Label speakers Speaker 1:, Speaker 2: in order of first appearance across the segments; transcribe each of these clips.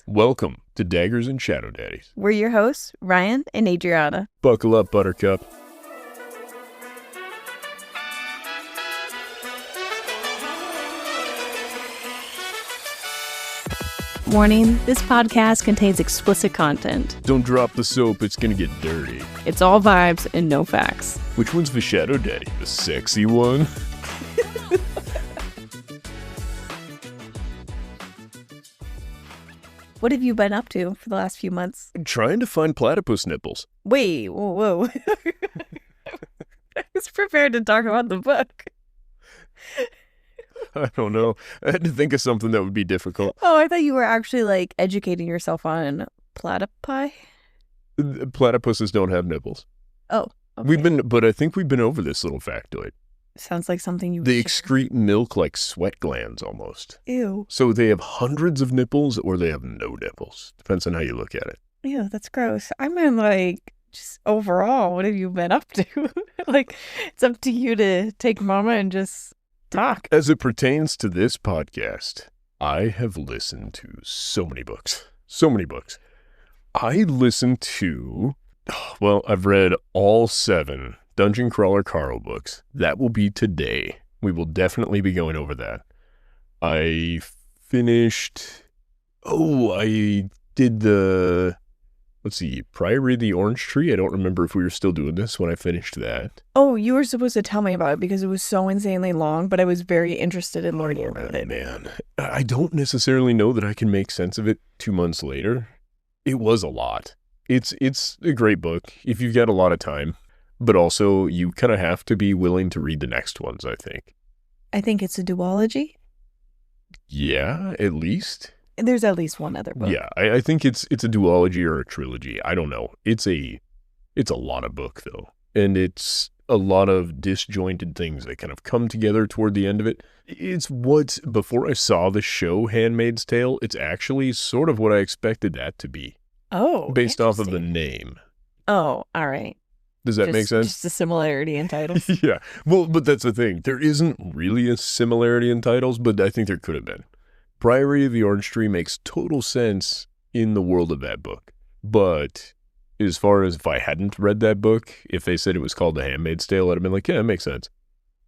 Speaker 1: Welcome to Daggers and Shadow Daddies.
Speaker 2: We're your hosts, Ryan and Adriana.
Speaker 1: Buckle up, Buttercup.
Speaker 2: Warning, this podcast contains explicit content.
Speaker 1: Don't drop the soap, it's gonna get dirty.
Speaker 2: It's all vibes and no facts.
Speaker 1: Which one's the Shadow Daddy? The sexy one?
Speaker 2: What have you been up to for the last few months?
Speaker 1: Trying to find platypus nipples.
Speaker 2: Wait, whoa. I was prepared to talk about the book.
Speaker 1: I don't know. I had to think of something that would be difficult.
Speaker 2: Oh, I thought you were actually educating yourself on platypi.
Speaker 1: Platypuses don't have nipples.
Speaker 2: Oh, okay.
Speaker 1: But I think we've been over this little factoid.
Speaker 2: Sounds like something you would
Speaker 1: They
Speaker 2: share.
Speaker 1: excrete milk like sweat glands almost.
Speaker 2: Ew.
Speaker 1: So they have hundreds of nipples or they have no nipples. Depends on how you look at it.
Speaker 2: Ew, that's gross. I mean, just overall, what have you been up to? It's up to you to take a moment and just talk.
Speaker 1: As it pertains to this podcast, I have listened to so many books. So many books. I listened to, I've read all 7 Dungeon Crawler Carl books. That will be today. We will definitely be going over that. I did Priory of the Orange Tree. I don't remember if we were still doing this when I finished that.
Speaker 2: Oh, you were supposed to tell me about it because it was so insanely long, but I was very interested in learning about it.
Speaker 1: Man, I don't necessarily know that I can make sense of it 2 months later. It was a lot. It's a great book if you've got a lot of time, but also you kind of have to be willing to read the next ones, I think.
Speaker 2: I think it's a duology.
Speaker 1: Yeah, at least.
Speaker 2: There's at least one other book.
Speaker 1: Yeah, I think it's a duology or a trilogy. I don't know. It's a lot of book, though. And it's a lot of disjointed things that kind of come together toward the end of it. It's before I saw the show Handmaid's Tale, it's actually sort of what I expected that to be.
Speaker 2: Oh,
Speaker 1: based off of the name.
Speaker 2: Oh, all right.
Speaker 1: Does that make sense?
Speaker 2: Just a similarity in titles.
Speaker 1: Yeah. Well, but that's the thing. There isn't really a similarity in titles, but I think there could have been. Priory of the Orange Tree makes total sense in the world of that book. But as far as if I hadn't read that book, if they said it was called The Handmaid's Tale, I'd have been like, yeah, it makes sense.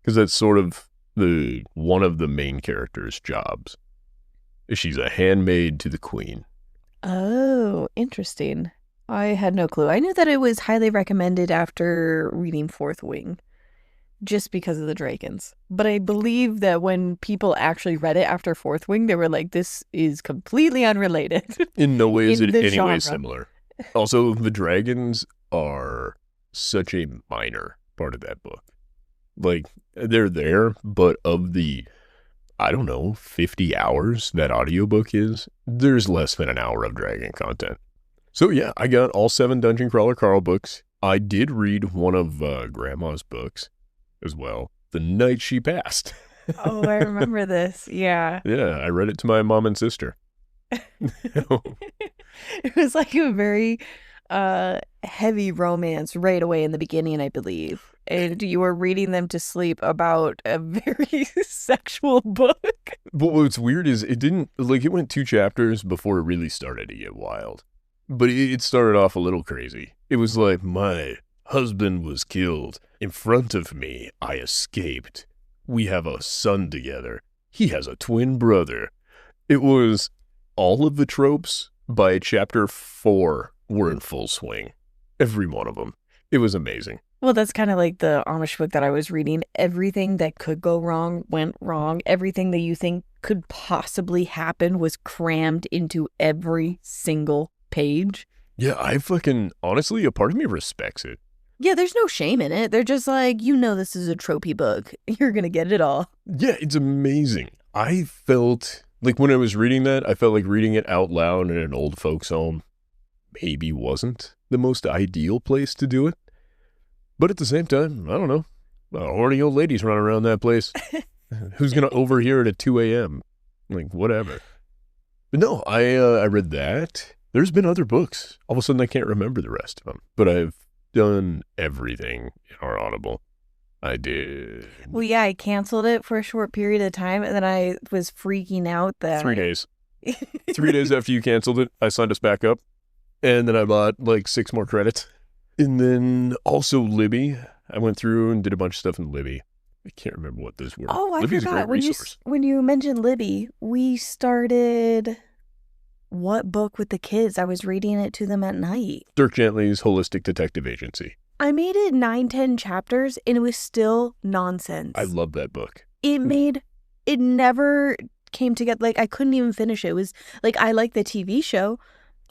Speaker 1: Because that's sort of one of the main character's jobs. She's a handmaid to the queen.
Speaker 2: Oh, interesting. I had no clue. I knew that it was highly recommended after reading Fourth Wing, just because of the dragons. But I believe that when people actually read it after Fourth Wing, they were like, this is completely unrelated.
Speaker 1: In no way is it any
Speaker 2: genre.
Speaker 1: way similar. Also, the dragons are such a minor part of that book. They're there, but of the, 50 hours that audiobook is, there's less than an hour of dragon content. So yeah, I got all 7 Dungeon Crawler Carl books. I did read one of Grandma's books as well, The Night She Passed.
Speaker 2: Oh, I remember this. Yeah.
Speaker 1: Yeah, I read it to my mom and sister.
Speaker 2: It was like a very heavy romance right away in the beginning, I believe. And you were reading them to sleep about a very sexual book.
Speaker 1: But what's weird is it went 2 chapters before it really started to get wild. But it started off a little crazy. It was like, my husband was killed. In front of me, I escaped. We have a son together. He has a twin brother. It was all of the tropes by chapter 4 were in full swing. Every one of them. It was amazing.
Speaker 2: Well, that's kind of like the Amish book that I was reading. Everything that could go wrong went wrong. Everything that you think could possibly happen was crammed into every single page.
Speaker 1: Yeah, honestly, a part of me respects it.
Speaker 2: Yeah, there's no shame in it. They're just like, this is a tropey book. You're going to get it all.
Speaker 1: Yeah, it's amazing. I felt like when I was reading that, I felt like reading it out loud in an old folks' home maybe wasn't the most ideal place to do it. But at the same time, I don't know. Horny old ladies running around that place. Who's going to overhear it at 2 a.m.? Whatever. But no, I read that. There's been other books. All of a sudden, I can't remember the rest of them. But I've done everything in our Audible. I did.
Speaker 2: Well, yeah, I canceled it for a short period of time, and then I was freaking out that
Speaker 1: 3 days. 3 days after you canceled it, I signed us back up. And then I bought like 6 more credits. And then also Libby. I went through and did a bunch of stuff in Libby. I can't remember what those were.
Speaker 2: Oh, I
Speaker 1: Libby's
Speaker 2: forgot.
Speaker 1: a great resource.
Speaker 2: When you mentioned Libby, we started what book with the kids? I was reading it to them at night.
Speaker 1: Dirk Gently's Holistic Detective Agency.
Speaker 2: I made it 9-10 chapters and it was still nonsense.
Speaker 1: I love that book.
Speaker 2: It never came together. Like, I couldn't even finish it. It was like, I like the TV show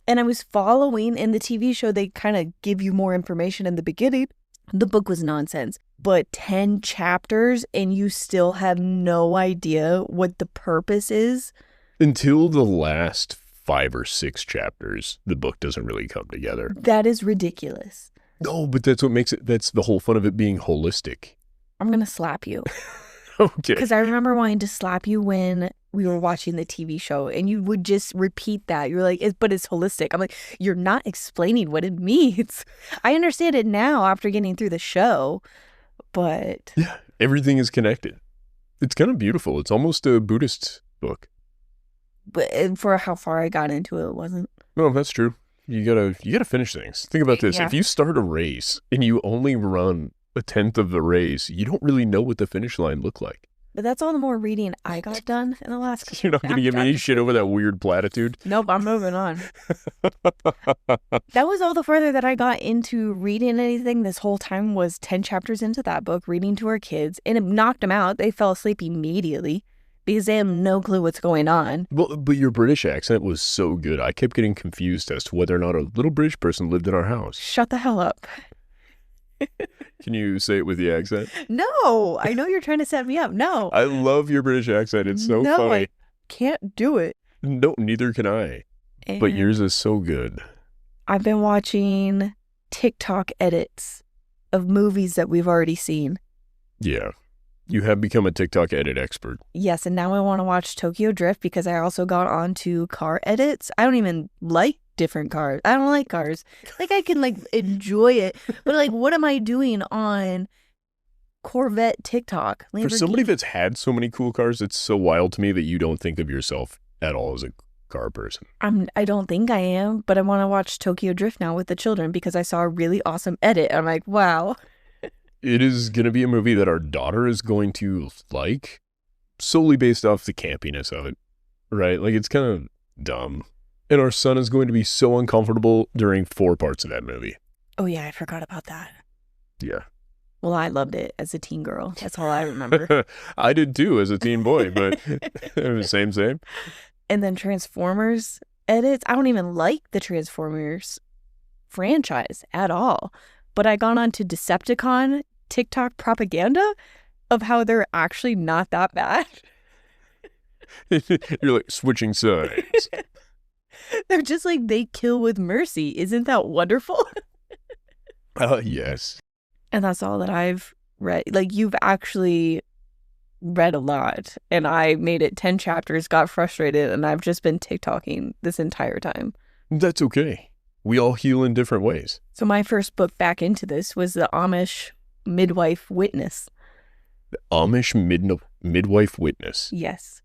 Speaker 2: and I was following in the TV show. They kind of give you more information in the beginning. The book was nonsense, but 10 chapters and you still have no idea what the purpose is.
Speaker 1: Until the last 5 or 6 chapters, the book doesn't really come together.
Speaker 2: That is ridiculous.
Speaker 1: No, but that's what makes it, that's the whole fun of it being holistic.
Speaker 2: I'm going to slap you.
Speaker 1: Okay.
Speaker 2: Because I remember wanting to slap you when we were watching the TV show and you would just repeat that. You're like, but it's holistic. I'm like, you're not explaining what it means. I understand it now after getting through the show, but...
Speaker 1: Yeah, everything is connected. It's kind of beautiful. It's almost a Buddhist book.
Speaker 2: But for how far I got into it wasn't.
Speaker 1: No, that's true. You gotta finish things. Think about this.
Speaker 2: Yeah.
Speaker 1: If you start a race and you only run 1/10 of the race, you don't really know what the finish line looked like.
Speaker 2: But that's all the more reading I got done in the last...
Speaker 1: You're not going to give me any shit over that weird platitude?
Speaker 2: Nope, I'm moving on. That was all the further that I got into reading anything this whole time was 10 chapters into that book, reading to our kids, and it knocked them out. They fell asleep immediately because they have no clue what's going on.
Speaker 1: Well, but your British accent was so good. I kept getting confused as to whether or not a little British person lived in our house.
Speaker 2: Shut the hell up.
Speaker 1: Can you say it with the accent?
Speaker 2: No, I know you're trying to set me up. No.
Speaker 1: I love your British accent. It's so funny.
Speaker 2: I can't do it.
Speaker 1: No, neither can I.
Speaker 2: And
Speaker 1: But yours is so good.
Speaker 2: I've been watching TikTok edits of movies that we've already seen.
Speaker 1: Yeah. You have become a TikTok edit expert.
Speaker 2: Yes, and now I want to watch Tokyo Drift because I also got onto car edits. I don't even like different cars. I don't like cars. Like, I can, like, enjoy it. But, like, what am I doing on Corvette TikTok?
Speaker 1: For somebody that's had so many cool cars, it's so wild to me that you don't think of yourself at all as a car person.
Speaker 2: I don't think I am, but I want to watch Tokyo Drift now with the children because I saw a really awesome edit. I'm like, wow.
Speaker 1: It is going to be a movie that our daughter is going to like, solely based off the campiness of it, right? Like, it's kind of dumb. And our son is going to be so uncomfortable during 4 parts of that movie.
Speaker 2: Oh, yeah, I forgot about that.
Speaker 1: Yeah.
Speaker 2: Well, I loved it as a teen girl. That's all I remember.
Speaker 1: I did too as a teen boy, but it was same.
Speaker 2: And then Transformers edits. I don't even like the Transformers franchise at all. But I got onto Decepticon TikTok propaganda of how they're actually not that bad.
Speaker 1: You're like switching sides.
Speaker 2: They're just like, they kill with mercy. Isn't that wonderful?
Speaker 1: Yes.
Speaker 2: And that's all that I've read. Like, you've actually read a lot. And I made it 10 chapters, got frustrated, and I've just been TikToking this entire time.
Speaker 1: That's okay. We all heal in different ways.
Speaker 2: So my first book back into this was The Amish Midwife Witness.
Speaker 1: The Amish Midwife Witness.
Speaker 2: Yes.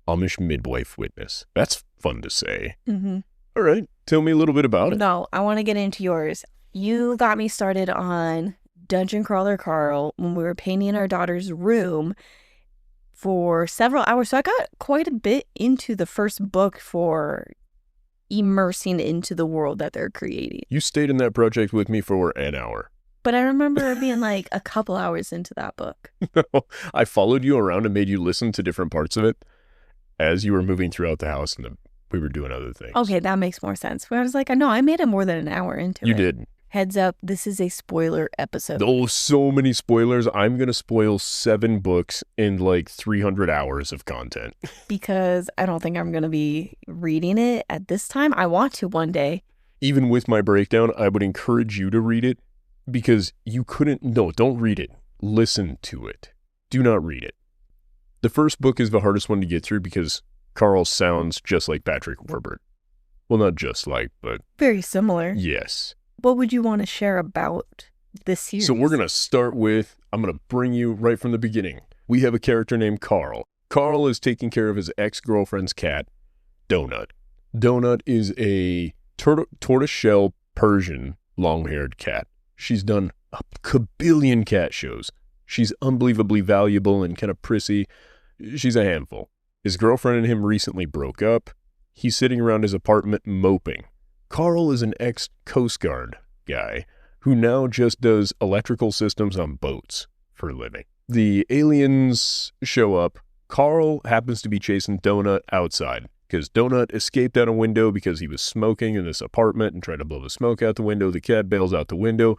Speaker 1: Amish Midwife Witness. That's fun to say.
Speaker 2: Mm-hmm.
Speaker 1: All right. Tell me a little bit about it.
Speaker 2: No, I want to get into yours. You got me started on Dungeon Crawler Carl when we were painting our daughter's room for several hours. So I got quite a bit into the first book for immersing into the world that they're creating.
Speaker 1: You stayed in that project with me for an hour.
Speaker 2: But I remember being like a couple hours into that book.
Speaker 1: I followed you around and made you listen to different parts of it as you were moving throughout the house and we were doing other things.
Speaker 2: Okay, that makes more sense. Where I was like, no, I made it more than an hour into it.
Speaker 1: You did.
Speaker 2: Heads up, this is a spoiler episode.
Speaker 1: Oh, so many spoilers. I'm going to spoil 7 books in like 300 hours of content.
Speaker 2: Because I don't think I'm going to be reading it at this time. I want to one day.
Speaker 1: Even with my breakdown, I would encourage you to read it because you couldn't. No, don't read it. Listen to it. Do not read it. The first book is the hardest one to get through because Carl sounds just like Patrick Warburton. Well, not just like, but...
Speaker 2: Very similar.
Speaker 1: Yes.
Speaker 2: What would you want to share about this series?
Speaker 1: So we're going to start with, I'm going to bring you right from the beginning. We have a character named Carl. Carl is taking care of his ex-girlfriend's cat, Donut. Donut is a tortoiseshell Persian long-haired cat. She's done a kabillion cat shows. She's unbelievably valuable and kind of prissy. She's a handful. His girlfriend and him recently broke up. He's sitting around his apartment moping. Carl is an ex-Coast Guard guy who now just does electrical systems on boats for a living. The aliens show up. Carl happens to be chasing Donut outside because Donut escaped out a window because he was smoking in this apartment and tried to blow the smoke out the window. The cat bails out the window.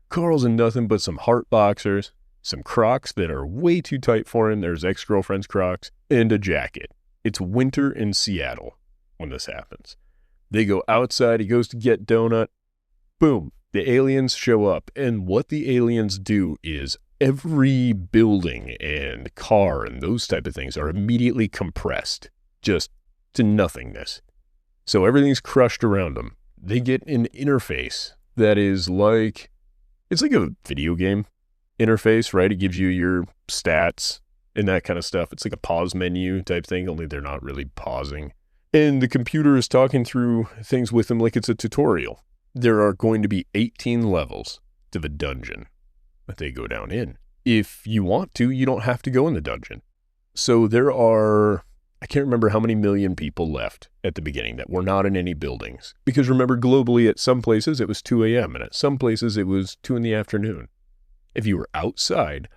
Speaker 1: Carl's in nothing but some heart boxers, some Crocs that are way too tight for him. There's ex-girlfriend's Crocs, and a jacket. It's winter in Seattle when this happens. They go outside. He goes to get Donut. Boom. The aliens show up. And what the aliens do is every building and car and those type of things are immediately compressed just to nothingness. So everything's crushed around them. They get an interface that is like, it's like a video game interface, right? It gives you your stats and that kind of stuff. It's like a pause menu type thing, only they're not really pausing. And the computer is talking through things with them like it's a tutorial. There are going to be 18 levels to the dungeon that they go down in. If you want to, you don't have to go in the dungeon. So there are, I can't remember how many million people left at the beginning that were not in any buildings. Because remember, globally, at some places it was 2 a.m. and at some places it was 2 in the afternoon. If you were outside,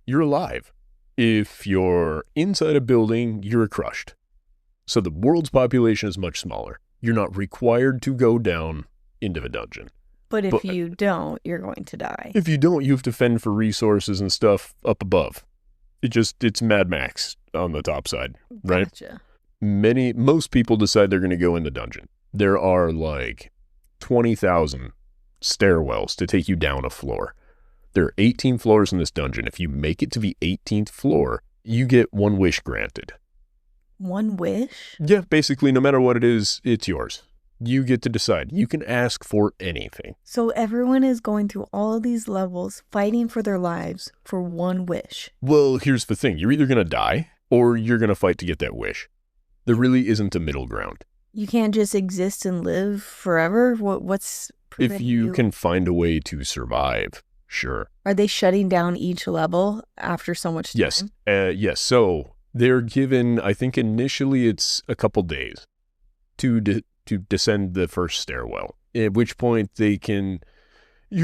Speaker 1: you're alive. If you're inside a building, you're crushed. So the world's population is much smaller. You're not required to go down into the dungeon.
Speaker 2: But if you don't, you're going to die.
Speaker 1: If you don't, you have to fend for resources and stuff up above. It's Mad Max on the top side, right?
Speaker 2: Gotcha.
Speaker 1: Most people decide they're going to go in the dungeon. There are like 20,000 stairwells to take you down a floor. There are 18 floors in this dungeon. If you make it to the 18th floor, you get one wish granted.
Speaker 2: One wish?
Speaker 1: Yeah, basically, no matter what it is, it's yours. You get to decide. You can ask for anything.
Speaker 2: So everyone is going through all of these levels, fighting for their lives for one wish.
Speaker 1: Well, here's the thing. You're either going to die or you're going to fight to get that wish. There really isn't a middle ground.
Speaker 2: You can't just exist and live forever? What's
Speaker 1: if you can find a way to survive, sure.
Speaker 2: Are they shutting down each level after so much time?
Speaker 1: Yes. Yes. So they're given, I think initially it's a couple days to descend the first stairwell, at which point you're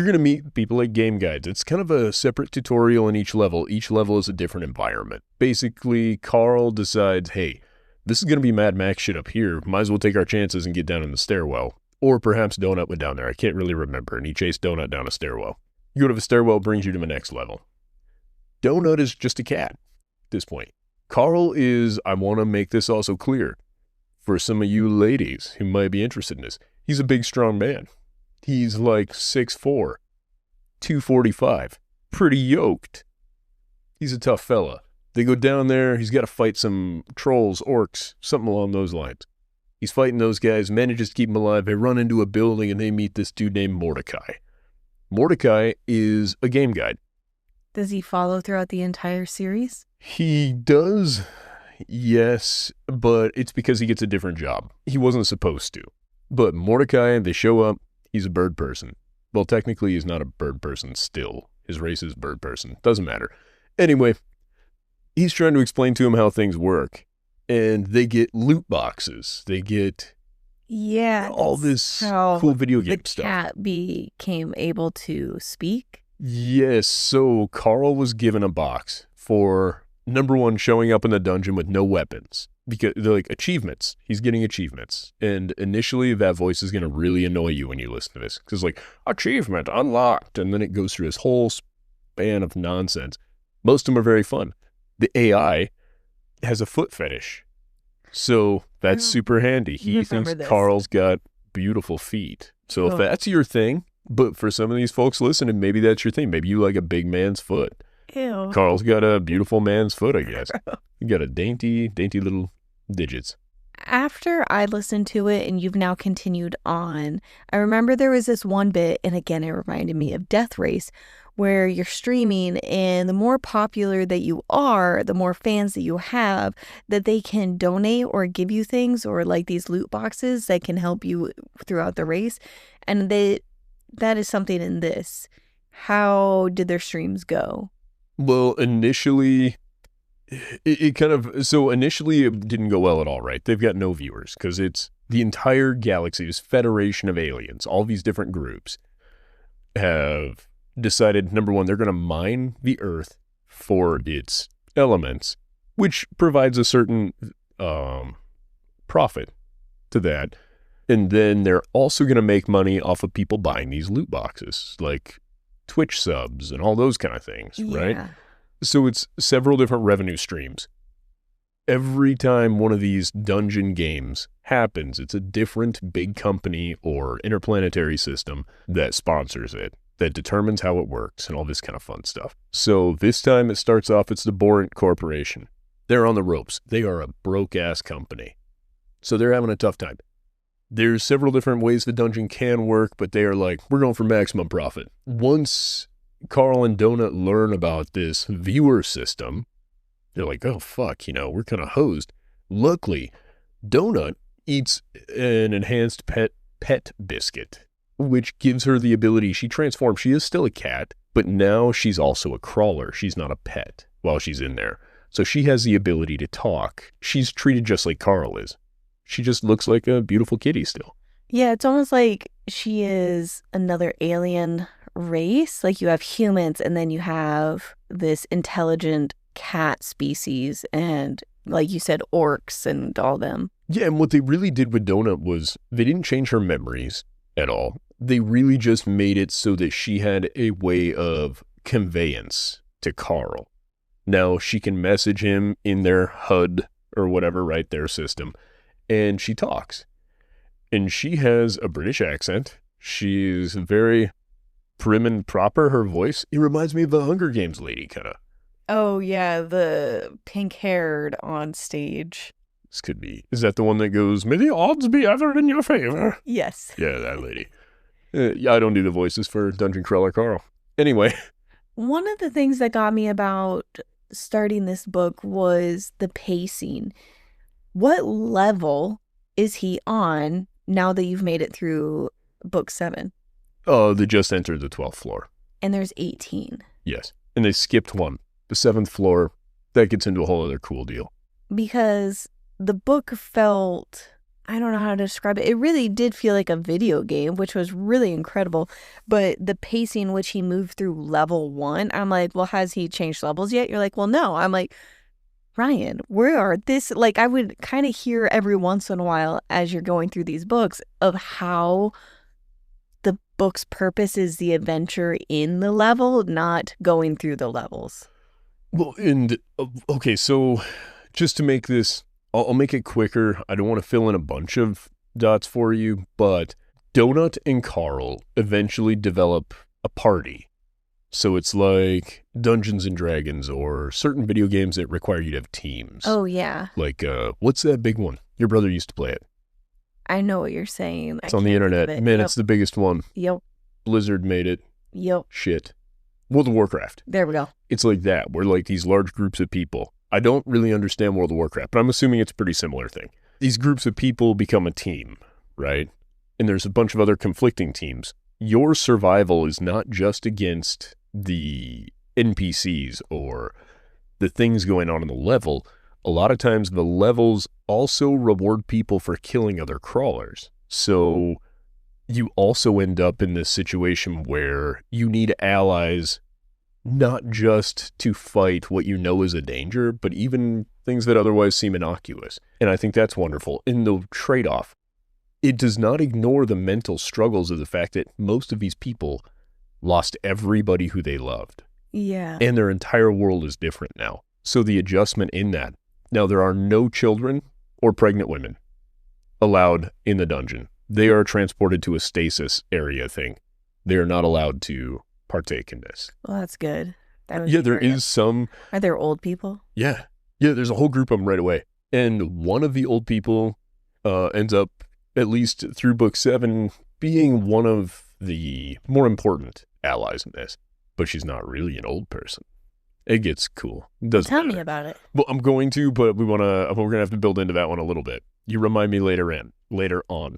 Speaker 1: going to meet people like game guides. It's kind of a separate tutorial in each level. Each level is a different environment. Basically, Carl decides, hey, this is going to be Mad Max shit up here. Might as well take our chances and get down in the stairwell. Or perhaps Donut went down there. I can't really remember. And he chased Donut down a stairwell. You go to the stairwell, brings you to the next level. Donut is just a cat at this point. Carl is, I want to make this also clear for some of you ladies who might be interested in this. He's a big, strong man. He's like 6'4", 245, pretty yoked. He's a tough fella. They go down there. He's got to fight some trolls, orcs, something along those lines. He's fighting those guys, manages to keep them alive. They run into a building and they meet this dude named Mordecai. Mordecai is a game guide.
Speaker 2: Does he follow throughout the entire series?
Speaker 1: He does, yes, but it's because he gets a different job. He wasn't supposed to. But Mordecai, they show up. He's a bird person. Well, technically, he's not a bird person still. His race is bird person. Doesn't matter. Anyway, he's trying to explain to him how things work. And they get loot boxes. They get all this cool video game stuff.
Speaker 2: The cat became able to speak?
Speaker 1: Yes, so Carl was given a box for, number one, showing up in the dungeon with no weapons. Because they're like achievements. He's getting achievements. And initially, that voice is going to really annoy you when you listen to this. Because like, achievement unlocked. And then it goes through this whole span of nonsense. Most of them are very fun. The AI has a foot fetish. So that's super handy. He thinks Carl's got beautiful feet. So if that's your thing, but for some of these folks listening, maybe that's your thing. Maybe you like a big man's foot.
Speaker 2: Ew.
Speaker 1: Carl's got a beautiful man's foot, I guess. You got a dainty little digits.
Speaker 2: After I listened to it and you've now continued on, I remember there was this one bit, and again, it reminded me of Death Race, where you're streaming, and the more popular that you are, the more fans that you have, that they can donate or give you things, or like these loot boxes that can help you throughout the race. And that is something in this. How did their streams go?
Speaker 1: Well, initially, initially it didn't go well at all, right? They've got no viewers because it's the entire galaxy, this federation of aliens, all these different groups have decided, number one, they're going to mine the Earth for its elements, which provides a certain profit to that. And then they're also going to make money off of people buying these loot boxes, like Twitch subs and all those kind of things, right? So it's several different revenue streams. Every time one of these dungeon games happens, it's a different big company or interplanetary system that sponsors it, that determines how it works and all this kind of fun stuff. So this time it starts off, it's the Borant Corporation. They're on the ropes. They are a broke-ass company. So they're having a tough time. There's several different ways the dungeon can work, but they are like, we're going for maximum profit. Once Carl and Donut learn about this viewer system, they're like, oh, fuck, we're kind of hosed. Luckily, Donut eats an enhanced pet biscuit, which gives her the ability, she transforms. She is still a cat, but now she's also a crawler. She's not a pet while she's in there. So she has the ability to talk. She's treated just like Carl is. She just looks like a beautiful kitty still.
Speaker 2: Yeah, it's almost like she is another alien race. Like you have humans, and then you have this intelligent cat species, and like you said, orcs and all them.
Speaker 1: Yeah, and what they really did with Donut was they didn't change her memories at all. They really just made it so that she had a way of conveyance to Carl. Now she can message him in their HUD or whatever, right, their system, and she talks. And she has a British accent. She's very prim and proper, her voice. It reminds me of the Hunger Games lady, kind of.
Speaker 2: Oh, yeah, the pink-haired on stage.
Speaker 1: This could be. Is that the one that goes, may the odds be ever in your favor?
Speaker 2: Yes.
Speaker 1: Yeah, that lady. Yeah, I don't do the voices for Dungeon Crawler Carl. Anyway.
Speaker 2: One of the things that got me about starting this book was the pacing. What level is he on now that you've made it through book 7?
Speaker 1: Oh, they just entered the 12th floor.
Speaker 2: And there's 18.
Speaker 1: Yes. And they skipped one. The 7th floor, that gets into a whole other cool deal.
Speaker 2: Because the book felt, I don't know how to describe it. It really did feel like a video game, which was really incredible. But the pacing which he moved through level 1, I'm like, well, has he changed levels yet? You're like, well, no. I'm like, Ryan, where are this? Like, I would kind of hear every once in a while as you're going through these books of how the book's purpose is the adventure in the level, not going through the levels.
Speaker 1: Well, and, okay, so just to make this, I'll make it quicker. I don't want to fill in a bunch of dots for you, but Donut and Carl eventually develop a party. So it's like Dungeons and Dragons or certain video games that require you to have teams.
Speaker 2: Oh, yeah.
Speaker 1: Like, what's that big one? Your brother used to play it.
Speaker 2: I know what you're saying.
Speaker 1: It's on the internet. Man, It's the biggest one.
Speaker 2: Yep.
Speaker 1: Blizzard made it.
Speaker 2: Yep.
Speaker 1: Shit. World of Warcraft.
Speaker 2: There we go.
Speaker 1: It's like that. We're like these large groups of people. I don't really understand World of Warcraft, but I'm assuming it's a pretty similar thing. These groups of people become a team, right? And there's a bunch of other conflicting teams. Your survival is not just against the NPCs or the things going on in the level. A lot of times the levels also reward people for killing other crawlers. So you also end up in this situation where you need allies not just to fight what you know is a danger, but even things that otherwise seem innocuous. And I think that's wonderful. In the trade-off, it does not ignore the mental struggles of the fact that most of these people lost everybody who they loved.
Speaker 2: Yeah.
Speaker 1: And their entire world is different now. So the adjustment in that. Now, there are no children or pregnant women allowed in the dungeon. They are transported to a stasis area thing. They are not allowed to partake in this.
Speaker 2: Well, that's good.
Speaker 1: Yeah, there is some.
Speaker 2: Are there old people?
Speaker 1: Yeah. Yeah, there's a whole group of them right away. And one of the old people ends up, at least through book 7, being one of the more important allies in this. but she's not really an old person. It gets cool. Doesn't
Speaker 2: Tell
Speaker 1: matter.
Speaker 2: me about it.
Speaker 1: Well, I'm going to, but we're gonna have to build into that one a little bit. You remind me later on.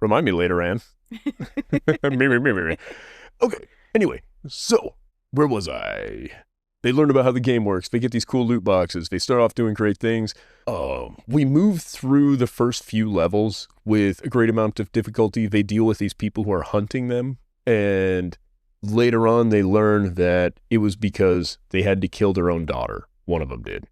Speaker 1: Remind me later, Ann. Me. Okay. Anyway, so where was I? They learn about how the game works. They get these cool loot boxes. They start off doing great things. We move through the first few levels with a great amount of difficulty. They deal with these people who are hunting them, and later on they learn that it was because they had to kill their own daughter. One of them did.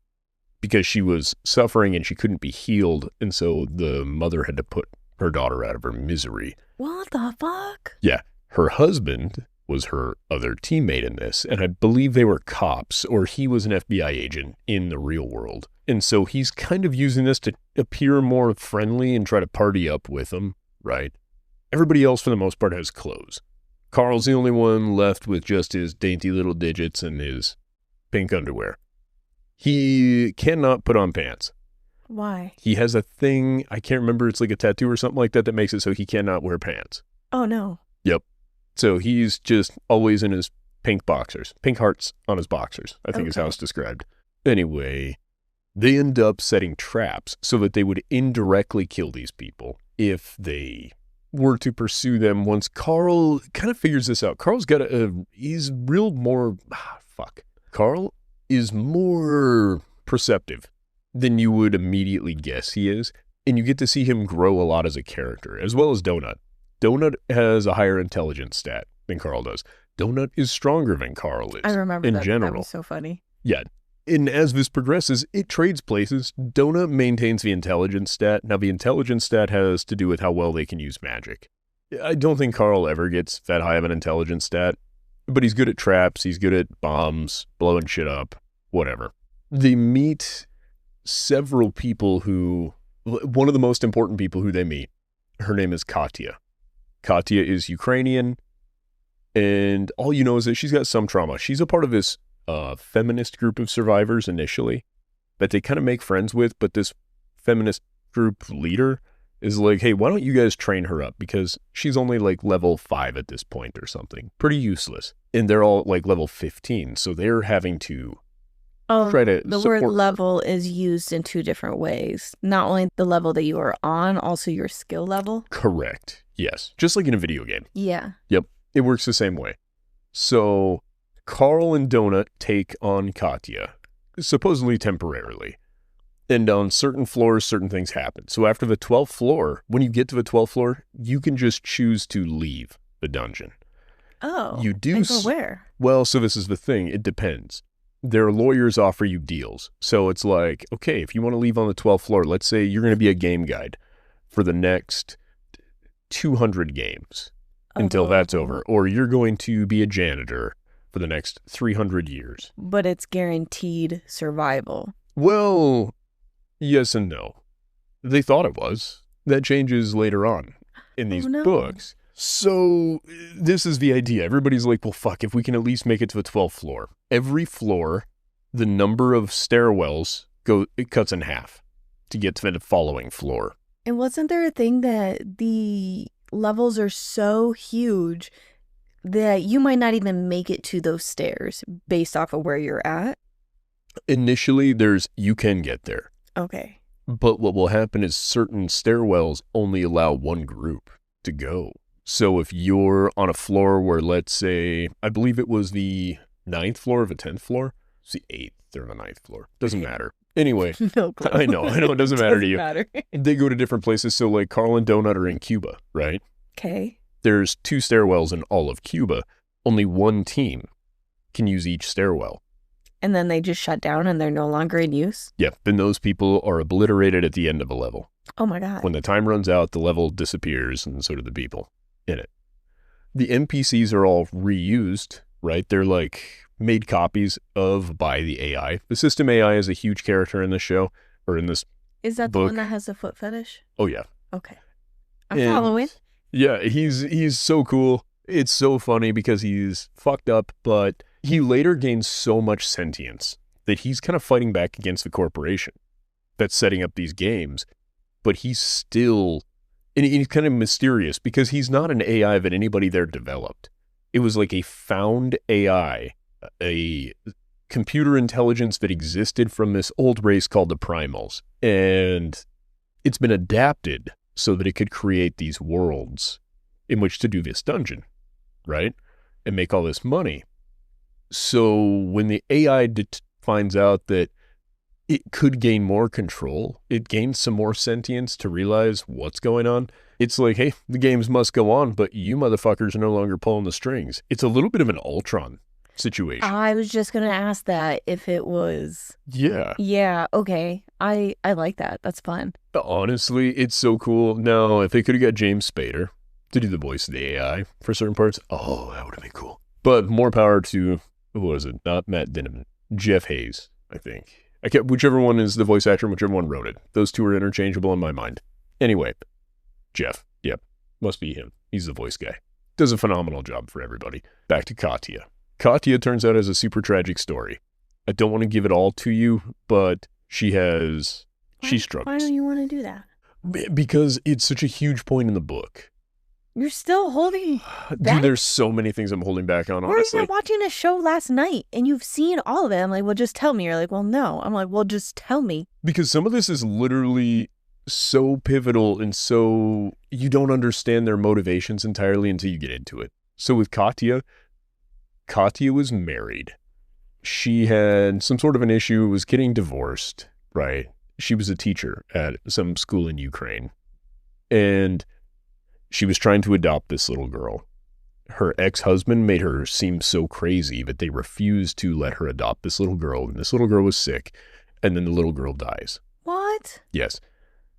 Speaker 1: Because she was suffering and she couldn't be healed, and so the mother had to put her daughter out of her misery.
Speaker 2: What the fuck?
Speaker 1: Yeah. Her husband was her other teammate in this, and I believe they were cops, or he was an FBI agent in the real world. And so he's kind of using this to appear more friendly and try to party up with them, right? Everybody else, for the most part, has clothes. Carl's the only one left with just his dainty little digits and his pink underwear. He cannot put on pants.
Speaker 2: Why?
Speaker 1: He has a thing, I can't remember, it's like a tattoo or something like that makes it so he cannot wear pants.
Speaker 2: Oh, no.
Speaker 1: Yep. So he's just always in his pink boxers. Pink hearts on his boxers, I think is how it's described. Anyway, they end up setting traps so that they would indirectly kill these people if they were to pursue them. Once Carl kind of figures this out, Carl is more perceptive than you would immediately guess he is. And you get to see him grow a lot as a character, as well as Donut. Donut has a higher intelligence stat than Carl does. Donut is stronger than Carl is.
Speaker 2: I remember
Speaker 1: in
Speaker 2: that.
Speaker 1: general.
Speaker 2: That was so funny.
Speaker 1: Yeah. And as this progresses, it trades places. Donut maintains the intelligence stat. Now, the intelligence stat has to do with how well they can use magic. I don't think Carl ever gets that high of an intelligence stat, but he's good at traps. He's good at bombs, blowing shit up, whatever. They meet several people one of the most important people who they meet, her name is Katya. Katya is Ukrainian, and all you know is that she's got some trauma. She's a part of this feminist group of survivors initially that they kind of make friends with, but this feminist group leader is like, hey, why don't you guys train her up? Because she's only like level 5 at this point or something. Pretty useless. And they're all like level 15, so they're having to try to
Speaker 2: the
Speaker 1: support
Speaker 2: word
Speaker 1: her.
Speaker 2: level is used in 2 different ways. Not only the level that you are on, also your skill level.
Speaker 1: Correct. Yes. Just like in a video game.
Speaker 2: Yeah.
Speaker 1: Yep. It works the same way. So Carl and Donut take on Katya, supposedly temporarily. And on certain floors, certain things happen. So after the 12th floor, when you get to the 12th floor, you can just choose to leave the dungeon.
Speaker 2: Oh.
Speaker 1: You do.
Speaker 2: And go where?
Speaker 1: Well, so this is the thing. It depends. Their lawyers offer you deals. So it's like, okay, if you want to leave on the 12th floor, let's say you're going to be a game guide for the next 200 games until that's over. Or you're going to be a janitor for the next 300 years.
Speaker 2: But it's guaranteed survival.
Speaker 1: Well, yes and no. They thought it was. That changes later on in these books. So this is the idea. Everybody's like, well, fuck, if we can at least make it to the 12th floor. Every floor, the number of stairwells it cuts in half to get to the following floor.
Speaker 2: And wasn't there a thing that the levels are so huge that you might not even make it to those stairs based off of where you're at?
Speaker 1: Initially, you can get there.
Speaker 2: Okay.
Speaker 1: But what will happen is certain stairwells only allow one group to go. So if you're on a floor where, let's say, I believe it was the 9th floor of the 10th floor. It's the 8th or the 9th floor. Doesn't matter. Anyway,
Speaker 2: No clue.
Speaker 1: I know. It doesn't matter to you.
Speaker 2: Matter.
Speaker 1: They go to different places. So like Carl and Donut are in Cuba, right?
Speaker 2: Okay.
Speaker 1: There's 2 stairwells in all of Cuba. Only one team can use each stairwell.
Speaker 2: And then they just shut down and they're no longer in use?
Speaker 1: Yeah. Then those people are obliterated at the end of a level.
Speaker 2: Oh my God.
Speaker 1: When the time runs out, the level disappears, and so do the people in it. The NPCs are all reused, right? They're like made copies of by the AI. The system AI is a huge character in this show, or in this
Speaker 2: Is that
Speaker 1: book.
Speaker 2: the one that has a foot fetish?
Speaker 1: Oh, yeah.
Speaker 2: Okay. I'm following.
Speaker 1: Yeah, he's so cool. It's so funny because he's fucked up, but he later gains so much sentience that he's kind of fighting back against the corporation that's setting up these games, but he's still, and he's kind of mysterious because he's not an AI that anybody there developed. It was like a found AI, a computer intelligence that existed from this old race called the Primals. And it's been adapted so that it could create these worlds in which to do this dungeon, right? And make all this money. So when the AI finds out that it could gain more control, it gains some more sentience to realize what's going on. It's like, hey, the games must go on, but you motherfuckers are no longer pulling the strings. It's a little bit of an Ultron situation.
Speaker 2: I was just going to ask that if it was.
Speaker 1: Yeah.
Speaker 2: Yeah, okay. I like that. That's fun.
Speaker 1: Honestly, it's so cool. Now, if they could have got James Spader to do the voice of the AI for certain parts, oh, that would have been cool. But more power to, who was it? Not Matt Dinniman. Jeff Hayes, I think. Whichever one is the voice actor and whichever one wrote it. Those two are interchangeable in my mind. Anyway, Jeff. Yep. Must be him. He's the voice guy. Does a phenomenal job for everybody. Back to Katya. Katya turns out as a super tragic story. I don't want to give it all to you, but she struggles.
Speaker 2: Why don't you want to do that?
Speaker 1: Because it's such a huge point in the book.
Speaker 2: You're still holding back?
Speaker 1: Dude, there's so many things I'm holding back on, honestly.
Speaker 2: Or you're watching a show last night and you've seen all of it. I'm like, well, just tell me. You're like, well, no. I'm like, well, just tell me. Because
Speaker 1: some of this is literally so pivotal and so you don't understand their motivations entirely until you get into it. So with Katya was married. She had some sort of an issue, was getting divorced, right? She was a teacher at some school in Ukraine. And she was trying to adopt this little girl. Her ex-husband made her seem so crazy that they refused to let her adopt this little girl. And this little girl was sick. And then the little girl dies.
Speaker 2: What?
Speaker 1: Yes.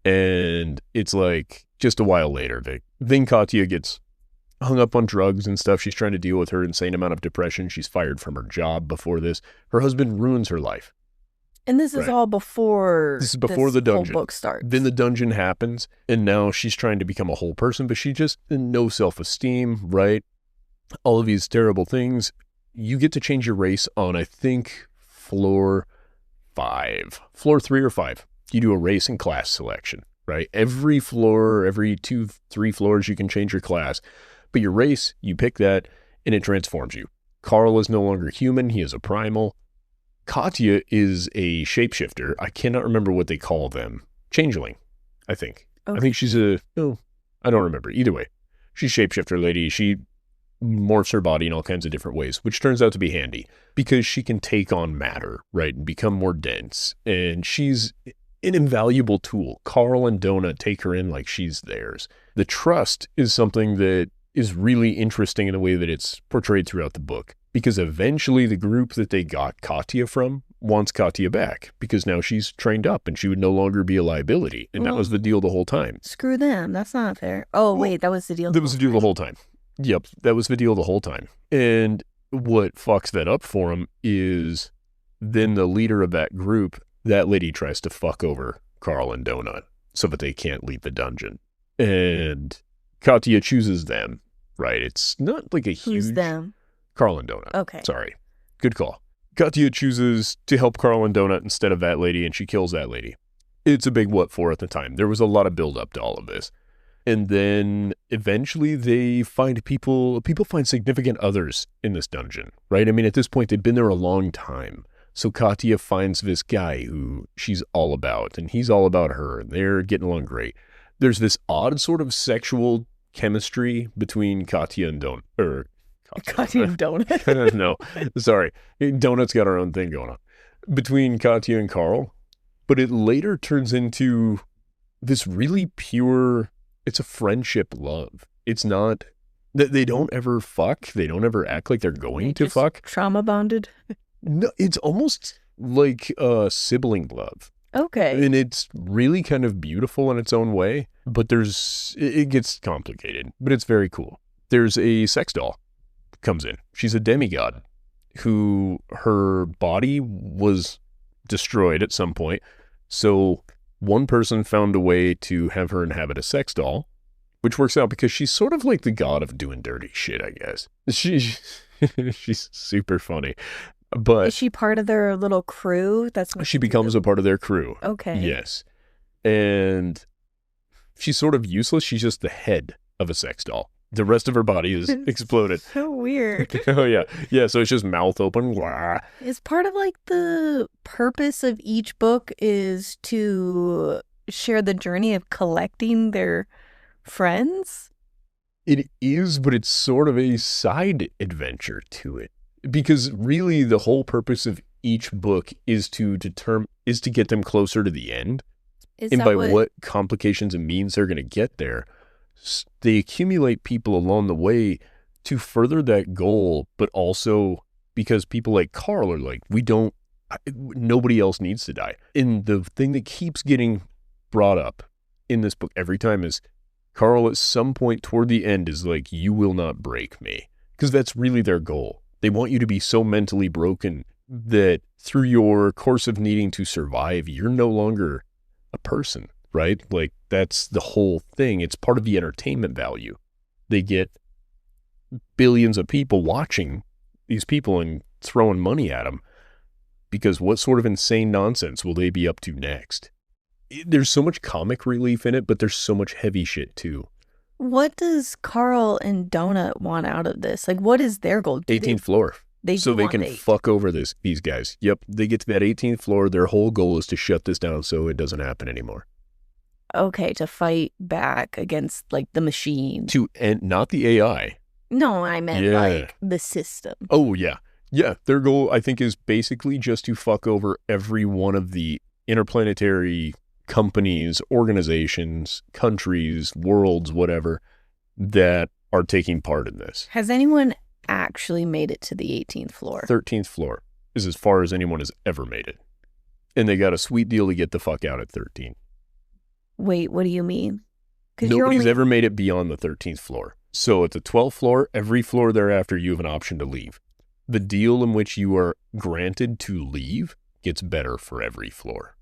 Speaker 1: And it's like just a while later, then Katya gets hung up on drugs and stuff. She's trying to deal with her insane amount of depression. She's fired from her job before this. Her husband ruins her life.
Speaker 2: And this is all before
Speaker 1: the dungeon.
Speaker 2: Whole book starts.
Speaker 1: Then the dungeon happens, and now she's trying to become a whole person, but she just no self-esteem, right? All of these terrible things. You get to change your race on, I think, floor 3 or 5. You do a race and class selection, right? Every floor, every 2-3 floors, you can change your class. But your race, you pick that, and it transforms you. Carl is no longer human. He is a primal. Katya is a shapeshifter. I cannot remember what they call them. Changeling, I think. Okay. I think she's I don't remember. Either way, she's shapeshifter lady. She morphs her body in all kinds of different ways, which turns out to be handy because she can take on matter, right, and become more dense. And she's an invaluable tool. Carl and Donut take her in like she's theirs. The trust is something that is really interesting in the way that it's portrayed throughout the book. Because eventually the group that they got Katya from wants Katya back. Because now she's trained up and she would no longer be a liability. And that was the deal the whole time.
Speaker 2: Screw them. That's not fair. Oh, wait, that was the deal.
Speaker 1: That was the deal the whole time. Yep, that was the deal the whole time. And what fucks that up for him is then the leader of that group, that lady tries to fuck over Carl and Donut so that they can't leave the dungeon. And Katya chooses them, right? It's not like a huge...
Speaker 2: Who's them?
Speaker 1: Carl and Donut.
Speaker 2: Okay.
Speaker 1: Sorry. Good call. Katya chooses to help Carl and Donut instead of that lady, and she kills that lady. It's a big what for at the time. There was a lot of build up to all of this. And then eventually they find people find significant others in this dungeon, right? I mean, at this point, they've been there a long time. So Katya finds this guy who she's all about, and he's all about her, and they're getting along great. There's this odd sort of sexual chemistry between Katya and Donut.
Speaker 2: Katya and Donut?
Speaker 1: No, sorry. Donut's got her own thing going on. Between Katya and Carl. But it later turns into this really pure, it's a friendship love. It's not, they don't ever fuck. They don't ever act like they're going to fuck.
Speaker 2: Trauma bonded?
Speaker 1: No, it's almost like sibling love.
Speaker 2: Okay.
Speaker 1: And it's really kind of beautiful in its own way. But it gets complicated. But it's very cool. There's a sex doll. Comes in. She's a demigod who her body was destroyed at some point. So one person found a way to have her inhabit a sex doll, which works out because she's sort of like the god of doing dirty shit, I guess. She's super funny. But
Speaker 2: is she part of their little crew?
Speaker 1: She becomes a part of their crew.
Speaker 2: Okay.
Speaker 1: Yes. And she's sort of useless. She's just the head of a sex doll. The rest of her body is exploded.
Speaker 2: So weird.
Speaker 1: Oh, yeah. Yeah, so it's just mouth open. Blah.
Speaker 2: Is part of like the purpose of each book is to share the journey of collecting their friends?
Speaker 1: It is, but it's sort of a side adventure to it. Because really the whole purpose of each book is to get them closer to the end.
Speaker 2: Is
Speaker 1: And
Speaker 2: that
Speaker 1: by what complications and means they're going to get there, they accumulate people along the way to further that goal, but also because people like Carl are like, nobody else needs to die. And the thing that keeps getting brought up in this book every time is Carl at some point toward the end is like, you will not break me. Because that's really their goal. They want you to be so mentally broken that through your course of needing to survive, you're no longer a person, right? Like, that's the whole thing. It's part of the entertainment value. They get billions of people watching these people and throwing money at them because what sort of insane nonsense will they be up to next? There's so much comic relief in it, but there's so much heavy shit too.
Speaker 2: What does Carl and Donut want out of this? Like, what is their goal?
Speaker 1: 18th floor. So they can fuck over these guys. Yep, they get to that 18th floor. Their whole goal is to shut this down so it doesn't happen anymore.
Speaker 2: Okay, to fight back against, like, the machine.
Speaker 1: And not the AI.
Speaker 2: No, I meant, like, the system.
Speaker 1: Oh, yeah. Yeah, their goal, I think, is basically just to fuck over every one of the interplanetary companies, organizations, countries, worlds, whatever, that are taking part in this.
Speaker 2: Has anyone actually made it to the 18th floor?
Speaker 1: 13th floor is as far as anyone has ever made it. And they got a sweet deal to get the fuck out at 13.
Speaker 2: Wait, what do you mean?
Speaker 1: Nobody's ever made it beyond the 13th floor. So at the 12th floor, every floor thereafter, you have an option to leave. The deal in which you are granted to leave gets better for every floor.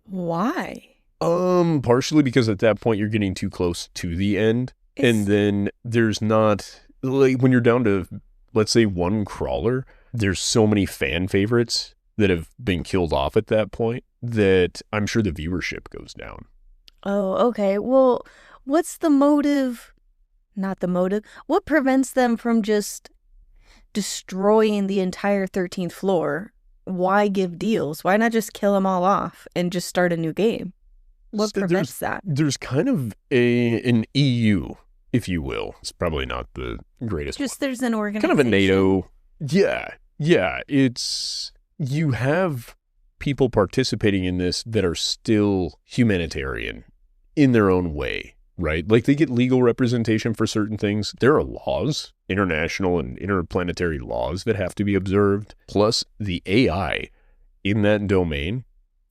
Speaker 2: Why?
Speaker 1: Partially because at that point you're getting too close to the end. And then there's not, like, when you're down to, let's say, one crawler, there's so many fan favorites that have been killed off at that point that I'm sure the viewership goes down.
Speaker 2: Oh, okay. Well, what's the motive? Not the motive. What prevents them from just destroying the entire 13th floor? Why give deals? Why not just kill them all off and just start a new game? What prevents that? There's
Speaker 1: kind of an EU, if you will. It's probably not the greatest
Speaker 2: Just
Speaker 1: one.
Speaker 2: There's an organization.
Speaker 1: Kind of a NATO. Yeah. It's, you have people participating in this that are still humanitarian in their own way, right? Like, they get legal representation for certain things. There are laws, international and interplanetary laws that have to be observed. Plus, the AI in that domain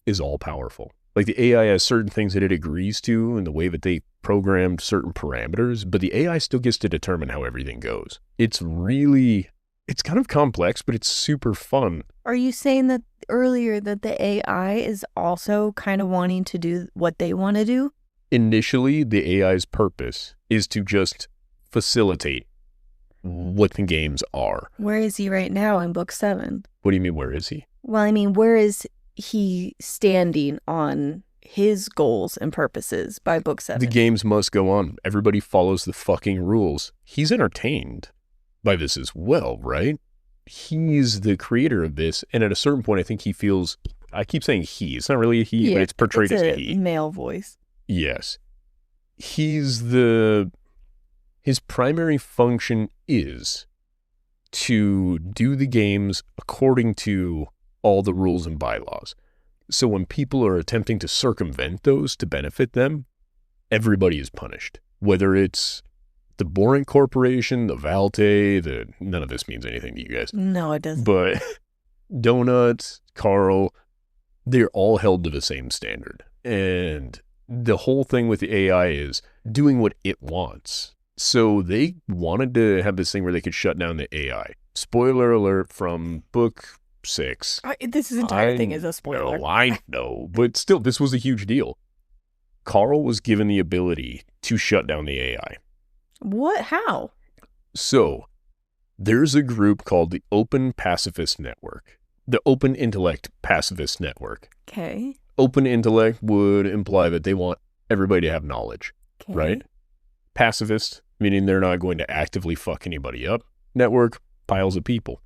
Speaker 1: is all powerful. Like, the AI has certain things that it agrees to in the way that they programmed certain parameters, but the AI still gets to determine how everything goes. It's kind of complex, but it's super fun.
Speaker 2: Are you saying that earlier that the AI is also kind of wanting to do what they want to do?
Speaker 1: Initially, the AI's purpose is to just facilitate what the games are.
Speaker 2: Where is he right now in book 7?
Speaker 1: What do you mean, where is he?
Speaker 2: Well, I mean, where is he standing on his goals and purposes by book 7?
Speaker 1: The games must go on. Everybody follows the fucking rules. He's entertained by this as well, right? He's the creator of this, and at a certain point, I think he feels, I keep saying he, it's not really a he, but it's portrayed as a he.
Speaker 2: Male voice.
Speaker 1: Yes. His primary function is to do the games according to all the rules and bylaws. So when people are attempting to circumvent those to benefit them, everybody is punished. Whether it's the Boring Corporation, the Valte, none of this means anything to you guys.
Speaker 2: No, it doesn't.
Speaker 1: But Donut, Carl, they're all held to the same standard. And the whole thing with the AI is doing what it wants. So they wanted to have this thing where they could shut down the AI. Spoiler alert from book 6.
Speaker 2: This entire thing is a spoiler.
Speaker 1: I know, but still, this was a huge deal. Carl was given the ability to shut down the AI.
Speaker 2: What? How?
Speaker 1: So, there's a group called the Open Pacifist Network. The Open Intellect Pacifist Network.
Speaker 2: Okay.
Speaker 1: Open intellect would imply that they want everybody to have knowledge, right? Pacifist meaning they're not going to actively fuck anybody up. Network, piles of people.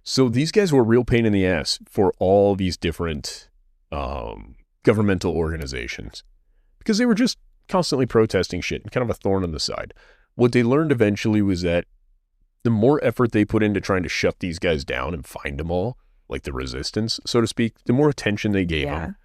Speaker 1: So these guys were a real pain in the ass for all these different governmental organizations because they were just constantly protesting shit and kind of a thorn on the side. What they learned eventually was that the more effort they put into trying to shut these guys down and find them all, like the resistance, so to speak, the more attention they gave them.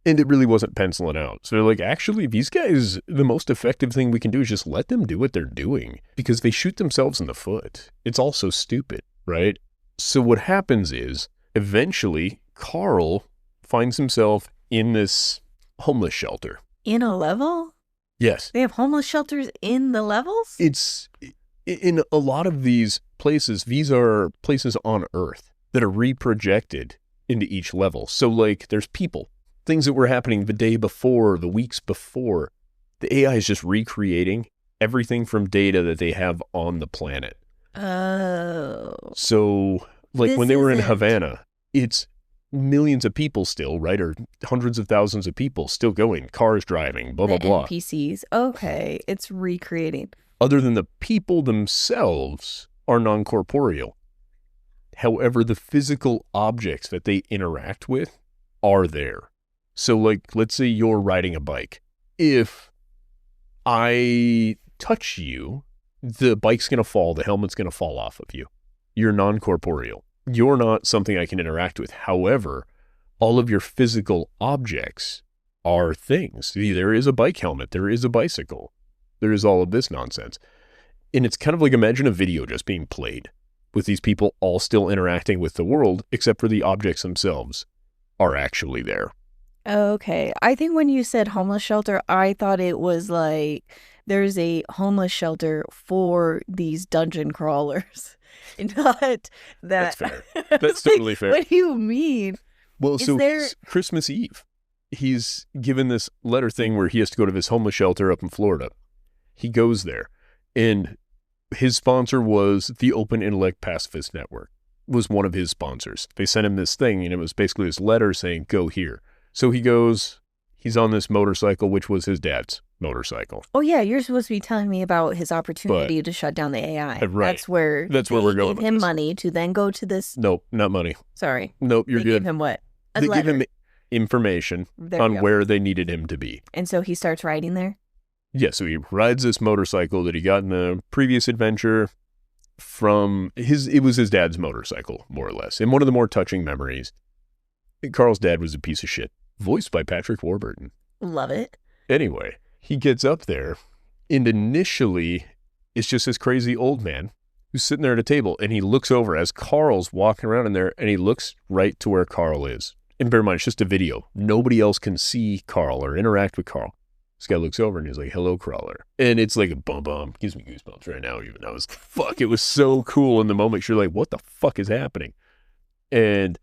Speaker 1: And it really wasn't penciling out. So they're like, actually, these guys, the most effective thing we can do is just let them do what they're doing because they shoot themselves in the foot. It's all so stupid, right? So what happens is, eventually, Carl finds himself in this homeless shelter.
Speaker 2: In a level?
Speaker 1: Yes.
Speaker 2: They have homeless shelters in the levels?
Speaker 1: It's, in a lot of these places, these are places on Earth that are reprojected into each level. So, like, there's people. Things that were happening the day before, the weeks before. The AI is just recreating everything from data that they have on the planet.
Speaker 2: Oh.
Speaker 1: So, like, when they were in Havana, it's millions of people still, right? Or hundreds of thousands of people still going, cars driving, blah, blah, blah.
Speaker 2: NPCs. Okay. It's recreating.
Speaker 1: Other than the people themselves are non-corporeal. However, the physical objects that they interact with are there. So, like, let's say you're riding a bike. If I touch you, the bike's going to fall, the helmet's going to fall off of you. You're non-corporeal. You're not something I can interact with. However, all of your physical objects are things. There is a bike helmet. There is a bicycle. There is all of this nonsense. And it's kind of like, imagine a video just being played with these people all still interacting with the world, except for the objects themselves are actually there.
Speaker 2: Okay. I think when you said homeless shelter, I thought it was like there's a homeless shelter for these dungeon crawlers. Not that.
Speaker 1: That's fair. That's totally fair.
Speaker 2: What do you mean?
Speaker 1: Well, so it's Christmas Eve. He's given this letter thing where he has to go to this homeless shelter up in Florida. He goes there, and his sponsor was the Open Intellect Pacifist Network, was one of his sponsors. They sent him this thing, and it was basically this letter saying, go here. So he goes, he's on this motorcycle, which was his dad's motorcycle.
Speaker 2: Oh, yeah. You're supposed to be telling me about his opportunity to shut down the AI.
Speaker 1: Right.
Speaker 2: That's where
Speaker 1: we're going.
Speaker 2: Gave him money to then go to this.
Speaker 1: Nope, not money.
Speaker 2: Sorry.
Speaker 1: Nope, you're good.
Speaker 2: Gave him what?
Speaker 1: They give him information on where they needed him to be.
Speaker 2: And so he starts riding there?
Speaker 1: Yeah, so he rides this motorcycle that he got in the previous adventure from it was his dad's motorcycle, more or less. And one of the more touching memories, Carl's dad was a piece of shit, voiced by Patrick Warburton.
Speaker 2: Love it.
Speaker 1: Anyway, he gets up there, and initially, it's just this crazy old man who's sitting there at a table, and he looks over as Carl's walking around in there, and he looks right to where Carl is. And bear in mind, it's just a video. Nobody else can see Carl or interact with Carl. This guy looks over and he's like, hello, crawler. And it's like a bum. Gives me goosebumps right now, even. I was, fuck, it was so cool in the moment. You're like, what the fuck is happening? And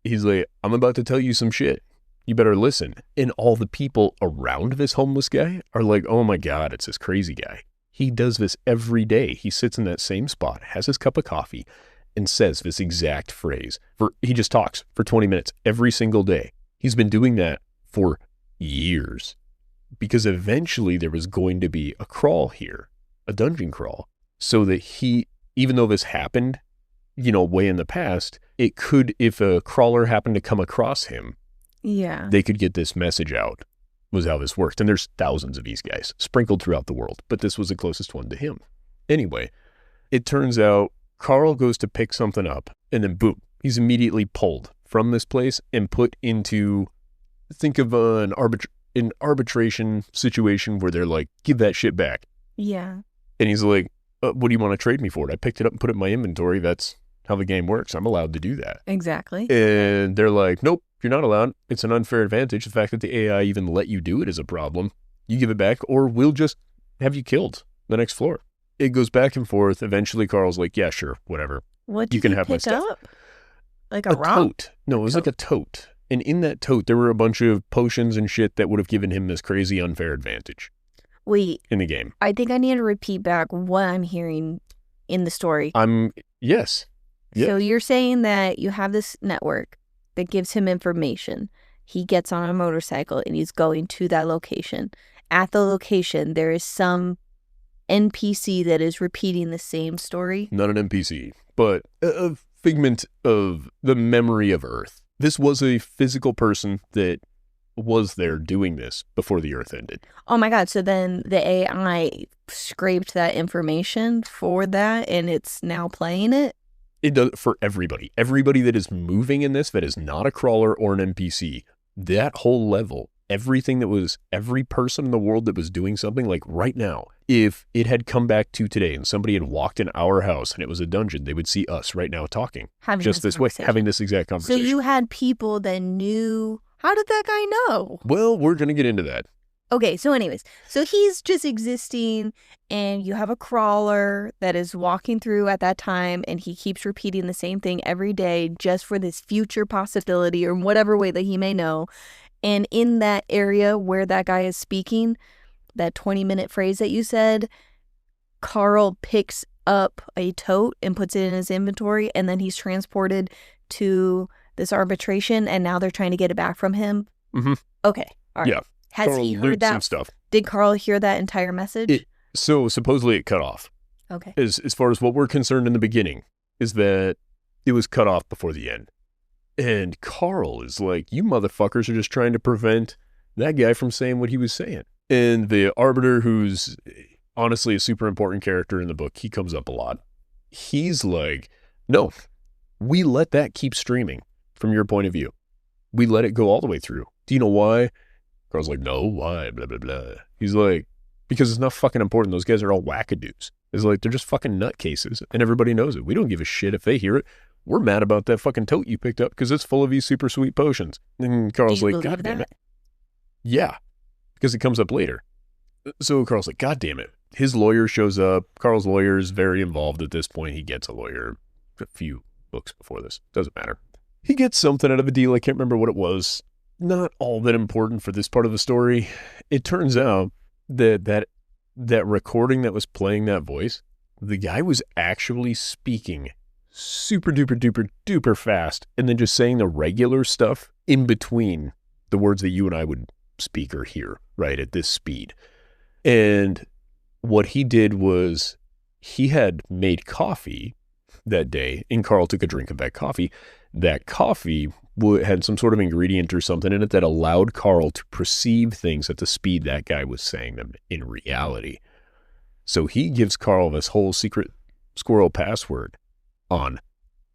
Speaker 1: he's like, I'm about to tell you some shit. You better listen. And all the people around this homeless guy are like, oh my God, it's this crazy guy. He does this every day. He sits in that same spot, has his cup of coffee, and says this exact phrase. He just talks for 20 minutes every single day. He's been doing that for years. Because eventually there was going to be a crawl here, a dungeon crawl, so that he, even though this happened, way in the past, it could, if a crawler happened to come across him,
Speaker 2: yeah,
Speaker 1: they could get this message out, was how this worked. And there's thousands of these guys sprinkled throughout the world, but this was the closest one to him. Anyway, it turns out Carl goes to pick something up, and then boom, he's immediately pulled from this place and put into, think of an arbitration situation where they're like, give that shit back.
Speaker 2: Yeah.
Speaker 1: And he's like, what do you want to trade me for it? I picked it up and put it in my inventory. That's how the game works. I'm allowed to do that.
Speaker 2: Exactly.
Speaker 1: And they're like, nope, you're not allowed. It's an unfair advantage. The fact that the AI even let you do it is a problem. You give it back or we'll just have you killed the next floor. It goes back and forth. Eventually Carl's like, yeah, sure, whatever.
Speaker 2: What did
Speaker 1: you can
Speaker 2: he
Speaker 1: have my
Speaker 2: pick
Speaker 1: stuff.
Speaker 2: up? Like a rock?
Speaker 1: Tote. No, it was like a tote. And in that tote, there were a bunch of potions and shit that would have given him this crazy unfair advantage.
Speaker 2: Wait.
Speaker 1: In the game.
Speaker 2: I think I need to repeat back what I'm hearing in the story.
Speaker 1: Yes.
Speaker 2: So you're saying that you have this network that gives him information. He gets on a motorcycle and he's going to that location. At the location, there is some NPC that is repeating the same story?
Speaker 1: Not an NPC, but a figment of the memory of Earth. This was a physical person that was there doing this before the Earth ended.
Speaker 2: Oh my God. So then the AI scraped that information for that and it's now playing it?
Speaker 1: It does for everybody. Everybody that is moving in this, that is not a crawler or an NPC, that whole level, everything that was, every person in the world that was doing something, like right now, if it had come back to today and somebody had walked in our house and it was a dungeon, they would see us right now talking.
Speaker 2: Having
Speaker 1: just this way, having this exact
Speaker 2: So
Speaker 1: conversation.
Speaker 2: you had people that knew. How did that guy know?
Speaker 1: Well, we're going to get into that.
Speaker 2: Okay, so anyways, so he's just existing and you have a crawler that is walking through at that time and he keeps repeating the same thing every day just for this future possibility or whatever way that he may know. And in that area where that guy is speaking, that 20-minute phrase that you said, Carl picks up a tote and puts it in his inventory and then he's transported to this arbitration and now they're trying to get it back from him.
Speaker 1: Mm-hmm.
Speaker 2: Okay, all right.
Speaker 1: Yeah.
Speaker 2: Has
Speaker 1: Carl
Speaker 2: he heard
Speaker 1: learned
Speaker 2: that?
Speaker 1: some stuff.
Speaker 2: Did Carl hear that entire message?
Speaker 1: So supposedly it cut off.
Speaker 2: Okay.
Speaker 1: As far as what we're concerned in the beginning, is that it was cut off before the end. And Carl is like, you motherfuckers are just trying to prevent that guy from saying what he was saying. And the Arbiter, who's honestly a super important character in the book, he comes up a lot. He's like, no, we let that keep streaming from your point of view. We let it go all the way through. Do you know why? Carl's like, no, why? Blah, blah, blah. He's like, because it's not fucking important. Those guys are all wackadoos. It's like, they're just fucking nutcases, and everybody knows it. We don't give a shit if they hear it. We're mad about that fucking tote you picked up because it's full of these super sweet potions. And Carl's like, God damn it. Yeah, because it comes up later. So Carl's like, God damn it. His lawyer shows up. Carl's lawyer is very involved at this point. He gets a lawyer a few books before this. Doesn't matter. He gets something out of a deal. I can't remember what it was. Not all that important for this part of the story. It turns out that recording that was playing that voice, the guy was actually speaking super duper duper duper fast and then just saying the regular stuff in between the words that you and I would speak or hear, right, at this speed. And what he did was he had made coffee that day, and Carl took a drink of that coffee. That coffee had some sort of ingredient or something in it that allowed Carl to perceive things at the speed that guy was saying them in reality. So he gives Carl this whole secret squirrel password on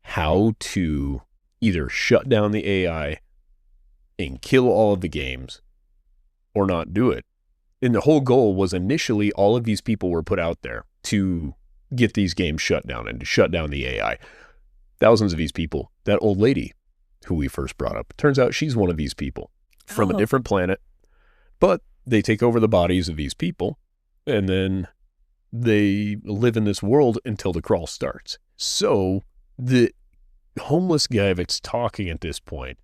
Speaker 1: how to either shut down the AI and kill all of the games or not do it. And the whole goal was initially all of these people were put out there to get these games shut down and to shut down the AI. Thousands of these people. That old lady who we first brought up, turns out she's one of these people from a different planet, but they take over the bodies of these people and then they live in this world until the crawl starts. So the homeless guy that's talking at this point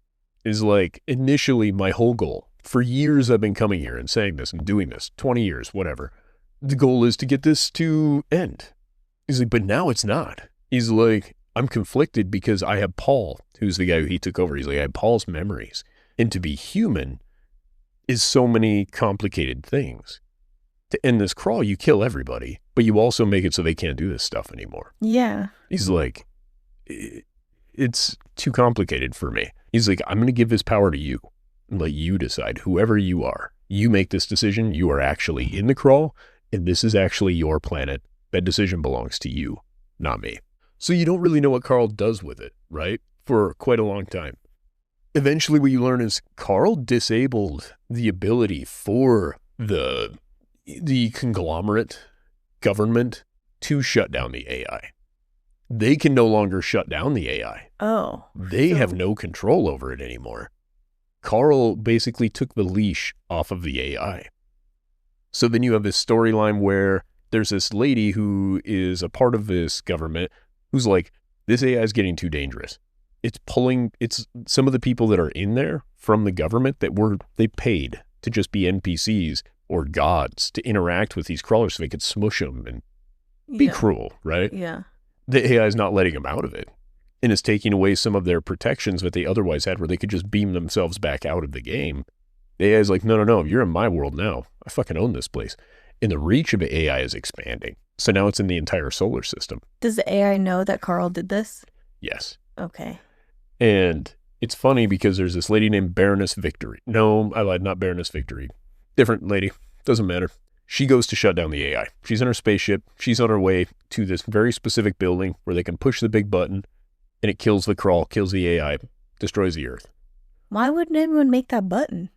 Speaker 1: is like, initially my whole goal, for years I've been coming here and saying this and doing this, 20 years, whatever. The goal is to get this to end. He's like, but now it's not. He's like, I'm conflicted because I have Paul, who's the guy who he took over. He's like, I have Paul's memories. And to be human is so many complicated things. To end this crawl, you kill everybody, but you also make it so they can't do this stuff anymore.
Speaker 2: Yeah.
Speaker 1: He's like, it's too complicated for me. He's like, I'm going to give this power to you and let you decide. Whoever you are, you make this decision. You are actually in the crawl, and this is actually your planet. That decision belongs to you, not me. So you don't really know what Carl does with it, right? For quite a long time. Eventually what you learn is Carl disabled the ability for the conglomerate government to shut down the AI. They can no longer shut down the AI.
Speaker 2: Oh.
Speaker 1: They have no control over it anymore. Carl basically took the leash off of the AI. So then you have this storyline where there's this lady who is a part of this government who's like, this AI is getting too dangerous. It's some of the people that are in there from the government that they paid to just be NPCs or gods to interact with these crawlers so they could smush them and be cruel, right?
Speaker 2: Yeah.
Speaker 1: The AI is not letting them out of it and is taking away some of their protections that they otherwise had where they could just beam themselves back out of the game. The AI is like, no, you're in my world now. I fucking own this place. And the reach of AI is expanding. So now it's in the entire solar system.
Speaker 2: Does the AI know that Carl did this?
Speaker 1: Yes.
Speaker 2: Okay.
Speaker 1: And it's funny because there's this lady named Baroness Victory. No, I lied, not Baroness Victory. Different lady. Doesn't matter. She goes to shut down the AI. She's in her spaceship. She's on her way to this very specific building where they can push the big button and it kills the crawl, kills the AI, destroys the Earth.
Speaker 2: Why wouldn't anyone make that button?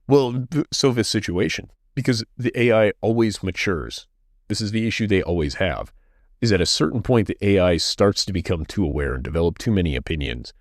Speaker 1: Well, so this situation, because the AI always matures. This is the issue they always have, is at a certain point the AI starts to become too aware and develop too many opinions,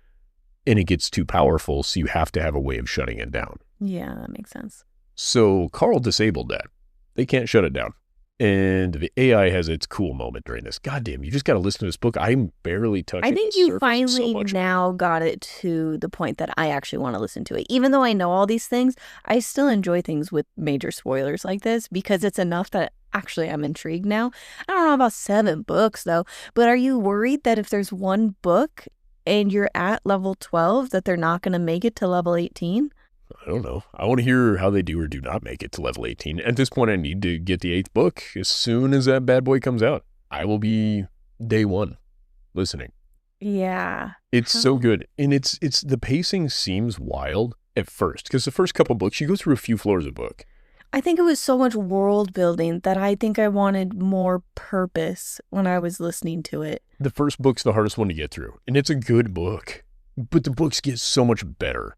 Speaker 1: and it gets too powerful, so you have to have a way of shutting it down.
Speaker 2: Yeah, that makes sense.
Speaker 1: So Carl disabled that. They can't shut it down. And the AI has its cool moment during this. Goddamn, you just got to listen to this book. I'm barely touching
Speaker 2: I think
Speaker 1: the
Speaker 2: you
Speaker 1: surface
Speaker 2: finally
Speaker 1: so much.
Speaker 2: now got it to the point that I actually want to listen to it. Even though I know all these things, I still enjoy things with major spoilers like this because it's enough that actually I'm intrigued now. I don't know about 7 books though, but are you worried that if there's one book and you're at level 12 that they're not going to make it to level 18?
Speaker 1: I don't know. I want to hear how they do or do not make it to level 18. At this point, I need to get the 8th book. As soon as that bad boy comes out, I will be day one listening.
Speaker 2: Yeah.
Speaker 1: It's so good. And it's the pacing seems wild at first because the first couple books, you go through a few floors of book.
Speaker 2: I think it was so much world building that I think I wanted more purpose when I was listening to it.
Speaker 1: The first book's the hardest one to get through, and it's a good book, but the books get so much better.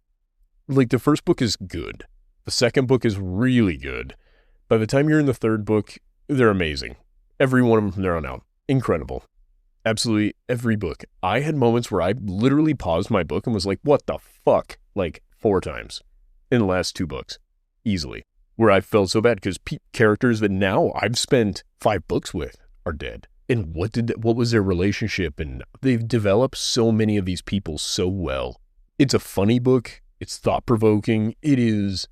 Speaker 1: Like, the first book is good. The second book is really good. By the time you're in the third book, they're amazing. Every one of them from there on out. Incredible. Absolutely every book. I had moments where I literally paused my book and was like, what the fuck? Like 4 times in the last 2 books. Easily. Where I felt so bad because characters that now I've spent 5 books with are dead. And what was their relationship? And they've developed so many of these people so well. It's a funny book. It's thought-provoking. It's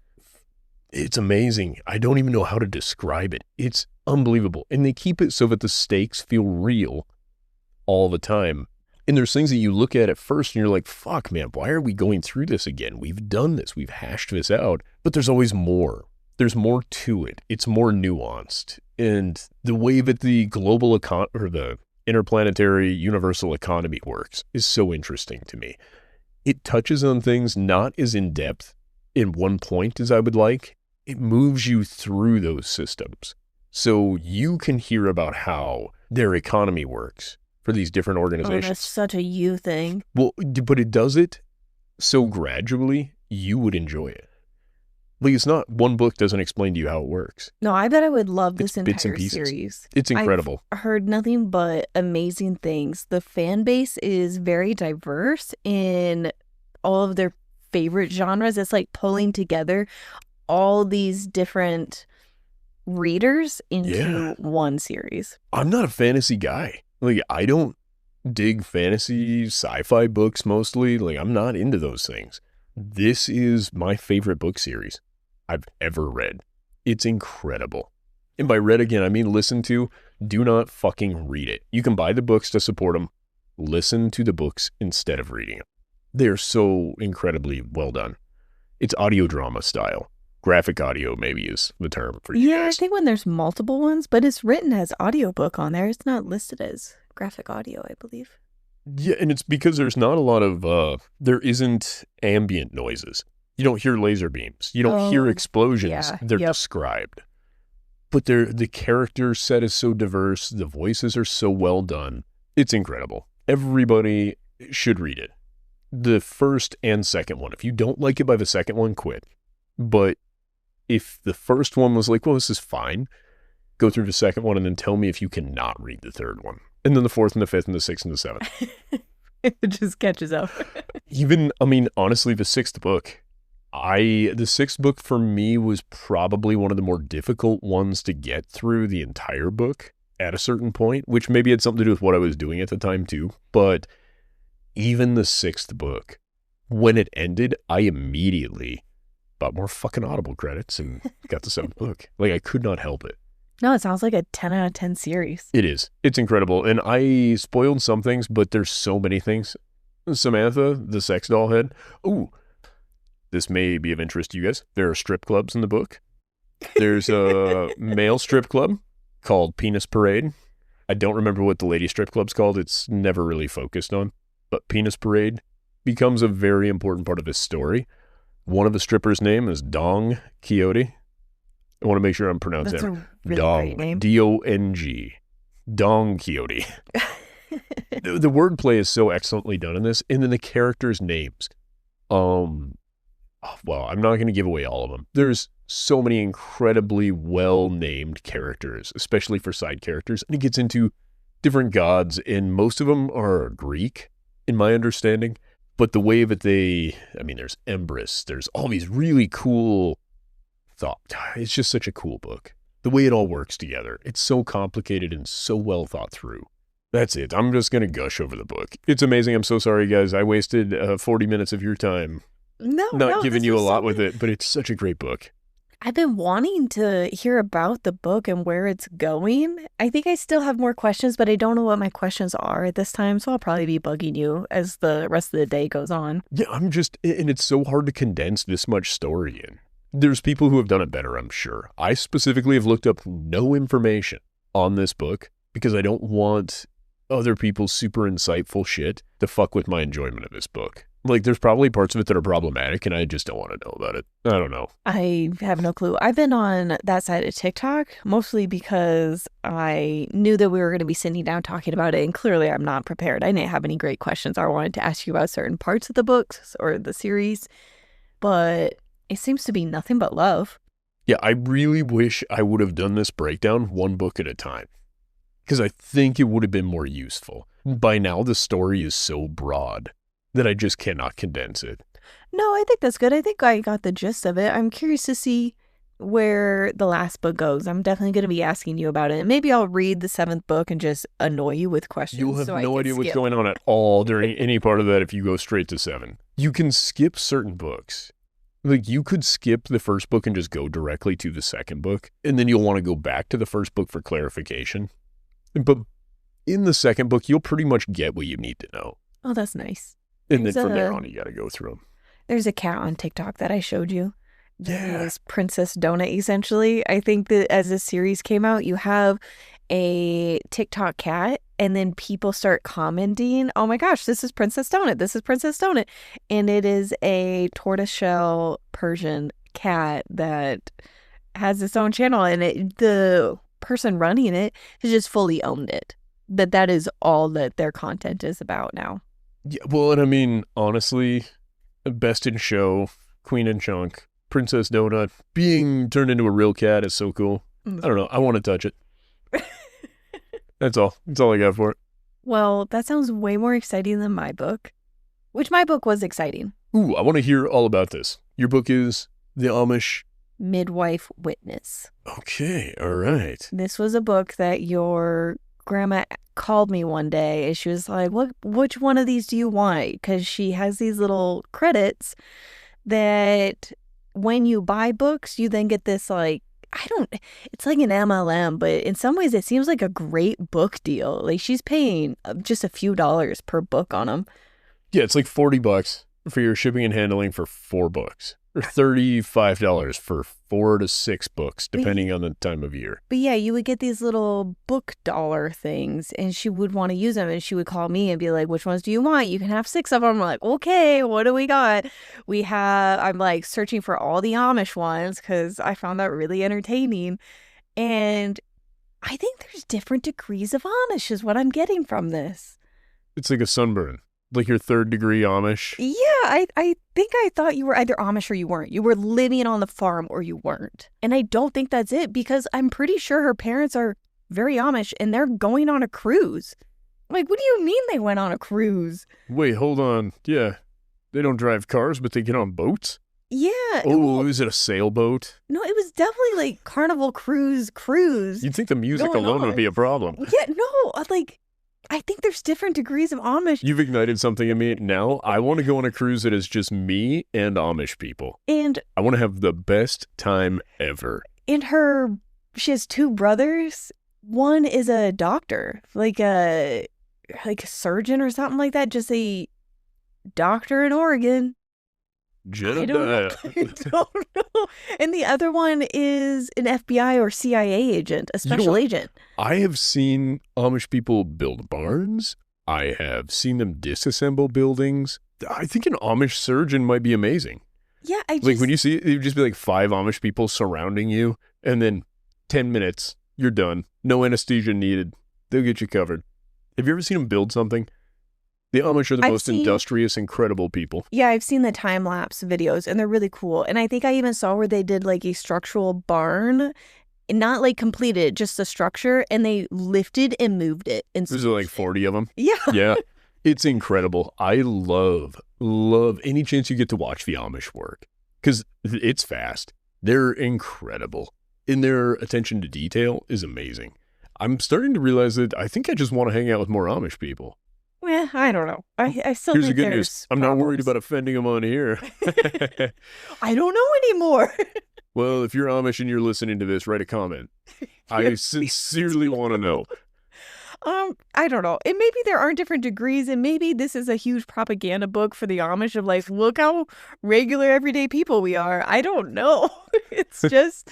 Speaker 1: amazing. I don't even know how to describe it. It's unbelievable. And they keep it so that the stakes feel real all the time. And there's things that you look at first and you're like, fuck, man, why are we going through this again? We've done this. We've hashed this out. But there's always more. There's more to it. It's more nuanced. And the way that the global or the interplanetary universal economy works is so interesting to me. It touches on things not as in depth in one point as I would like. It moves you through those systems. So you can hear about how their economy works for these different organizations.
Speaker 2: Oh, that's such a you thing.
Speaker 1: Well, but it does it so gradually, you would enjoy it. Like, it's not one book doesn't explain to you how it works.
Speaker 2: No, I bet I would love
Speaker 1: It's
Speaker 2: this
Speaker 1: bits and
Speaker 2: entire
Speaker 1: pieces.
Speaker 2: series.
Speaker 1: It's incredible.
Speaker 2: I've heard nothing but amazing things. The fan base is very diverse in all of their favorite genres. It's like pulling together all these different readers into one series.
Speaker 1: I'm not a fantasy guy. Like, I don't dig fantasy sci-fi books mostly. Like, I'm not into those things. This is my favorite book series I've ever read. It's incredible. And by read again, I mean listen to. Do not fucking read it. You can buy the books to support them. Listen to the books instead of reading them. They're so incredibly well done. It's audio drama style. Graphic audio maybe is the term for you guys.
Speaker 2: I think when there's multiple ones, but it's written as audiobook on there. It's not listed as graphic audio, I believe.
Speaker 1: Yeah, and it's because there's not a lot of, there isn't ambient noises. You don't hear laser beams. You don't hear explosions.
Speaker 2: Yeah,
Speaker 1: They're described. But the character set is so diverse. The voices are so well done. It's incredible. Everybody should read it. The first and second one. If you don't like it by the second one, quit. But if the first one was like, well, this is fine, go through the second one and then tell me if you cannot read the third one. And then the fourth and the fifth and the sixth and the seventh.
Speaker 2: It just catches up.
Speaker 1: Even, I mean, honestly, the sixth book, the sixth book for me was probably one of the more difficult ones to get through the entire book at a certain point, which maybe had something to do with what I was doing at the time too. But even the sixth book, when it ended, I immediately bought more fucking Audible credits and got the seventh book. Like, I could not help it.
Speaker 2: No, it sounds like a 10 out of 10 series.
Speaker 1: It is. It's incredible. And I spoiled some things, but there's so many things. Samantha, the sex doll head. Ooh, this may be of interest to you guys. There are strip clubs in the book. There's a male strip club called Penis Parade. I don't remember what the lady strip club's called. It's never really focused on. But Penis Parade becomes a very important part of this story. One of the strippers' name is Dong Quixote. I want to make sure I'm pronouncing
Speaker 2: That's
Speaker 1: that.
Speaker 2: a really
Speaker 1: Dong,
Speaker 2: great name.
Speaker 1: D-O-N-G. Dong Quixote. The wordplay is so excellently done in this. And then the characters' names. Well, I'm not going to give away all of them. There's so many incredibly well-named characters, especially for side characters. And it gets into different gods, and most of them are Greek, in my understanding. But the way that there's Empress, there's all these really cool thought. It's just such a cool book. The way it all works together. It's so complicated and so well thought through. That's it. I'm just going to gush over the book. It's amazing. I'm so sorry, guys. I wasted 40 minutes of your time not giving you a lot with it, but it's such a great book.
Speaker 2: I've been wanting to hear about the book and where it's going. I think I still have more questions, but I don't know what my questions are at this time, so I'll probably be bugging you as the rest of the day goes on.
Speaker 1: Yeah, and it's so hard to condense this much story in. There's people who have done it better, I'm sure. I specifically have looked up no information on this book because I don't want other people's super insightful shit to fuck with my enjoyment of this book. Like, there's probably parts of it that are problematic, and I just don't want to know about it. I don't know.
Speaker 2: I have no clue. I've been on that side of TikTok mostly because I knew that we were going to be sitting down talking about it, and clearly I'm not prepared. I didn't have any great questions. I wanted to ask you about certain parts of the books or the series, but it seems to be nothing but love.
Speaker 1: Yeah, I really wish I would have done this breakdown one book at a time, because I think it would have been more useful. By now, the story is so broad that I just cannot condense it.
Speaker 2: No, I think that's good. I think I got the gist of it. I'm curious to see where the last book goes. I'm definitely going to be asking you about it. Maybe I'll read the 7th book and just annoy you with questions.
Speaker 1: You'll have no idea what's going on at all during any part of that if you go straight to 7. You can skip certain books. Like, you could skip the first book and just go directly to the second book, and then you'll want to go back to the first book for clarification. But in the second book, you'll pretty much get what you need to know.
Speaker 2: Oh, that's nice.
Speaker 1: And then from there on, you got to go through them.
Speaker 2: There's a cat on TikTok that I showed you.
Speaker 1: Yeah.
Speaker 2: This Princess Donut, essentially. I think that as this series came out, you have a TikTok cat, and then people start commenting, oh my gosh, this is Princess Donut. This is Princess Donut. And it is a tortoiseshell Persian cat that has its own channel, and the person running it has just fully owned it. That is all that their content is about now.
Speaker 1: Yeah, well, and I mean, honestly, Best in Show, Queen and Chunk, Princess Donut, being turned into a real cat is so cool. I don't know. I want to touch it. That's all. That's all I got for it.
Speaker 2: Well, that sounds way more exciting than my book, which my book was exciting.
Speaker 1: Ooh, I want to hear all about this. Your book is The Amish
Speaker 2: Midwife Witness.
Speaker 1: Okay, all right.
Speaker 2: This was a book that your grandma called me one day, and she was like, which one of these do you want? Because she has these little credits that when you buy books, you then get this, like, it's like an MLM, but in some ways it seems like a great book deal. Like, she's paying just a few dollars per book on them.
Speaker 1: Yeah, it's like $40 for your shipping and handling for 4 books. Or $35 for 4 to 6 books, depending on the time of year.
Speaker 2: But yeah, you would get these little book dollar things, and she would want to use them, and she would call me and be like, which ones do you want? You can have 6 of them. I'm like, okay, what do we got? I'm like searching for all the Amish ones because I found that really entertaining. And I think there's different degrees of Amish is what I'm getting from this.
Speaker 1: It's like a sunburn. Like your 3rd degree Amish.
Speaker 2: Yeah, I think I thought you were either Amish or you weren't. You were living on the farm or you weren't. And I don't think that's it, because I'm pretty sure her parents are very Amish and they're going on a cruise. Like, what do you mean they went on a cruise?
Speaker 1: Wait, hold on. Yeah. They don't drive cars, but they get on boats?
Speaker 2: Yeah.
Speaker 1: Oh, is it a sailboat?
Speaker 2: No, it was definitely like Carnival Cruise.
Speaker 1: You'd think the music alone would be a problem.
Speaker 2: Yeah, no, like, I think there's different degrees of Amish.
Speaker 1: You've ignited something in me. Now I want to go on a cruise that is just me and Amish people.
Speaker 2: And
Speaker 1: I want to have the best time ever.
Speaker 2: And she has 2 brothers. One is a doctor, like a surgeon or something like that. Just a doctor in Oregon. I don't know. I don't know. And the other one is an FBI or CIA agent, a special agent.
Speaker 1: I have seen Amish people build barns. I have seen them disassemble buildings. I think an Amish surgeon might be amazing.
Speaker 2: Yeah,
Speaker 1: like when you see it, it'd just be like 5 Amish people surrounding you, and then 10 minutes, you're done. No anesthesia needed. They'll get you covered. Have you ever seen them build something? The Amish are the most industrious, incredible people.
Speaker 2: Yeah, I've seen the time-lapse videos, and they're really cool. And I think I even saw where they did like a structural barn, not like completed, just the structure, and they lifted and moved it.
Speaker 1: There's like 40 of them.
Speaker 2: Yeah.
Speaker 1: Yeah. It's incredible. I love any chance you get to watch the Amish work, because it's fast. They're incredible. And their attention to detail is amazing. I'm starting to realize that I think I just want to hang out with more Amish people.
Speaker 2: Well, I don't know. I still
Speaker 1: Here's
Speaker 2: think
Speaker 1: the good news. I'm not worried about offending them on here.
Speaker 2: I don't know anymore.
Speaker 1: Well, if you're Amish and you're listening to this, write a comment. I sincerely want to know.
Speaker 2: I don't know. And maybe there are different degrees, and maybe this is a huge propaganda book for the Amish of like, look how regular, everyday people we are. I don't know. It's just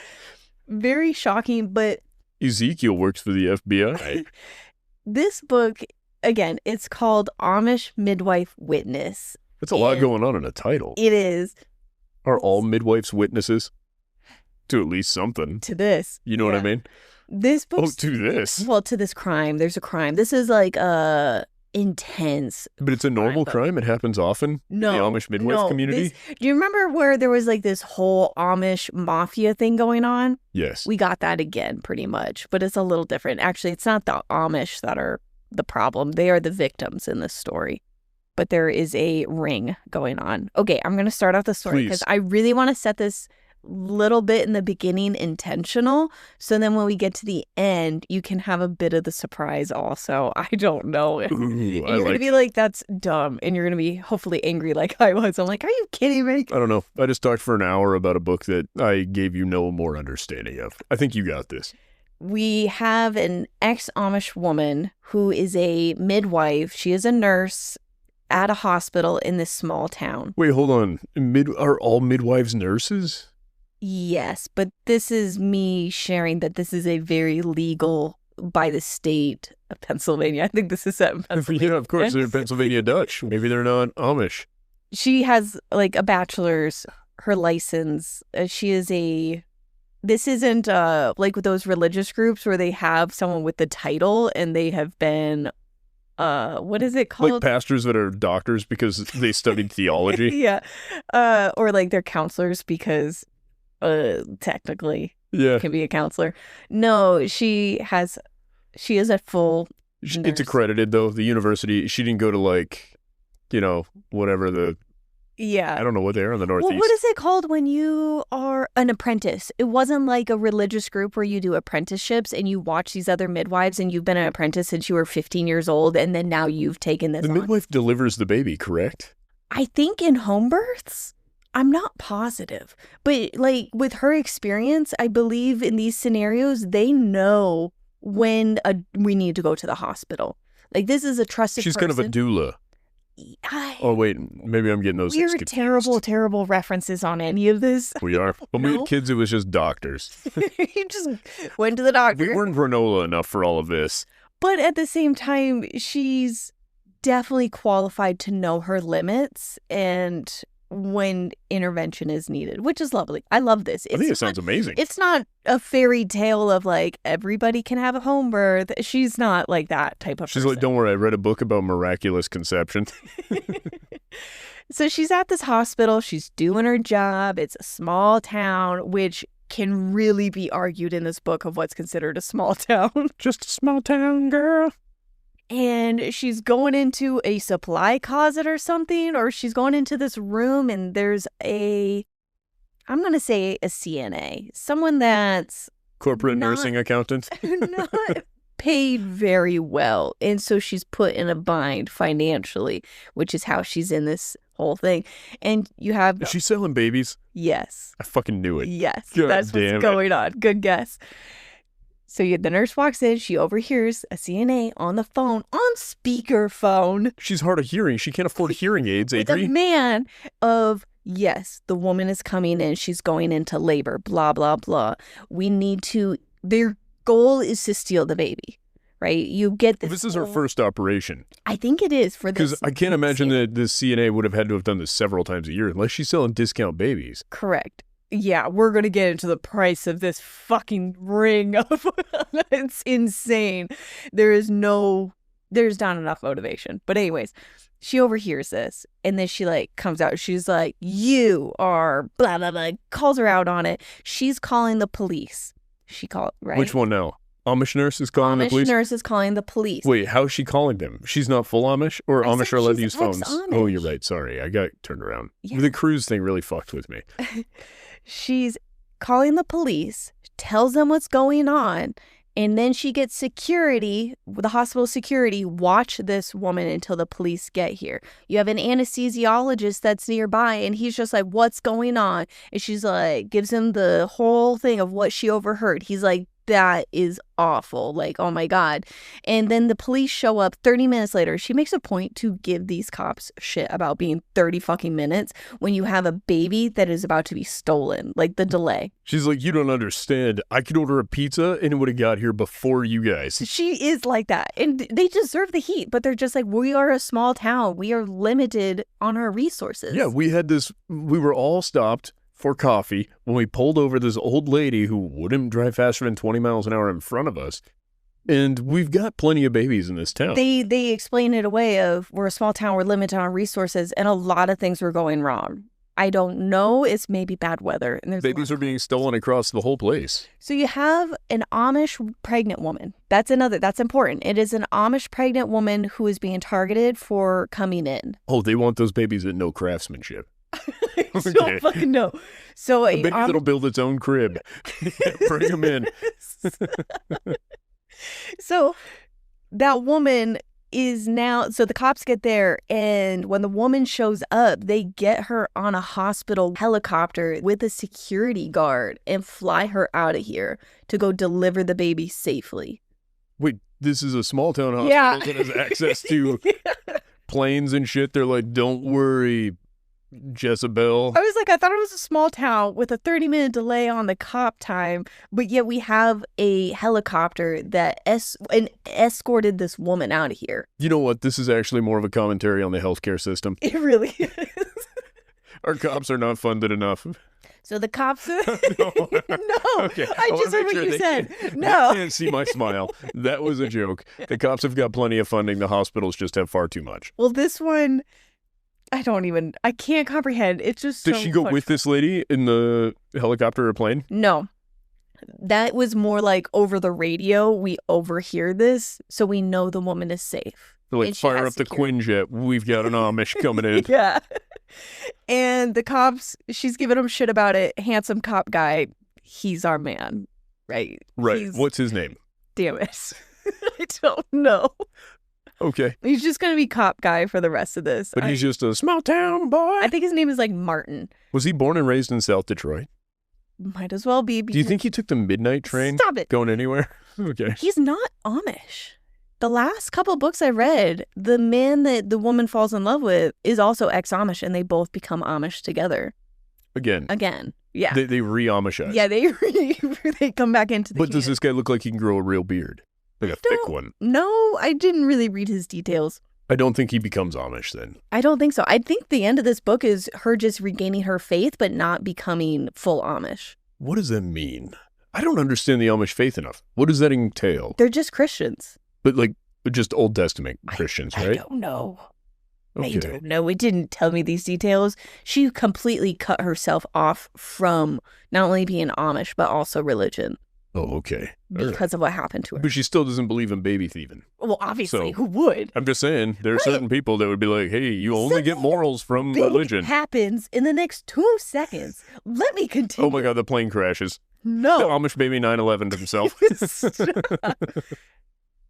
Speaker 2: very shocking, but
Speaker 1: Ezekiel works for the FBI.
Speaker 2: This book, again, it's called Amish Midwife Witness.
Speaker 1: That's a lot going on in a title.
Speaker 2: It is.
Speaker 1: Are all midwives witnesses to at least something?
Speaker 2: To this.
Speaker 1: You know what I mean?
Speaker 2: This book.
Speaker 1: Oh, to this.
Speaker 2: Well, to this crime. There's a crime. This is like intense.
Speaker 1: But it's a normal crime. It happens often.
Speaker 2: No,
Speaker 1: in the Amish midwife community.
Speaker 2: Do you remember where there was like this whole Amish mafia thing going on?
Speaker 1: Yes.
Speaker 2: We got that again, pretty much, but it's a little different. Actually, it's not the Amish that are the problem. They are the victims in this story. But there is a ring going on. Okay, I'm going to start off the story because I really want to set this little bit in the beginning intentional, so then when we get to the end you can have a bit of the surprise also. I don't know. You're gonna be like, that's dumb, and you're gonna be hopefully angry like I was. I'm like, are you kidding me?
Speaker 1: I don't know. I just talked for an hour about a book that I gave you no more understanding of. I think you got this.
Speaker 2: We have an ex-Amish woman who is a midwife. She is a nurse at a hospital in this small town.
Speaker 1: Wait, hold on. Are all midwives nurses?
Speaker 2: Yes, but this is me sharing that this is a very legal by the state of Pennsylvania. I think this is set in Pennsylvania.
Speaker 1: Yeah, of course. They're Pennsylvania Dutch. Maybe they're not Amish.
Speaker 2: She has like a bachelor's, her license. She is a... This isn't like with those religious groups where they have someone with the title and they have been... what is it called?
Speaker 1: Like pastors that are doctors because they studied theology.
Speaker 2: Yeah. Or like they're counselors because... technically can be a counselor. No, she is a full nurse.
Speaker 1: It's accredited though. The university, she didn't go to like, whatever the...
Speaker 2: Yeah.
Speaker 1: I don't know what they are in the Northeast.
Speaker 2: Well, what is it called when you are an apprentice? It wasn't like a religious group where you do apprenticeships and you watch these other midwives and you've been an apprentice since you were 15 years old and then now you've taken this on.
Speaker 1: The midwife delivers the baby, correct?
Speaker 2: I think in home births. I'm not positive, but like with her experience, I believe in these scenarios, they know when we need to go to the hospital. Like this is a trusted person.
Speaker 1: She's kind of a doula. Oh, wait, maybe I'm getting those
Speaker 2: We're terrible references on any of this.
Speaker 1: We are. When we had kids, it was just doctors.
Speaker 2: You just went to the doctor.
Speaker 1: We weren't granola enough for all of this.
Speaker 2: But at the same time, she's definitely qualified to know her limits and when intervention is needed, which is lovely. I love this.
Speaker 1: I think it sounds amazing.
Speaker 2: It's not a fairy tale of like everybody can have a home birth. She's not like that type of person.
Speaker 1: She's like, don't worry, I read a book about miraculous conception.
Speaker 2: So she's at this hospital. She's doing her job. It's a small town, which can really be argued in this book of what's considered a small town.
Speaker 1: Just a small town girl.
Speaker 2: And she's going into a supply closet or something, or she's going into this room and there's I'm going to say a CNA, someone that's...
Speaker 1: Corporate nursing accountant.
Speaker 2: Not paid very well. And so she's put in a bind financially, which is how she's in this whole thing. And you have...
Speaker 1: Is she selling babies?
Speaker 2: Yes.
Speaker 1: I fucking knew it.
Speaker 2: Yes.
Speaker 1: God
Speaker 2: that's what's going on. Good guess. So the nurse walks in, she overhears a CNA on the phone, on speakerphone.
Speaker 1: She's hard of hearing. She can't afford hearing aids,
Speaker 2: With a
Speaker 1: Adri.
Speaker 2: man of yes, the woman is coming in, she's going into labor, blah, blah, blah. Their goal is to steal the baby, right? You get this.
Speaker 1: This is her first operation.
Speaker 2: I think it is for this.
Speaker 1: Because I can't imagine that the CNA would have had to have done this several times a year unless she's selling discount babies.
Speaker 2: Correct. Yeah, we're going to get into the price of this fucking ring. It's insane. There's not enough motivation. But anyways, she overhears this and then she like comes out. She's like, you are blah, blah, blah. Calls her out on it. She's calling the police. Right?
Speaker 1: Which one now? Amish nurse is calling the police?
Speaker 2: Amish nurse is calling the police.
Speaker 1: Wait, how is she calling them? She's not full Amish? Or Amish are allowed to use phones?
Speaker 2: Ex-Amish.
Speaker 1: Oh, you're right. Sorry. I got turned around.
Speaker 2: Yeah.
Speaker 1: The cruise thing really fucked with me.
Speaker 2: She's calling the police, tells them what's going on, and then she gets security, the hospital security, watch this woman until the police get here. You have an anesthesiologist that's nearby, and he's just like, what's going on? And she's like, gives him the whole thing of what she overheard. He's like, that is awful. Like, oh my God. And then the police show up 30 minutes later. She makes a point to give these cops shit about being 30 fucking minutes when you have a baby that is about to be stolen. Like the delay.
Speaker 1: She's like, you don't understand. I could order a pizza and it would have got here before you guys.
Speaker 2: She is like that. And they deserve the heat, but they're just like, we are a small town. We are limited on our resources.
Speaker 1: Yeah, we were all stopped for coffee when we pulled over this old lady who wouldn't drive faster than 20 miles an hour in front of us. And we've got plenty of babies in this town.
Speaker 2: They explain it away of, we're a small town, we're limited on resources, and a lot of things were going wrong. I don't know. It's maybe bad weather. And
Speaker 1: babies are being stolen across the whole place.
Speaker 2: So you have an Amish pregnant woman. That's important. It is an Amish pregnant woman who is being targeted for coming in.
Speaker 1: Oh, they want those babies that know craftsmanship.
Speaker 2: I don't fucking know. So
Speaker 1: a baby that'll build its own crib. Bring them in.
Speaker 2: So that woman is now, so the cops get there, and when the woman shows up, they get her on a hospital helicopter with a security guard and fly her out of here to go deliver the baby safely.
Speaker 1: Wait, this is a small town hospital that has access to planes and shit. They're like, don't worry, Jezebel.
Speaker 2: I was like, I thought it was a small town with a 30-minute delay on the cop time, but yet we have a helicopter that escorted this woman out of here.
Speaker 1: You know what? This is actually more of a commentary on the healthcare system.
Speaker 2: It really is.
Speaker 1: Our cops are not funded enough.
Speaker 2: So the cops...
Speaker 1: No. Okay.
Speaker 2: I just heard what you said. No.
Speaker 1: You can't see my smile. That was a joke. The cops have got plenty of funding. The hospitals just have far too much.
Speaker 2: Well, this one... I can't comprehend. It's just
Speaker 1: Did she go with this lady in the helicopter or plane?
Speaker 2: No. That was more like over the radio. We overhear this, so we know the woman is safe.
Speaker 1: They're like, fire up the Quinjet. We've got an Amish coming in.
Speaker 2: Yeah. And the cops, she's giving him shit about it. Handsome cop guy. He's our man, right?
Speaker 1: Right. What's his name?
Speaker 2: Damn it. I don't know.
Speaker 1: Okay.
Speaker 2: He's just going to be cop guy for the rest of this.
Speaker 1: But he's just a small town boy.
Speaker 2: I think his name is like Martin.
Speaker 1: Was he born and raised in South Detroit?
Speaker 2: Might as well be.
Speaker 1: Do you think he took the midnight train?
Speaker 2: Stop it.
Speaker 1: Going anywhere? Okay.
Speaker 2: He's not Amish. The last couple books I read, the man that the woman falls in love with is also ex-Amish, and they both become Amish together.
Speaker 1: Again.
Speaker 2: Yeah.
Speaker 1: They re-Amishize.
Speaker 2: Yeah, they come back into the
Speaker 1: But does this guy look like he can grow a real beard? Like a thick one?
Speaker 2: No, I didn't really read his details.
Speaker 1: I don't think he becomes Amish then.
Speaker 2: I don't think so. I think the end of this book is her just regaining her faith, but not becoming full Amish.
Speaker 1: What does that mean? I don't understand the Amish faith enough. What does that entail?
Speaker 2: They're just Christians.
Speaker 1: But like, just Old Testament Christians, right?
Speaker 2: I don't know.
Speaker 1: Okay.
Speaker 2: I don't know. It didn't tell me these details. She completely cut herself off from not only being Amish, but also religion.
Speaker 1: Oh, okay.
Speaker 2: Because of what happened to her.
Speaker 1: But she still doesn't believe in baby thieving.
Speaker 2: Well, obviously, who would?
Speaker 1: I'm just saying, there are certain people that would be like, hey, you only get morals from religion.
Speaker 2: Happens in the next 2 seconds. Let me continue.
Speaker 1: Oh my God, the plane crashes.
Speaker 2: No.
Speaker 1: The Amish baby 9/11 himself.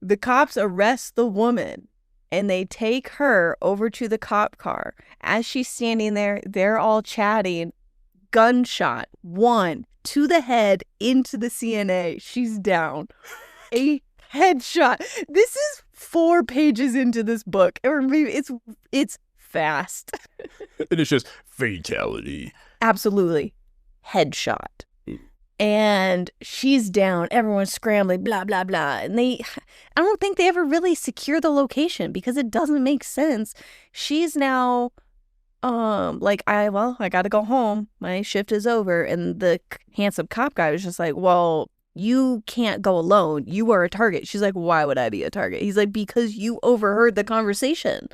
Speaker 2: The cops arrest the woman and they take her over to the cop car. As she's standing there, they're all chatting. Gunshot, one, to the head, into the CNA. She's down. A headshot. This is 4 pages into this book. Or maybe it's fast.
Speaker 1: And it's just fatality.
Speaker 2: Absolutely. Headshot. And she's down, everyone's scrambling, blah, blah, blah. And I don't think they ever really secure the location because it doesn't make sense. She's now, like, I gotta go home. My shift is over. And the handsome cop guy was just like, well, you can't go alone. You are a target. She's like, why would I be a target? He's like, because you overheard the conversation.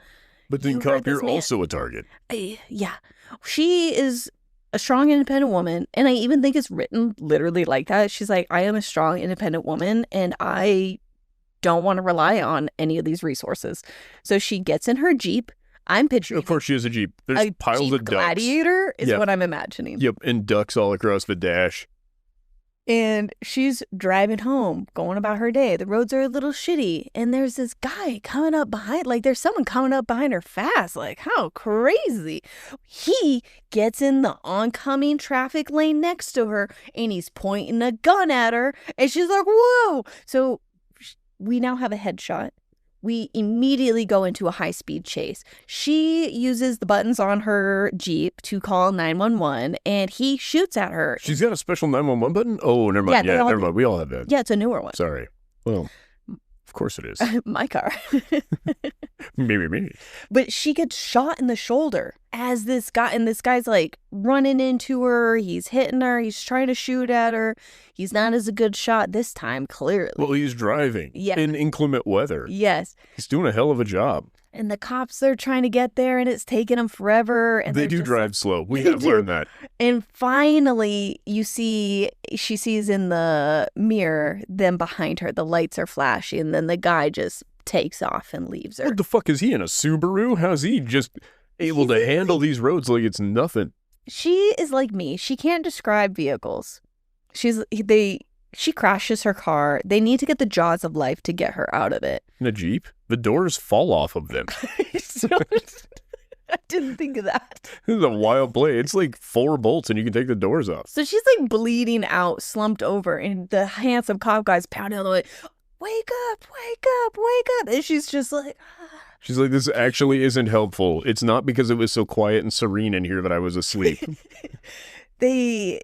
Speaker 1: But then, cop, you're also a target.
Speaker 2: Yeah. She is a strong, independent woman. And I even think it's written literally like that. She's like, I am a strong, independent woman, and I don't want to rely on any of these resources. So she gets in her Jeep. I'm picturing.
Speaker 1: Of course, she has a Jeep. There's piles
Speaker 2: Jeep
Speaker 1: of ducks.
Speaker 2: Gladiator is what I'm imagining.
Speaker 1: Yep, and ducks all across the dash.
Speaker 2: And she's driving home, going about her day. The roads are a little shitty. And there's this guy coming up behind. Like, there's someone coming up behind her fast. Like, how crazy. He gets in the oncoming traffic lane next to her, and he's pointing a gun at her. And she's like, whoa. So we now have a headshot. We immediately go into a high-speed chase. She uses the buttons on her Jeep to call 911, and he shoots at her.
Speaker 1: She's got a special 911 button? Oh, never mind. Yeah, never mind. We all have that.
Speaker 2: Yeah, it's a newer one.
Speaker 1: Sorry. Well, of course it is.
Speaker 2: My car.
Speaker 1: Maybe.
Speaker 2: But she gets shot in the shoulder as this guy, and this guy's like running into her. He's hitting her. He's trying to shoot at her. He's not as a good shot this time, clearly.
Speaker 1: Well, he's driving in inclement weather.
Speaker 2: Yes.
Speaker 1: He's doing a hell of a job.
Speaker 2: And the cops are trying to get there, and it's taking them forever. And
Speaker 1: they do drive slow. We have learned that.
Speaker 2: And finally, she sees in the mirror them behind her. The lights are flashing, and then the guy just takes off and leaves her.
Speaker 1: What the fuck is he in, a Subaru? How's he just able to handle these roads like it's nothing?
Speaker 2: She is like me. She can't describe vehicles. She crashes her car. They need to get the jaws of life to get her out of it.
Speaker 1: In a Jeep? The doors fall off of them.
Speaker 2: I didn't think of that.
Speaker 1: This is a wild play. It's like 4 bolts and you can take the doors off.
Speaker 2: So she's like bleeding out, slumped over, and the handsome cop guy's pounding on the way, wake up, wake up, wake up. And she's just like...
Speaker 1: She's like, this actually isn't helpful. It's not because it was so quiet and serene in here that I was asleep.
Speaker 2: They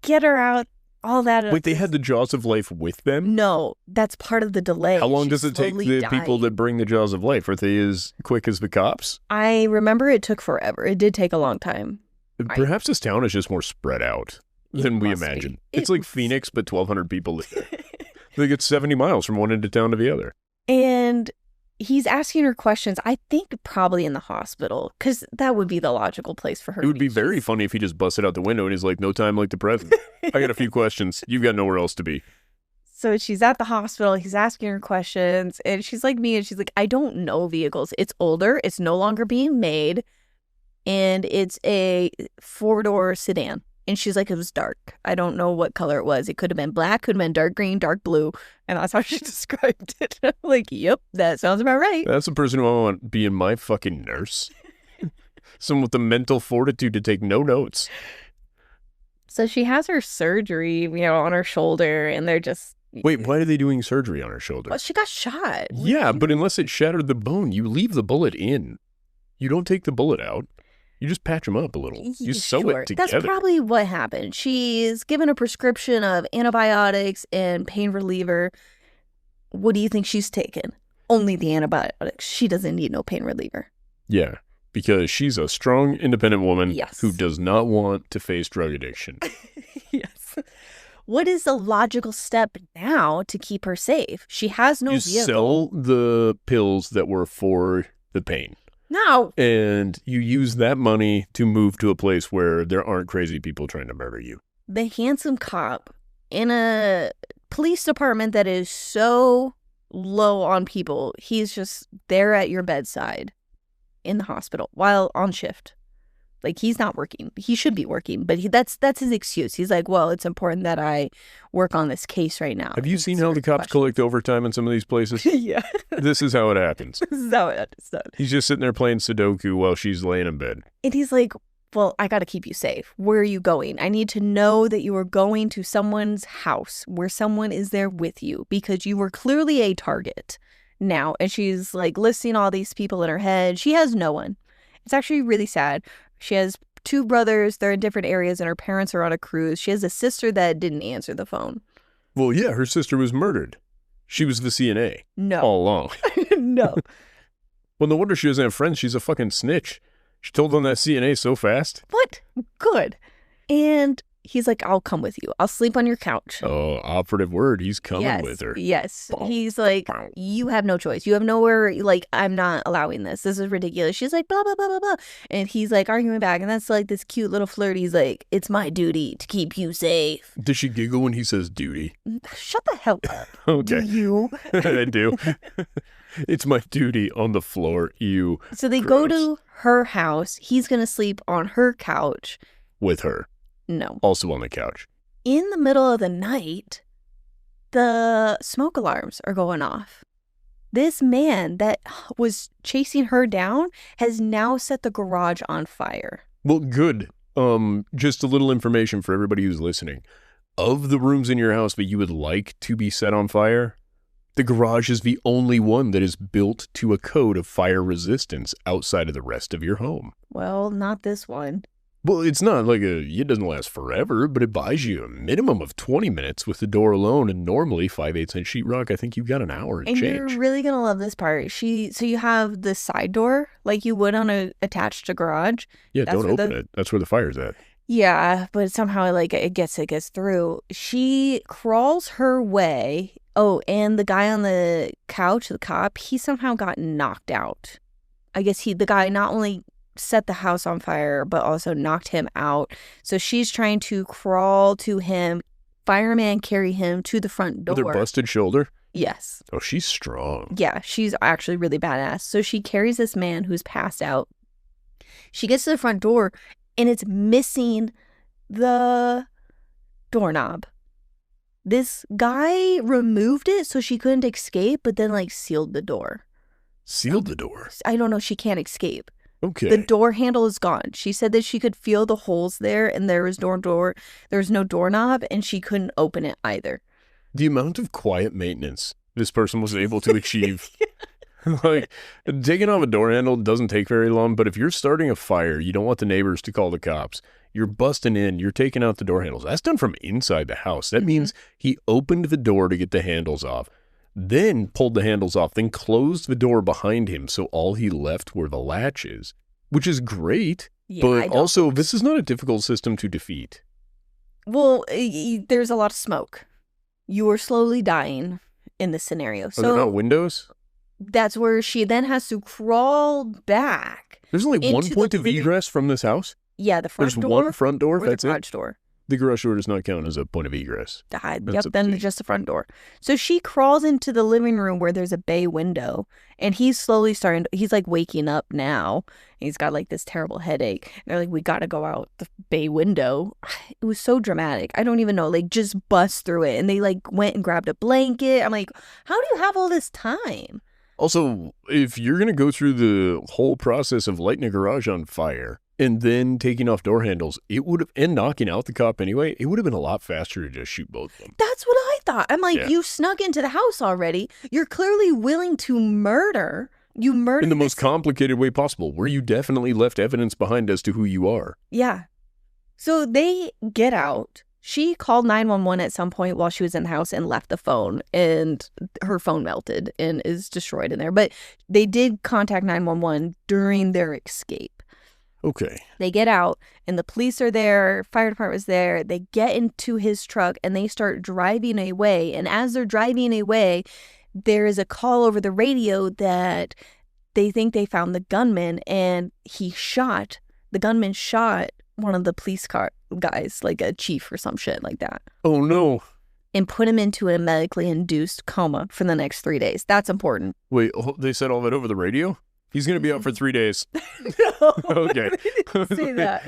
Speaker 2: get her out. All that.
Speaker 1: Wait, they had the jaws of life with them?
Speaker 2: No, that's part of the delay.
Speaker 1: How long does it take the people that bring the jaws of life? Are they as quick as the cops?
Speaker 2: I remember it took forever. It did take a long time.
Speaker 1: Perhaps this town is just more spread out than we imagine. It's like Phoenix, but 1,200 people live there. They get 70 miles from one end of town to the other.
Speaker 2: And he's asking her questions, I think probably in the hospital, because that would be the logical place for her.
Speaker 1: It would be very funny if he just busted out the window and he's like, no time like the present. I got a few questions. You've got nowhere else to be.
Speaker 2: So she's at the hospital. He's asking her questions. And she's like me. And she's like, I don't know vehicles. It's older. It's no longer being made. And it's a 4-door sedan. And she's like, it was dark. I don't know what color it was. It could have been black, could have been dark green, dark blue. And that's how she described it. I'm like, yep, that sounds about right.
Speaker 1: That's the person who I want being my fucking nurse. Someone with the mental fortitude to take no notes.
Speaker 2: So she has her surgery, on her shoulder, and they're just...
Speaker 1: Wait, why are they doing surgery on her shoulder?
Speaker 2: Well, she got shot.
Speaker 1: Yeah, but unless it shattered the bone, you leave the bullet in. You don't take the bullet out. You just patch them up a little. You sew it together.
Speaker 2: That's probably what happened. She's given a prescription of antibiotics and pain reliever. What do you think she's taken? Only the antibiotics. She doesn't need no pain reliever.
Speaker 1: Yeah, because she's a strong, independent woman who does not want to face drug addiction.
Speaker 2: Yes. What is the logical step now to keep her safe? She has no vehicle.
Speaker 1: You sell the pills that were for the pain.
Speaker 2: No.
Speaker 1: And you use that money to move to a place where there aren't crazy people trying to murder you.
Speaker 2: The handsome cop in a police department that is so low on people, he's just there at your bedside in the hospital while on shift. Like, he's not working. He should be working, but that's his excuse. He's like, well, it's important that I work on this case right now.
Speaker 1: Have you seen how the cops collect overtime in some of these places?
Speaker 2: Yeah.
Speaker 1: This is how it happens.
Speaker 2: This is how it is done.
Speaker 1: He's just sitting there playing Sudoku while she's laying in bed.
Speaker 2: And he's like, well, I got to keep you safe. Where are you going? I need to know that you are going to someone's house where someone is there with you because you were clearly a target now. And she's like listing all these people in her head. She has no one. It's actually really sad. She has 2 brothers. They're in different areas, and her parents are on a cruise. She has a sister that didn't answer the phone.
Speaker 1: Well, yeah, her sister was murdered. She was the CNA.
Speaker 2: No.
Speaker 1: All along.
Speaker 2: No.
Speaker 1: Well, no wonder she doesn't have friends. She's a fucking snitch. She told on that CNA so fast.
Speaker 2: What? Good. And he's like, I'll come with you. I'll sleep on your couch.
Speaker 1: Oh, operative word. He's coming with her.
Speaker 2: Yes. He's like, you have no choice. You have nowhere. Like, I'm not allowing this. This is ridiculous. She's like, blah, blah, blah, blah, blah. And he's like arguing back. And that's like this cute little flirt. He's like, it's my duty to keep you safe.
Speaker 1: Does she giggle when he says duty?
Speaker 2: Shut the hell up.
Speaker 1: Okay.
Speaker 2: Do you?
Speaker 1: I do. It's my duty on the floor. You.
Speaker 2: So they
Speaker 1: Gross.
Speaker 2: go to her house. He's going to sleep on her couch.
Speaker 1: With her.
Speaker 2: No.
Speaker 1: Also on the couch.
Speaker 2: In the middle of the night, the smoke alarms are going off. This man that was chasing her down has now set the garage on fire.
Speaker 1: Well, good. Just a little information for everybody who's listening. Of the rooms in your house that you would like to be set on fire, the garage is the only one that is built to a code of fire resistance outside of the rest of your home.
Speaker 2: Well, not this one.
Speaker 1: Well, it's not like it doesn't last forever, but it buys you a minimum of 20 minutes with the door alone, and normally 5/8 inch sheetrock, I think you've got an hour and
Speaker 2: And
Speaker 1: change.
Speaker 2: you're really going to love this part. So you have the side door like you would on a attached to garage.
Speaker 1: Yeah,
Speaker 2: That's
Speaker 1: don't
Speaker 2: where
Speaker 1: open it. That's where the fire's at.
Speaker 2: Yeah, but somehow like it gets through. She crawls her way. Oh, and the guy on the couch, the cop, he somehow got knocked out. I guess the guy not only set the house on fire, but also knocked him out. So she's trying to crawl to him. Fireman carry him to the front door.
Speaker 1: With her busted shoulder?
Speaker 2: Yes.
Speaker 1: Oh, she's strong.
Speaker 2: Yeah, she's actually really badass. So she carries this man who's passed out. She gets to the front door, and it's missing the doorknob. This guy removed it so she couldn't escape, but then like sealed the door.
Speaker 1: Sealed the door?
Speaker 2: I don't know. She can't escape.
Speaker 1: Okay.
Speaker 2: The door handle is gone. She said that she could feel the holes there, and there was no doorknob, and she couldn't open it either.
Speaker 1: The amount of quiet maintenance this person was able to achieve. Like, taking off a door handle doesn't take very long, but if you're starting a fire, you don't want the neighbors to call the cops. You're busting in, you're taking out the door handles. That's done from inside the house. That means he opened the door to get the handles off, then pulled the handles off, then closed the door behind him, so all he left were the latches, which is great, but also this is not a difficult system to defeat.
Speaker 2: Well, there's a lot of smoke. You are slowly dying in this scenario.
Speaker 1: Are there not windows?
Speaker 2: That's where she then has to crawl back.
Speaker 1: There's only one point of egress from this house?
Speaker 2: Yeah, the front
Speaker 1: door.
Speaker 2: door.
Speaker 1: There's one front door,
Speaker 2: or
Speaker 1: that's
Speaker 2: the garage door.
Speaker 1: The garage door does not count as a point of egress.
Speaker 2: Yep, then just the front door. So she crawls into the living room where there's a bay window, and he's slowly he's like waking up now. He's got like this terrible headache. And they're like, we got to go out the bay window. It was so dramatic. I don't even know, like just bust through it. And they like went and grabbed a blanket. I'm like, how do you have all this time?
Speaker 1: Also, if you're going to go through the whole process of lighting a garage on fire and then taking off door handles, and knocking out the cop anyway, it would have been a lot faster to just shoot both of them.
Speaker 2: That's what I thought. I'm like, You snuck into the house already. You're clearly willing to murder. You murdered
Speaker 1: in the most complicated way possible, where you definitely left evidence behind as to who you are.
Speaker 2: Yeah. So they get out. She called 911 at some point while she was in the house and left the phone, and her phone melted and is destroyed in there. But they did contact 911 during their escape.
Speaker 1: Okay.
Speaker 2: They get out, and the police are there, fire department's there. They get into his truck, and they start driving away. And as they're driving away, there is a call over the radio that they think they found the gunman, and the gunman shot one of the police car guys, like a chief or some shit like that.
Speaker 1: Oh, no.
Speaker 2: And put him into a medically induced coma for the next 3 days. That's important.
Speaker 1: Wait, they said all that over the radio? He's going to be out for 3 days.
Speaker 2: No.
Speaker 1: Okay.
Speaker 2: They didn't say that.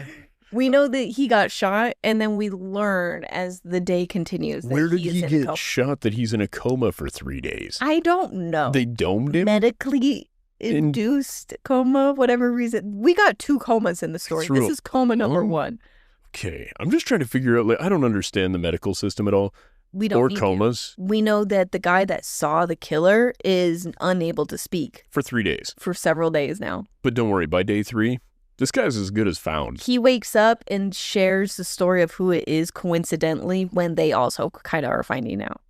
Speaker 2: We know that he got shot, and then we learn as the day continues.
Speaker 1: Where did he get shot that he's in a coma for 3 days?
Speaker 2: I don't know.
Speaker 1: They domed him?
Speaker 2: Medically induced coma, whatever reason. We got 2 comas in the story. This is coma number 1.
Speaker 1: Okay. I'm just trying to figure out, I don't understand the medical system at all.
Speaker 2: We don't
Speaker 1: or
Speaker 2: need to.
Speaker 1: comas
Speaker 2: We know that the guy that saw the killer is unable to speak
Speaker 1: for 3 days.
Speaker 2: for several days now.
Speaker 1: But don't worry, by day 3, this guy's as good as found.
Speaker 2: He wakes up and shares the story of who it is coincidentally when they also kind of are finding out.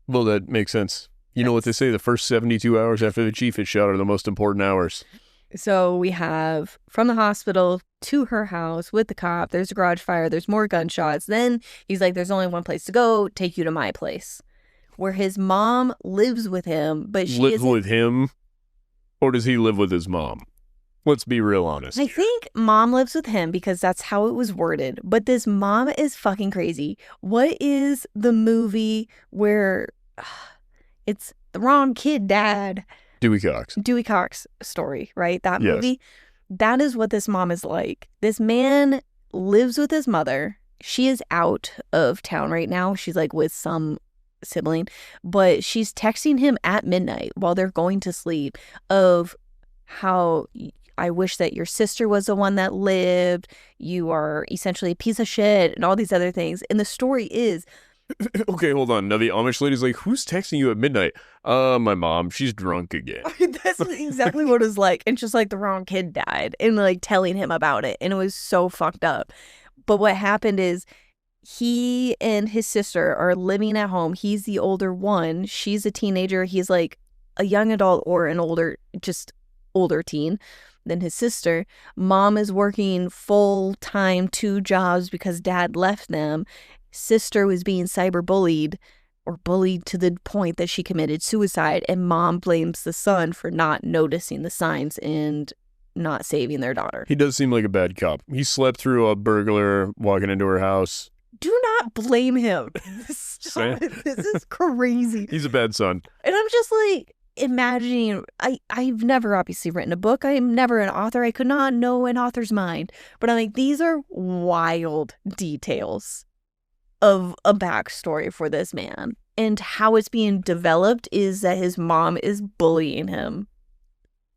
Speaker 1: Well, that makes sense. You know what they say, the first 72 hours after the chief is shot are the most important hours.
Speaker 2: So we have from the hospital to her house with the cop. There's a garage fire. There's more gunshots. Then he's like, there's only one place to go. Take you to my place. Where his mom lives with him, but she
Speaker 1: Live with him? Or does he live with his mom? Let's be real honest.
Speaker 2: I think mom lives with him because that's how it was worded. But this mom is fucking crazy. What is the movie where it's the wrong kid died? Dewey Cox story, right? That
Speaker 1: Yes.
Speaker 2: movie. That is what this mom is like. This man lives with his mother. She is out of town right now. She's like with some sibling, but she's texting him at midnight while they're going to sleep of how I wish that your sister was the one that lived. You are essentially a piece of shit and all these other things. And the story is,
Speaker 1: Okay, hold on. Now the Amish lady's like, who's texting you at midnight? My mom. She's drunk again.
Speaker 2: that's exactly what it was like. And just like the wrong kid died and like telling him about it. And it was so fucked up. But what happened is he and his sister are living at home. He's the older one. She's a teenager. He's like a young adult or an older teen than his sister. Mom is working full-time 2 jobs because dad left them. Sister was being cyberbullied or bullied to the point that she committed suicide, and mom blames the son for not noticing the signs and not saving their daughter.
Speaker 1: He does seem like a bad cop. He slept through a burglar walking into her house.
Speaker 2: Do not blame him. This is crazy.
Speaker 1: He's a bad son.
Speaker 2: And I'm just like imagining, I've never obviously written a book. I am never an author. I could not know an author's mind. But I'm like, these are wild details of a backstory for this man. And how it's being developed is that his mom is bullying him.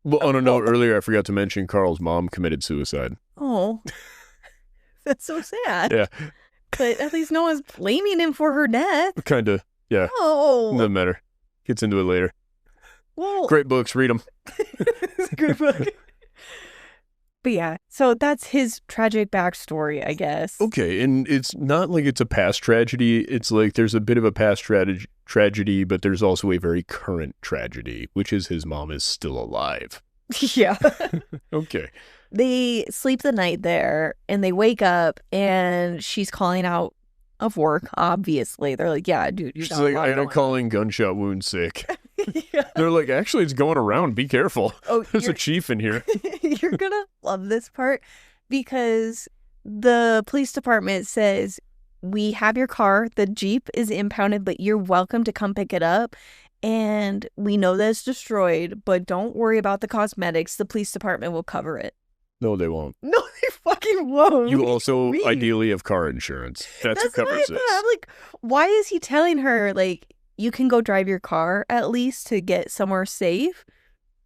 Speaker 1: Well, on a note earlier, I forgot to mention Carl's mom committed suicide.
Speaker 2: Oh, that's so sad.
Speaker 1: Yeah.
Speaker 2: But at least no one's blaming him for her death.
Speaker 1: Kind of, yeah.
Speaker 2: Oh.
Speaker 1: Doesn't matter. Gets into it later.
Speaker 2: Well,
Speaker 1: Great books, read them.
Speaker 2: it's a good book. But yeah, so that's his tragic backstory, I guess.
Speaker 1: Okay, and it's not like it's a past tragedy. It's like there's a bit of a past tragedy, but there's also a very current tragedy, which is his mom is still alive.
Speaker 2: Yeah.
Speaker 1: Okay.
Speaker 2: They sleep the night there, and they wake up, and she's calling out of work, obviously. They're like, yeah, dude, you're
Speaker 1: She's like, I'm calling gunshot wound sick.
Speaker 2: Yeah.
Speaker 1: They're like, actually, it's going around. Be careful.
Speaker 2: Oh,
Speaker 1: There's a chief in here.
Speaker 2: You're gonna love this part because the police department says, we have your car. The Jeep is impounded, but you're welcome to come pick it up. And we know that it's destroyed, but don't worry about the cosmetics. The police department will cover it.
Speaker 1: No, they won't.
Speaker 2: No, they fucking won't.
Speaker 1: You also
Speaker 2: Please.
Speaker 1: ideally have car insurance. That's what
Speaker 2: what I
Speaker 1: covers
Speaker 2: thought.
Speaker 1: this.
Speaker 2: I'm like, why is he telling her, like, you can go drive your car at least to get somewhere safe,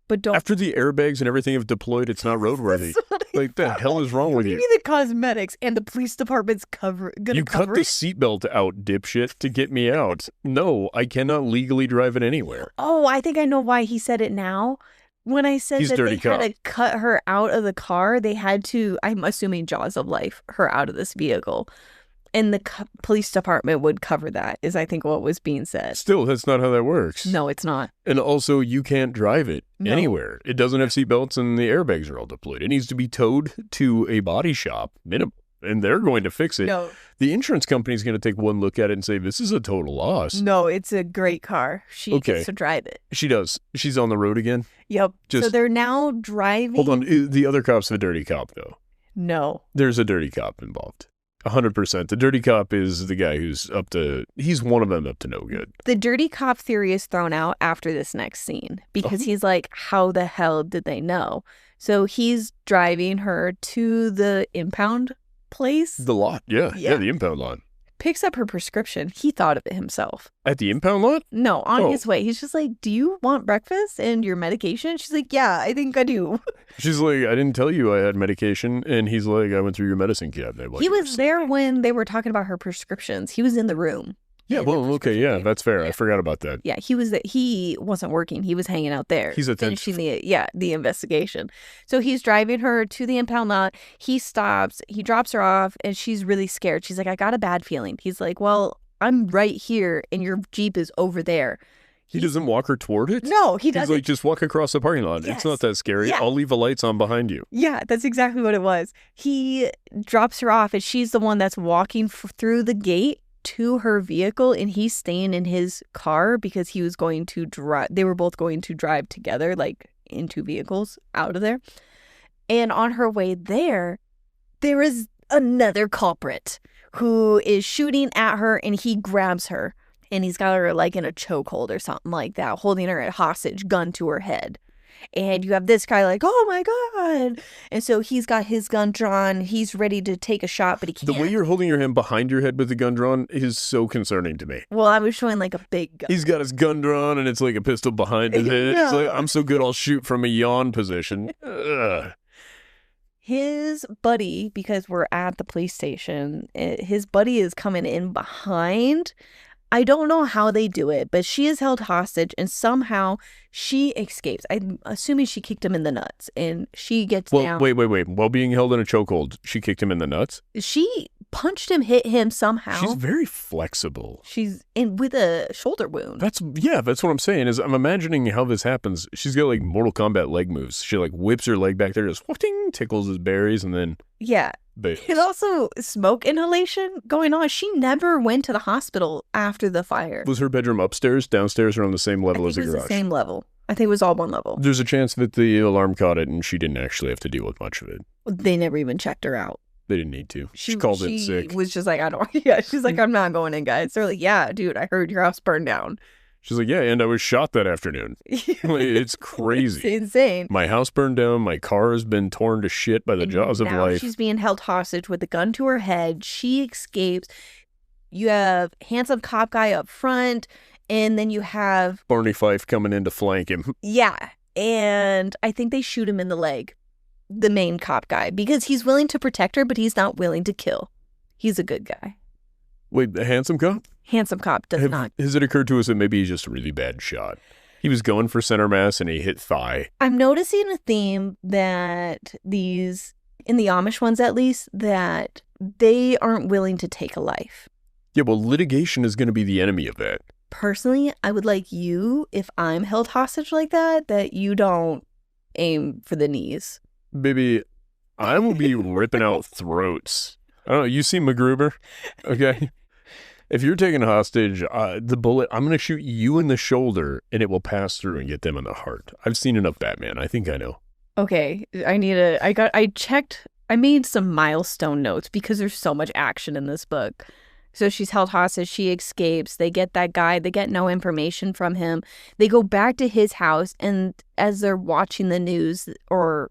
Speaker 2: but don't.
Speaker 1: After the airbags and everything have deployed, it's not roadworthy. Like, the hell is wrong with
Speaker 2: Give
Speaker 1: you?
Speaker 2: me the cosmetics and the police department's gonna
Speaker 1: You cut
Speaker 2: cover
Speaker 1: the
Speaker 2: it.
Speaker 1: seatbelt out, dipshit, to get me out. No, I cannot legally drive it anywhere.
Speaker 2: Oh, I think I know why he said it now. When I said
Speaker 1: He's
Speaker 2: that
Speaker 1: dirty
Speaker 2: they had
Speaker 1: cop.
Speaker 2: to cut her out of the car, they had to, I'm assuming Jaws of Life, her out of this vehicle. And the police department would cover that, is I think what was being said.
Speaker 1: Still, that's not how that works.
Speaker 2: No, it's not.
Speaker 1: And also, you can't drive it
Speaker 2: No.
Speaker 1: anywhere. It doesn't have seatbelts and the airbags are all deployed. It needs to be towed to a body shop, minimum, and they're going to fix it.
Speaker 2: No,
Speaker 1: The insurance company is going to take one look at it and say, this is a total loss.
Speaker 2: no, it's a great car. She
Speaker 1: Okay.
Speaker 2: gets to drive it.
Speaker 1: She does. She's on the road again.
Speaker 2: Yep. So
Speaker 1: Just-
Speaker 2: they're now driving.
Speaker 1: Hold on. The other cop's the dirty cop, though.
Speaker 2: No.
Speaker 1: There's a dirty cop involved. 100%. The dirty cop is the guy who's he's one of them up to no good.
Speaker 2: The dirty cop theory is thrown out after this next scene because
Speaker 1: Oh.
Speaker 2: he's like, how the hell did they know? So he's driving her to the impound place,
Speaker 1: The lot. Yeah,
Speaker 2: Yeah.
Speaker 1: the impound lot.
Speaker 2: picks up her prescription. He thought of it himself.
Speaker 1: At the impound lot?
Speaker 2: No, on
Speaker 1: Oh.
Speaker 2: his way. He's just like, do you want breakfast and your medication? She's like, yeah, I think I do.
Speaker 1: She's like, I didn't tell you I had medication. And he's like, I went through your medicine cabinet. while
Speaker 2: He
Speaker 1: you were
Speaker 2: was there when they were talking about her prescriptions. He was in the room.
Speaker 1: Yeah,
Speaker 2: in the
Speaker 1: well, okay,
Speaker 2: prescription
Speaker 1: yeah,
Speaker 2: game.
Speaker 1: that's fair. I forgot about that.
Speaker 2: Yeah, he wasn't working. He was hanging out there.
Speaker 1: He's attentive.
Speaker 2: finishing the investigation. So he's driving her to the impound lot. He stops, he drops her off, and she's really scared. She's like, I got a bad feeling. He's like, well, I'm right here and your Jeep is over there.
Speaker 1: He doesn't walk her toward it?
Speaker 2: No, he
Speaker 1: He's
Speaker 2: doesn't.
Speaker 1: like, just walk across the parking lot. It's not that scary.
Speaker 2: Yeah.
Speaker 1: I'll leave the lights on behind you.
Speaker 2: Yeah, that's exactly what it was. He drops her off and she's the one that's walking through the gate to her vehicle, and he's staying in his car because he was going to drive. They were both going to drive together, like in two vehicles out of there. And on her way there is another culprit who is shooting at her, and he grabs her and he's got her like in a chokehold or something like that, holding her at hostage, gun to her head. And you have this guy like, oh my God. And so he's got his gun drawn. He's ready to take a shot, but he can't.
Speaker 1: The way you're holding your hand behind your head with the gun drawn is so concerning to me.
Speaker 2: Well, I was showing like a big gun.
Speaker 1: He's got his gun drawn and it's like a pistol behind his head.
Speaker 2: Yeah.
Speaker 1: It's like, I'm so good I'll shoot from a yawn position. Ugh.
Speaker 2: His buddy, because we're at the police station, his buddy is coming in behind. I don't know how they do it, but she is held hostage and somehow she escapes. I'm assuming she kicked him in the nuts and she gets down.
Speaker 1: Wait. While being held in a chokehold, she kicked him in the nuts?
Speaker 2: She punched him, hit him somehow.
Speaker 1: She's very flexible.
Speaker 2: She's in with a shoulder wound.
Speaker 1: That's what I'm saying is I'm imagining how this happens. She's got like Mortal Kombat leg moves. She like whips her leg back there, just whooting, tickles his berries, and then
Speaker 2: Yeah.
Speaker 1: bails.
Speaker 2: And also smoke inhalation going on. She never went to the hospital after the fire.
Speaker 1: Was her bedroom upstairs, downstairs, or on the same level as the
Speaker 2: it was
Speaker 1: garage?
Speaker 2: the same level. I think it was all one level.
Speaker 1: There's a chance that the alarm caught it and she didn't actually have to deal with much of it.
Speaker 2: They never even checked her out.
Speaker 1: They didn't need to. She called it sick.
Speaker 2: She was just like, I don't. Yeah, she's like, I'm not going in, guys. They're like, yeah, dude, I heard your house burned down.
Speaker 1: She's like, yeah, and I was shot that afternoon. Like, it's crazy.
Speaker 2: It's insane.
Speaker 1: My house burned down. My car has been torn to shit by the jaws of
Speaker 2: now
Speaker 1: life.
Speaker 2: She's being held hostage with a gun to her head. She escapes. You have handsome cop guy up front, and then you have
Speaker 1: Barney Fife coming in to flank him.
Speaker 2: Yeah. And I think they shoot him in the leg, the main cop guy, because he's willing to protect her, but he's not willing to kill. He's a good guy.
Speaker 1: Wait, the handsome cop?
Speaker 2: Handsome cop does not.
Speaker 1: Has it occurred to us that maybe he's just a really bad shot? He was going for center mass and he hit thigh.
Speaker 2: I'm noticing a theme that these, in the Amish ones at least, that they aren't willing to take a life.
Speaker 1: Yeah, well, litigation is going to be the enemy of that.
Speaker 2: Personally, I would like you, if I'm held hostage like that you don't aim for the knees.
Speaker 1: Baby, I will be ripping out throats. I don't know, you see MacGruber? Okay? If you're taking hostage, the bullet, I'm going to shoot you in the shoulder and it will pass through and get them in the heart. I've seen enough Batman. I think I know.
Speaker 2: Okay, I made some milestone notes because there's so much action in this book. So she's held hostage, she escapes, they get that guy, they get no information from him. They go back to his house, and as they're watching the news, on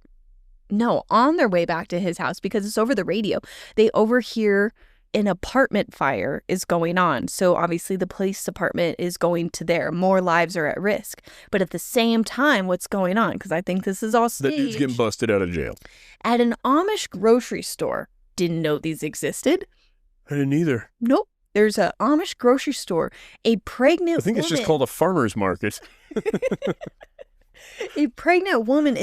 Speaker 2: their way back to his house, because it's over the radio, they overhear an apartment fire is going on. So obviously the police department is going to there. More lives are at risk. But at the same time, what's going on? Because I think this is all staged.
Speaker 1: That dude's getting busted out of jail.
Speaker 2: At an Amish grocery store. Didn't know these existed.
Speaker 1: I didn't either.
Speaker 2: Nope. There's a Amish grocery store. A pregnant
Speaker 1: I think it's just
Speaker 2: woman-
Speaker 1: called a farmer's market.
Speaker 2: A pregnant woman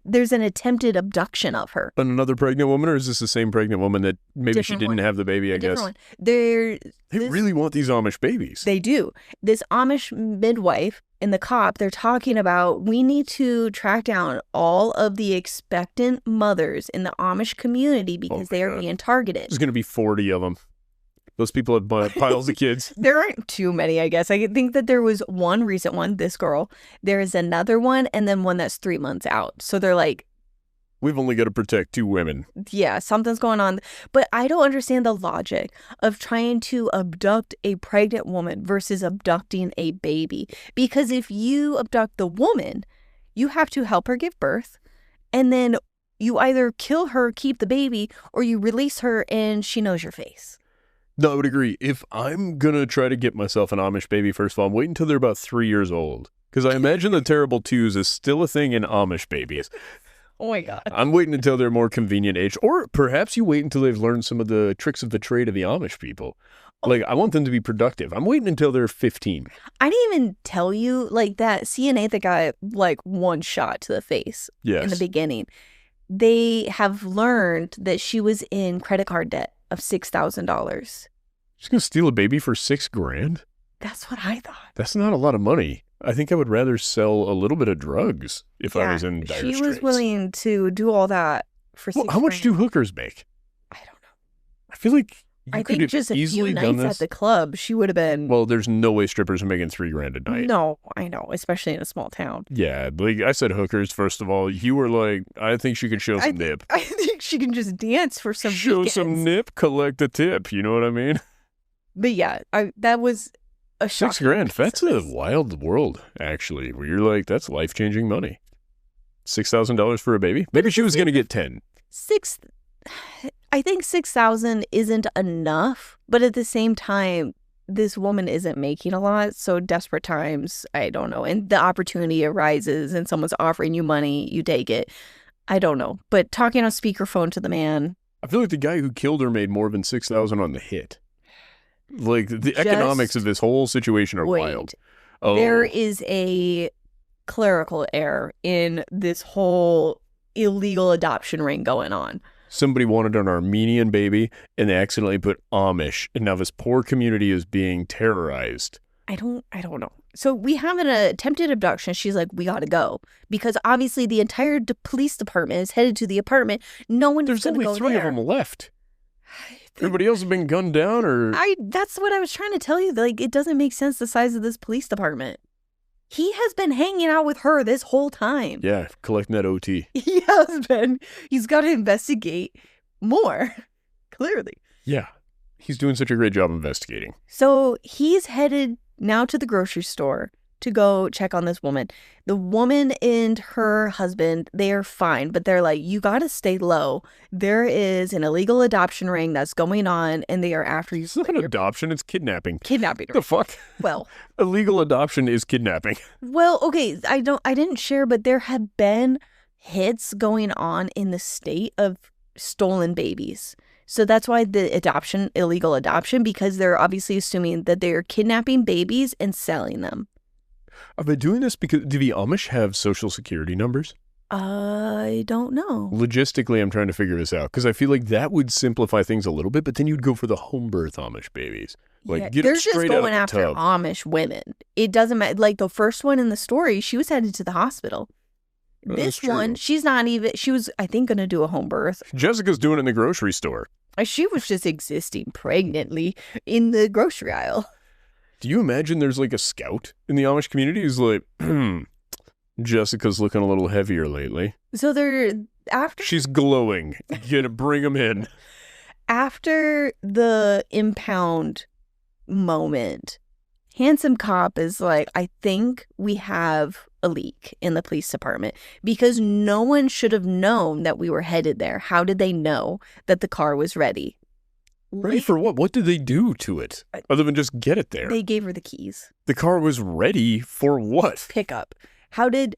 Speaker 2: there's an attempted abduction of her.
Speaker 1: And another pregnant woman, or is this the same pregnant woman that maybe
Speaker 2: Different
Speaker 1: she didn't
Speaker 2: one.
Speaker 1: have the baby, I guess?
Speaker 2: Different one. They
Speaker 1: Really want these Amish babies.
Speaker 2: They do. This Amish midwife and the cop, they're talking about, we need to track down all of the expectant mothers in the Amish community because they are being targeted.
Speaker 1: There's going to be 40 of them. Those people have piles of kids.
Speaker 2: There aren't too many, I guess. I think that there was one recent one, this girl. There is another one, and then one that's 3 months out. So they're like,
Speaker 1: We've only got to protect 2 women.
Speaker 2: yeah, something's going on. But I don't understand the logic of trying to abduct a pregnant woman versus abducting a baby. Because if you abduct the woman, you have to help her give birth. And then you either kill her, keep the baby, or you release her and she knows your face.
Speaker 1: No, I would agree. If I'm going to try to get myself an Amish baby, first of all, I'm waiting until they're about 3 years old. Because I imagine the terrible twos is still a thing in Amish babies.
Speaker 2: Oh my God.
Speaker 1: I'm waiting until they're more convenient age. Or perhaps you wait until they've learned some of the tricks of the trade of the Amish people. Like, I want them to be productive. I'm waiting until they're 15.
Speaker 2: I didn't even tell you, like, that CNA that got, like, one shot to the face in the beginning. They have learned that she was in credit card debt of $6,000.
Speaker 1: She's going to steal a baby for $6,000?
Speaker 2: That's what I thought.
Speaker 1: That's not a lot of money. I think I would rather sell a little bit of drugs if I was in dire straits.
Speaker 2: She was willing to do all that for $6,000.
Speaker 1: How much do hookers make?
Speaker 2: I don't know.
Speaker 1: I feel like
Speaker 2: I think just a few nights at the club, she would have been...
Speaker 1: Well, there's no way strippers are making $3,000 a night.
Speaker 2: No, I know, especially in a small town.
Speaker 1: Yeah, like I said hookers, first of all. You were like, I think she could show some nip.
Speaker 2: I think she can just dance for some weekends.
Speaker 1: Some nip, collect a tip. You know what I mean?
Speaker 2: But yeah, that was a shock.
Speaker 1: $6,000. That's a wild world, actually, where you're like, that's life-changing money. $6,000 for a baby? Maybe she was going to get 10.
Speaker 2: I think 6,000 isn't enough, but at the same time, this woman isn't making a lot. So desperate times, I don't know. And the opportunity arises and someone's offering you money, you take it. I don't know. But talking on speakerphone to the man.
Speaker 1: I feel like the guy who killed her made more than 6,000 on the hit. Like the economics of this whole situation are wild. Oh.
Speaker 2: There is a clerical error in this whole illegal adoption ring going on.
Speaker 1: Somebody wanted an Armenian baby, and they accidentally put Amish, and now this poor community is being terrorized.
Speaker 2: I don't know. So we have an attempted abduction. She's like, we gotta go. Because obviously the entire police department is headed to the apartment. No one's
Speaker 1: There's
Speaker 2: gonna go there.
Speaker 1: There's only 3 of them left. Everybody else has been gunned down, or...
Speaker 2: That's what I was trying to tell you. Like, it doesn't make sense the size of this police department. He has been hanging out with her this whole time.
Speaker 1: Yeah, collecting that OT.
Speaker 2: He has been. He's got to investigate more, clearly.
Speaker 1: Yeah, he's doing such a great job investigating.
Speaker 2: So he's headed now to the grocery store to go check on this woman. The woman and her husband, they are fine, but they're like, you got to stay low. There is an illegal adoption ring that's going on, and they are after you.
Speaker 1: It's not adoption, it's kidnapping.
Speaker 2: Kidnapping.
Speaker 1: What the fuck?
Speaker 2: Well.
Speaker 1: Illegal adoption is kidnapping.
Speaker 2: Well, okay, I didn't share, but there have been hits going on in the state of stolen babies. So that's why the illegal adoption, because they're obviously assuming that they're kidnapping babies and selling them.
Speaker 1: Are they doing this because, do the Amish have social security numbers?
Speaker 2: I don't know.
Speaker 1: Logistically, I'm trying to figure this out because I feel like that would simplify things a little bit, but then you'd go for the home birth Amish babies. Like, get
Speaker 2: they're
Speaker 1: it straight
Speaker 2: just going
Speaker 1: out the
Speaker 2: after
Speaker 1: tub.
Speaker 2: Amish women. It doesn't matter. Like the first one in the story, she was headed to the hospital. This one, she was, I think, going to do a home birth.
Speaker 1: Jessica's doing it in the grocery store.
Speaker 2: She was just existing pregnantly in the grocery aisle.
Speaker 1: Do you imagine there's like a scout in the Amish community who's like, Jessica's looking a little heavier lately.
Speaker 2: So
Speaker 1: she's glowing. You gotta bring them in.
Speaker 2: After the impound moment, Handsome Cop is like, I think we have a leak in the police department because no one should have known that we were headed there. How did they know that the car was ready?
Speaker 1: Ready for what? What did they do to it other than just get it there?
Speaker 2: They gave her the keys.
Speaker 1: The car was ready for what?
Speaker 2: Pickup. How did,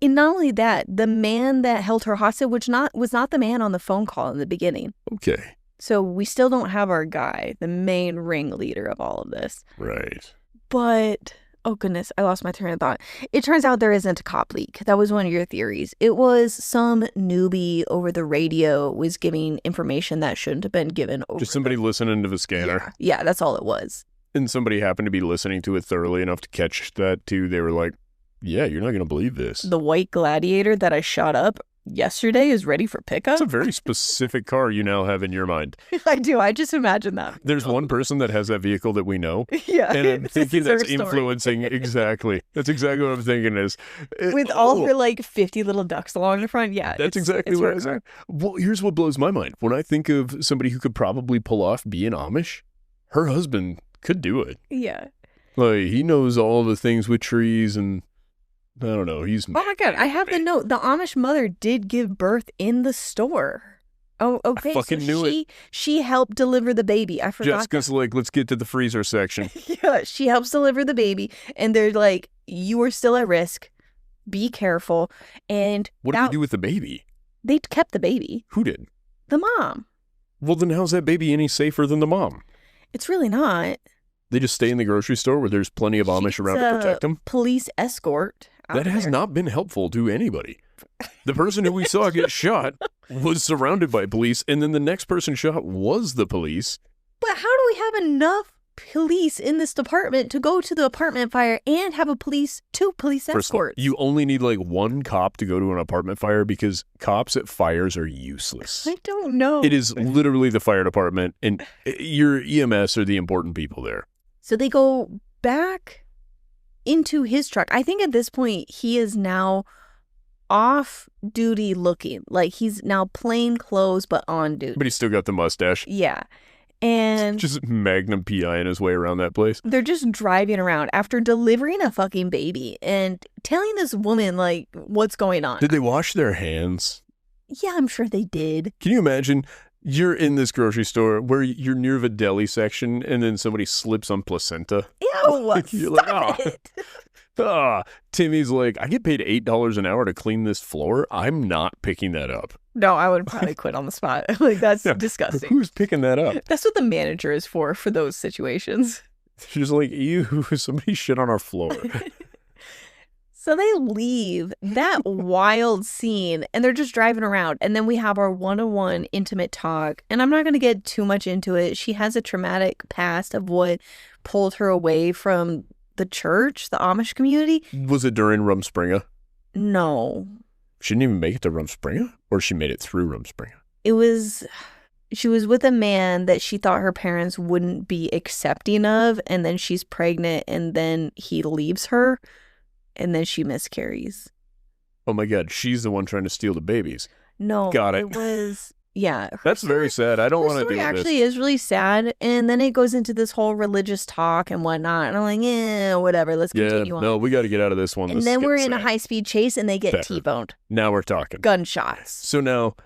Speaker 2: and not only that, the man that held her hostage, was not the man on the phone call in the beginning.
Speaker 1: Okay.
Speaker 2: So we still don't have our guy, the main ringleader of all of this.
Speaker 1: Right.
Speaker 2: But, oh goodness, I lost my train of thought. It turns out there isn't a cop leak. That was one of your theories. It was some newbie over the radio was giving information that shouldn't have been given over.
Speaker 1: Just somebody listening to the scanner.
Speaker 2: Yeah, that's all it was.
Speaker 1: And somebody happened to be listening to it thoroughly enough to catch that too. They were like, yeah, you're not going to believe this.
Speaker 2: The white Gladiator that I shot up yesterday is ready for pickup.
Speaker 1: It's a very specific car you now have in your mind.
Speaker 2: I do. I just imagine that.
Speaker 1: There's one person that has that vehicle that we know.
Speaker 2: Yeah.
Speaker 1: And I'm thinking that's influencing. Exactly. That's exactly what I'm thinking is.
Speaker 2: With all her like 50 little ducks along the front. Yeah.
Speaker 1: That's exactly what I said. Well, here's what blows my mind. When I think of somebody who could probably pull off being Amish, her husband could do it.
Speaker 2: Yeah.
Speaker 1: Like, he knows all the things with trees and I don't know. He's.
Speaker 2: Oh my God. I have the note. The Amish mother did give birth in the store. Oh, okay.
Speaker 1: I fucking knew it.
Speaker 2: She helped deliver the baby. I forgot.
Speaker 1: Jessica's like, let's get to the freezer section.
Speaker 2: Yeah. She helps deliver the baby. And they're like, you are still at risk. Be careful. And
Speaker 1: What did they do with the baby?
Speaker 2: They kept the baby.
Speaker 1: Who did?
Speaker 2: The mom.
Speaker 1: Well, then how's that baby any safer than the mom?
Speaker 2: It's really not.
Speaker 1: They just stay in the grocery store where there's plenty of Amish around to protect them?
Speaker 2: Police escort.
Speaker 1: That has not been helpful to anybody. The person who we saw get shot was surrounded by police, and then the next person shot was the police.
Speaker 2: But how do we have enough police in this department to go to the apartment fire and have two police escorts?
Speaker 1: You only need like one cop to go to an apartment fire because cops at fires are useless.
Speaker 2: I don't know.
Speaker 1: It is literally the fire department, and your EMS are the important people there.
Speaker 2: So they go back into his truck. I think at this point he is now off duty looking. Like he's now plain clothes but on duty.
Speaker 1: But he's still got the mustache.
Speaker 2: Yeah. And
Speaker 1: just Magnum PI-ing his way around that place.
Speaker 2: They're just driving around after delivering a fucking baby and telling this woman like what's going on.
Speaker 1: Did they wash their hands?
Speaker 2: Yeah, I'm sure they did.
Speaker 1: Can you imagine? You're in this grocery store where you're near the deli section and then somebody slips on placenta.
Speaker 2: Ew,
Speaker 1: You're like,
Speaker 2: stop it.
Speaker 1: Timmy's like, I get paid $8 an hour to clean this floor. I'm not picking that up.
Speaker 2: No, I would probably quit on the spot. Like, that's disgusting.
Speaker 1: Who's picking that up?
Speaker 2: That's what the manager is for those situations.
Speaker 1: She's like, ew, somebody shit on our floor.
Speaker 2: So they leave that wild scene and they're just driving around. And then we have our one-on-one intimate talk. And I'm not going to get too much into it. She has a traumatic past of what pulled her away from the church, the Amish community.
Speaker 1: Was it during Rumspringa?
Speaker 2: No.
Speaker 1: She didn't even make it to Rumspringa? Or she made it through Rumspringa?
Speaker 2: She was with a man that she thought her parents wouldn't be accepting of. And then she's pregnant and then he leaves her. And then she miscarries.
Speaker 1: Oh my God, she's the one trying to steal the babies.
Speaker 2: No.
Speaker 1: Got it.
Speaker 2: It was, yeah.
Speaker 1: That's very sad. I don't want to do this.
Speaker 2: Actually is really sad. And then it goes into this whole religious talk and whatnot. And I'm like, whatever. Let's continue on.
Speaker 1: No, we got to get out of this one.
Speaker 2: And then we're in a high-speed chase and they get T-boned.
Speaker 1: Now we're talking.
Speaker 2: Gunshots.
Speaker 1: So now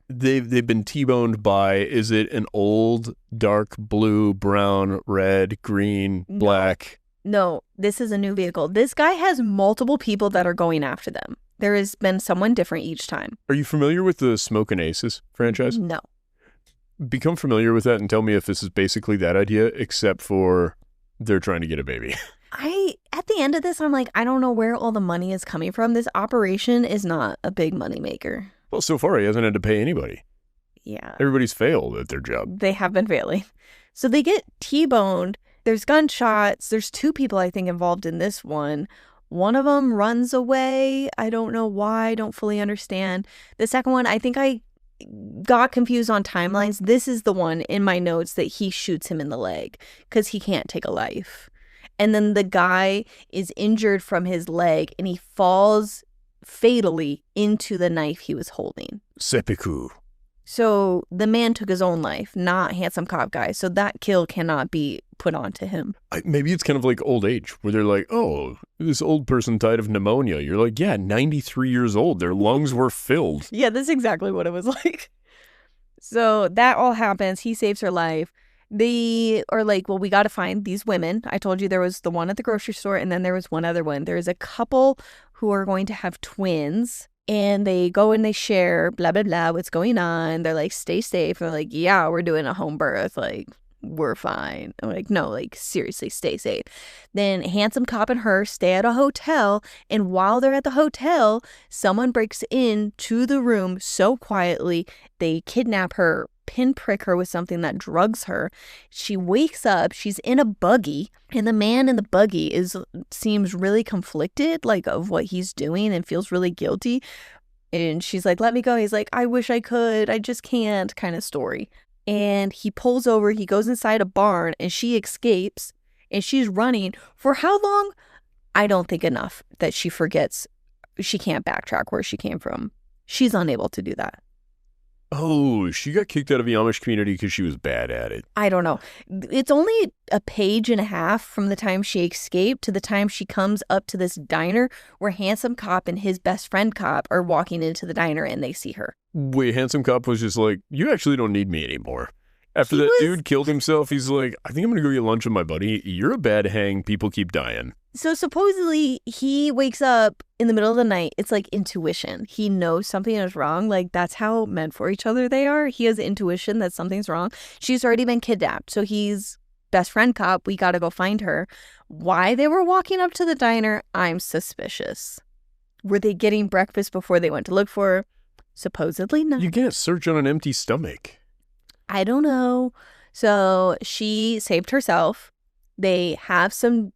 Speaker 1: they've been T-boned by, is it an old, dark blue, brown, red, green, black?
Speaker 2: No, this is a new vehicle. This guy has multiple people that are going after them. There has been someone different each time.
Speaker 1: Are you familiar with the Smokin' Aces franchise?
Speaker 2: No.
Speaker 1: Become familiar with that and tell me if this is basically that idea, except for they're trying to get a baby.
Speaker 2: At the end of this, I'm like, I don't know where all the money is coming from. This operation is not a big money maker.
Speaker 1: Well, so far he hasn't had to pay anybody.
Speaker 2: Yeah.
Speaker 1: Everybody's failed at their job.
Speaker 2: They have been failing. So they get T-boned. There's gunshots. There's two people, I think, involved in this one. One of them runs away. I don't know why. I don't fully understand. The second one, I think I got confused on timelines. This is the one in my notes that he shoots him in the leg because he can't take a life. And then the guy is injured from his leg and he falls fatally into the knife he was holding.
Speaker 1: Seppuku.
Speaker 2: So the man took his own life, not handsome cop guy. So that kill cannot be put onto him.
Speaker 1: Maybe it's kind of like old age, where they're like, oh, this old person died of pneumonia. You're like, yeah, 93 years old. Their lungs were filled.
Speaker 2: Yeah, that's exactly what it was like. So that all happens. He saves her life. They are like, well, we got to find these women. I told you there was the one at the grocery store, and then there was one other one. There's a couple who are going to have twins. And they go and they share, blah, blah, blah, what's going on. They're like, stay safe. They're like, yeah, we're doing a home birth. Like, we're fine. I'm like, no, like, seriously, stay safe. Then handsome cop and her stay at a hotel. And while they're at the hotel, someone breaks into the room so quietly, they kidnap her, pinprick her with something that drugs her. She wakes up, she's in a buggy, and the man in the buggy seems really conflicted, like, of what he's doing and feels really guilty. And she's like, let me go. He's like, I wish I could, I just can't, kind of story. And he pulls over, he goes inside a barn, and she escapes, and she's running for how long? I don't think enough that she forgets she can't backtrack where she came from. She's unable to do that.
Speaker 1: Oh, she got kicked out of the Amish community because she was bad at it.
Speaker 2: I don't know. It's only a page and a half from the time she escaped to the time she comes up to this diner where handsome cop and his best friend cop are walking into the diner and they see her.
Speaker 1: Wait, handsome cop was just like, you actually don't need me anymore. After that dude killed himself, he's like, I think I'm going to go get lunch with my buddy. You're a bad hang. People keep dying.
Speaker 2: So supposedly he wakes up in the middle of the night. It's like intuition. He knows something is wrong. Like that's how meant for each other they are. He has intuition that something's wrong. She's already been kidnapped. So he's best friend cop. We got to go find her. Why they were walking up to the diner, I'm suspicious. Were they getting breakfast before they went to look for her? Supposedly not.
Speaker 1: You can't search on an empty stomach.
Speaker 2: I don't know. So she saved herself. They have some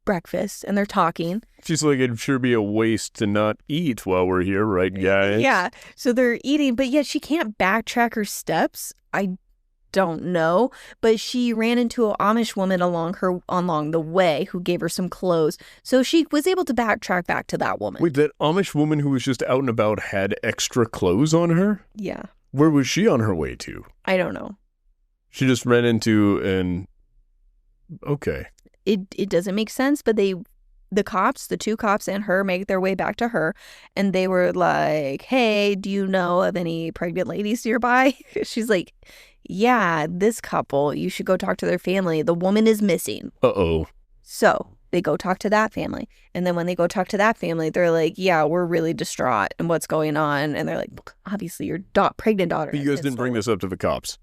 Speaker 2: breakfast and they're talking.
Speaker 1: She's like, it'd sure be a waste to not eat while we're here, right, guys?
Speaker 2: Yeah. So they're eating, but yet she can't backtrack her steps. I don't know. But she ran into an Amish woman along the way who gave her some clothes. So she was able to backtrack back to that woman.
Speaker 1: Wait, that Amish woman who was just out and about had extra clothes on her?
Speaker 2: Yeah.
Speaker 1: Where was she on her way to?
Speaker 2: I don't know.
Speaker 1: She just ran into an... Okay.
Speaker 2: It doesn't make sense, but the two cops and her make their way back to her, and they were like, hey, do you know of any pregnant ladies nearby? She's like, yeah, this couple, you should go talk to their family. The woman is missing.
Speaker 1: Uh-oh.
Speaker 2: So they go talk to that family. And then when they go talk to that family, they're like, yeah, we're really distraught and what's going on. And they're like, obviously your pregnant daughter.
Speaker 1: But you guys didn't bring this up to the cops?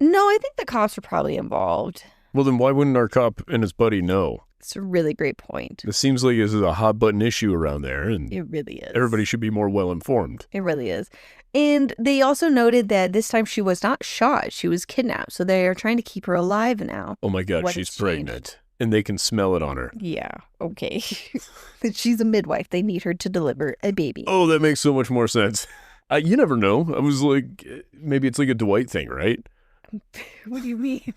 Speaker 2: No, I think the cops were probably involved.
Speaker 1: Well, then why wouldn't our cop and his buddy know?
Speaker 2: It's a really great point.
Speaker 1: It seems like this is a hot button issue around there, and
Speaker 2: it really is.
Speaker 1: Everybody should be more well informed.
Speaker 2: It really is. And they also noted that this time she was not shot. She was kidnapped. So they are trying to keep her alive now.
Speaker 1: Oh my God, she's pregnant. And they can smell it on her.
Speaker 2: Yeah, okay. She's a midwife. They need her to deliver a baby.
Speaker 1: Oh, that makes so much more sense. You never know. I was like, maybe it's like a Dwight thing, right?
Speaker 2: What do you mean?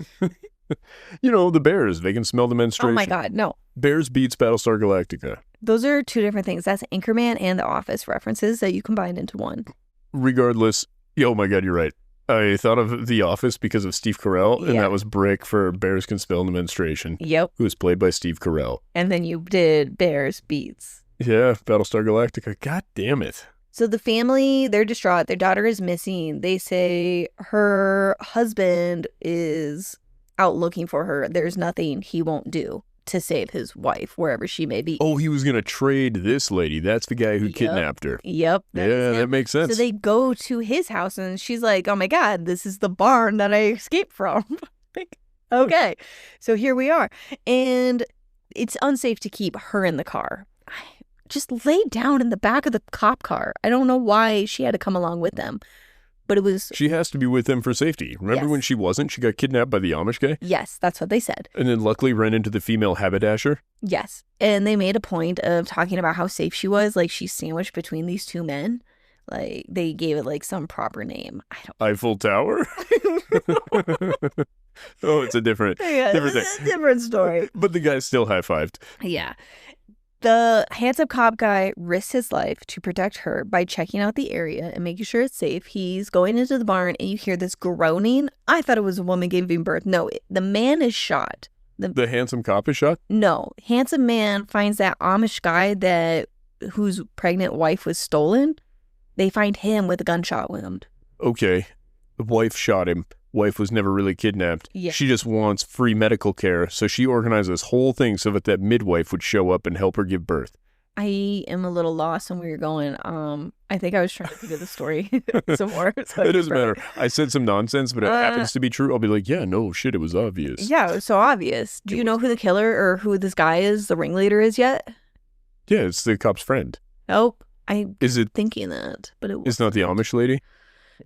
Speaker 1: You know, the bears, they can smell the menstruation.
Speaker 2: Oh my God, no.
Speaker 1: Bears beats Battlestar Galactica.
Speaker 2: Those are two different things. That's Anchorman and The Office references that you combine into one.
Speaker 1: Regardless, oh my God, you're right. I thought of The Office because of Steve Carell, and that was Brick for Bears Can Smell the Menstruation.
Speaker 2: Yep.
Speaker 1: Who was played by Steve Carell.
Speaker 2: And then you did Bears Beats.
Speaker 1: Yeah, Battlestar Galactica. God damn it.
Speaker 2: So the family, they're distraught. Their daughter is missing. They say her husband is out looking for her. There's nothing he won't do to save his wife, wherever she may be.
Speaker 1: Oh, he was going to trade this lady. That's the guy who kidnapped her.
Speaker 2: Yep.
Speaker 1: Yeah, that makes sense.
Speaker 2: So they go to his house and she's like, oh my God, this is the barn that I escaped from. Like, okay. So here we are. And it's unsafe to keep her in the car. Just lay down in the back of the cop car. I don't know why she had to come along with them. But it was...
Speaker 1: She has to be with them for safety. Remember when she wasn't? She got kidnapped by the Amish guy?
Speaker 2: Yes, that's what they said.
Speaker 1: And then luckily ran into the female haberdasher?
Speaker 2: Yes. And they made a point of talking about how safe she was. Like, she's sandwiched between these two men. Like, they gave it, like, some proper name. I don't...
Speaker 1: Eiffel Tower? Oh, it's a different thing.
Speaker 2: It's a different story.
Speaker 1: But the guy still high-fived.
Speaker 2: Yeah. The handsome cop guy risks his life to protect her by checking out the area and making sure it's safe. He's going into the barn and you hear this groaning. I thought it was a woman giving birth. No, the man is shot.
Speaker 1: The handsome cop is shot?
Speaker 2: No. Handsome man finds that Amish guy whose pregnant wife was stolen. They find him with a gunshot wound.
Speaker 1: Okay. The wife shot him. Wife was never really kidnapped.
Speaker 2: Yeah.
Speaker 1: She just wants free medical care, so she organized this whole thing so that midwife would show up and help her give birth.
Speaker 2: I am a little lost on where you're going. I think I was trying to think of the story some more. So
Speaker 1: it doesn't matter. I said some nonsense, but it happens to be true. I'll be like, yeah, no, shit, it was obvious.
Speaker 2: Yeah, it was so obvious. Do you know who the killer or who this guy is, the ringleader is yet?
Speaker 1: Yeah, it's the cop's friend.
Speaker 2: Oh, I'm thinking that, but
Speaker 1: it's not the Amish lady?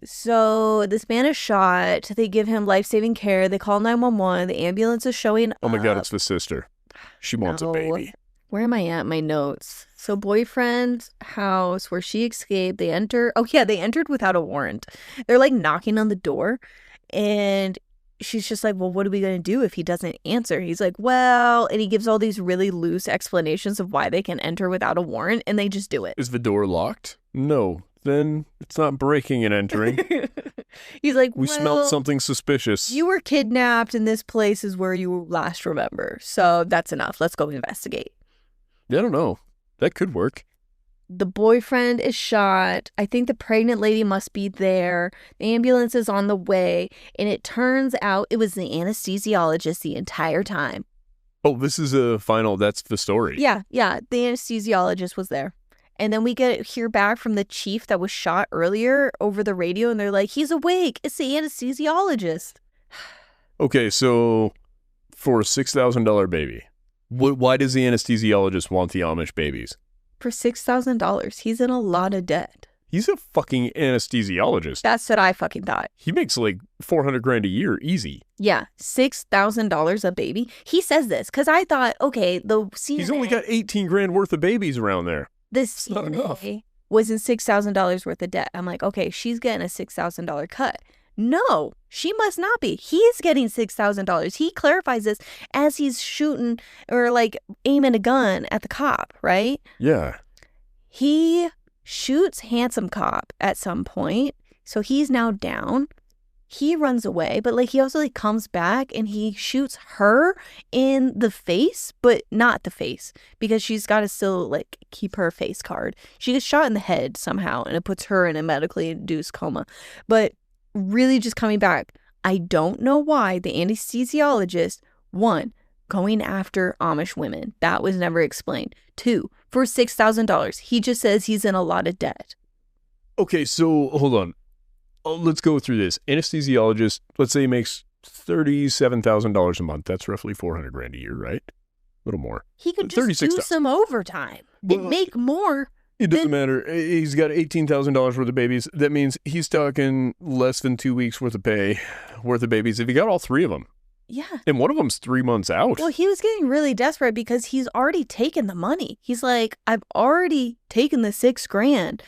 Speaker 2: So this man is shot. They give him life-saving care. They call 911. The ambulance is showing up.
Speaker 1: Oh my God, it's the sister. She wants a baby.
Speaker 2: Where am I at? My notes. So boyfriend's house where she escaped. They enter. Oh yeah, they entered without a warrant. They're like knocking on the door, and she's just like, well, what are we going to do if he doesn't answer? He's like, well, and he gives all these really loose explanations of why they can enter without a warrant, and they just do it.
Speaker 1: Is the door locked? No. Then it's not breaking and entering.
Speaker 2: He's like,
Speaker 1: we smelled something suspicious.
Speaker 2: You were kidnapped, and this place is where you last remember. So that's enough. Let's go investigate.
Speaker 1: I don't know. That could work.
Speaker 2: The boyfriend is shot. I think the pregnant lady must be there. The ambulance is on the way. And it turns out it was the anesthesiologist the entire time.
Speaker 1: Oh, this is that's the story.
Speaker 2: Yeah. The anesthesiologist was there. And then we hear back from the chief that was shot earlier over the radio. And they're like, he's awake. It's the anesthesiologist.
Speaker 1: Okay, so for a $6,000 baby, why does the anesthesiologist want the Amish babies?
Speaker 2: For $6,000. He's in a lot of debt.
Speaker 1: He's a fucking anesthesiologist.
Speaker 2: That's what I fucking thought.
Speaker 1: He makes like $400,000 a year, easy.
Speaker 2: Yeah, $6,000 a baby. He says this because I thought, okay, the CNA...
Speaker 1: He's only got $18,000 worth of babies around there.
Speaker 2: This
Speaker 1: not enough.
Speaker 2: Was in $6,000 worth of debt. I'm like, okay, she's getting a $6,000 cut. No, she must not be. He's getting $6,000. He clarifies this as he's shooting or like aiming a gun at the cop, right?
Speaker 1: Yeah.
Speaker 2: He shoots handsome cop at some point. So he's now down. He runs away, but like he also like comes back and he shoots her in the face, but not the face because she's got to still like keep her face card. She gets shot in the head somehow and it puts her in a medically induced coma. But really just coming back, I don't know why the anesthesiologist, one, going after Amish women. That was never explained. Two, for $6,000. He just says he's in a lot of debt.
Speaker 1: Okay, so hold on. Let's go through this. Anesthesiologist, let's say he makes $37,000 a month. That's roughly $400,000 a year, right? A little more.
Speaker 2: He could just do some overtime and make more.
Speaker 1: It doesn't matter. He's got $18,000 worth of babies. That means he's talking less than 2 weeks worth of pay, worth of babies. If he got all three of them.
Speaker 2: Yeah.
Speaker 1: And one of them's 3 months out.
Speaker 2: Well, he was getting really desperate because he's already taken the money. He's like, I've already taken the $6,000.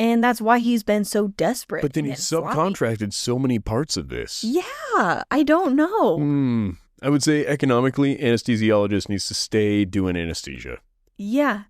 Speaker 2: And that's why he's been so desperate.
Speaker 1: But then he subcontracted so many parts of this.
Speaker 2: Yeah, I don't know.
Speaker 1: I would say economically, anesthesiologist needs to stay doing anesthesia.
Speaker 2: Yeah.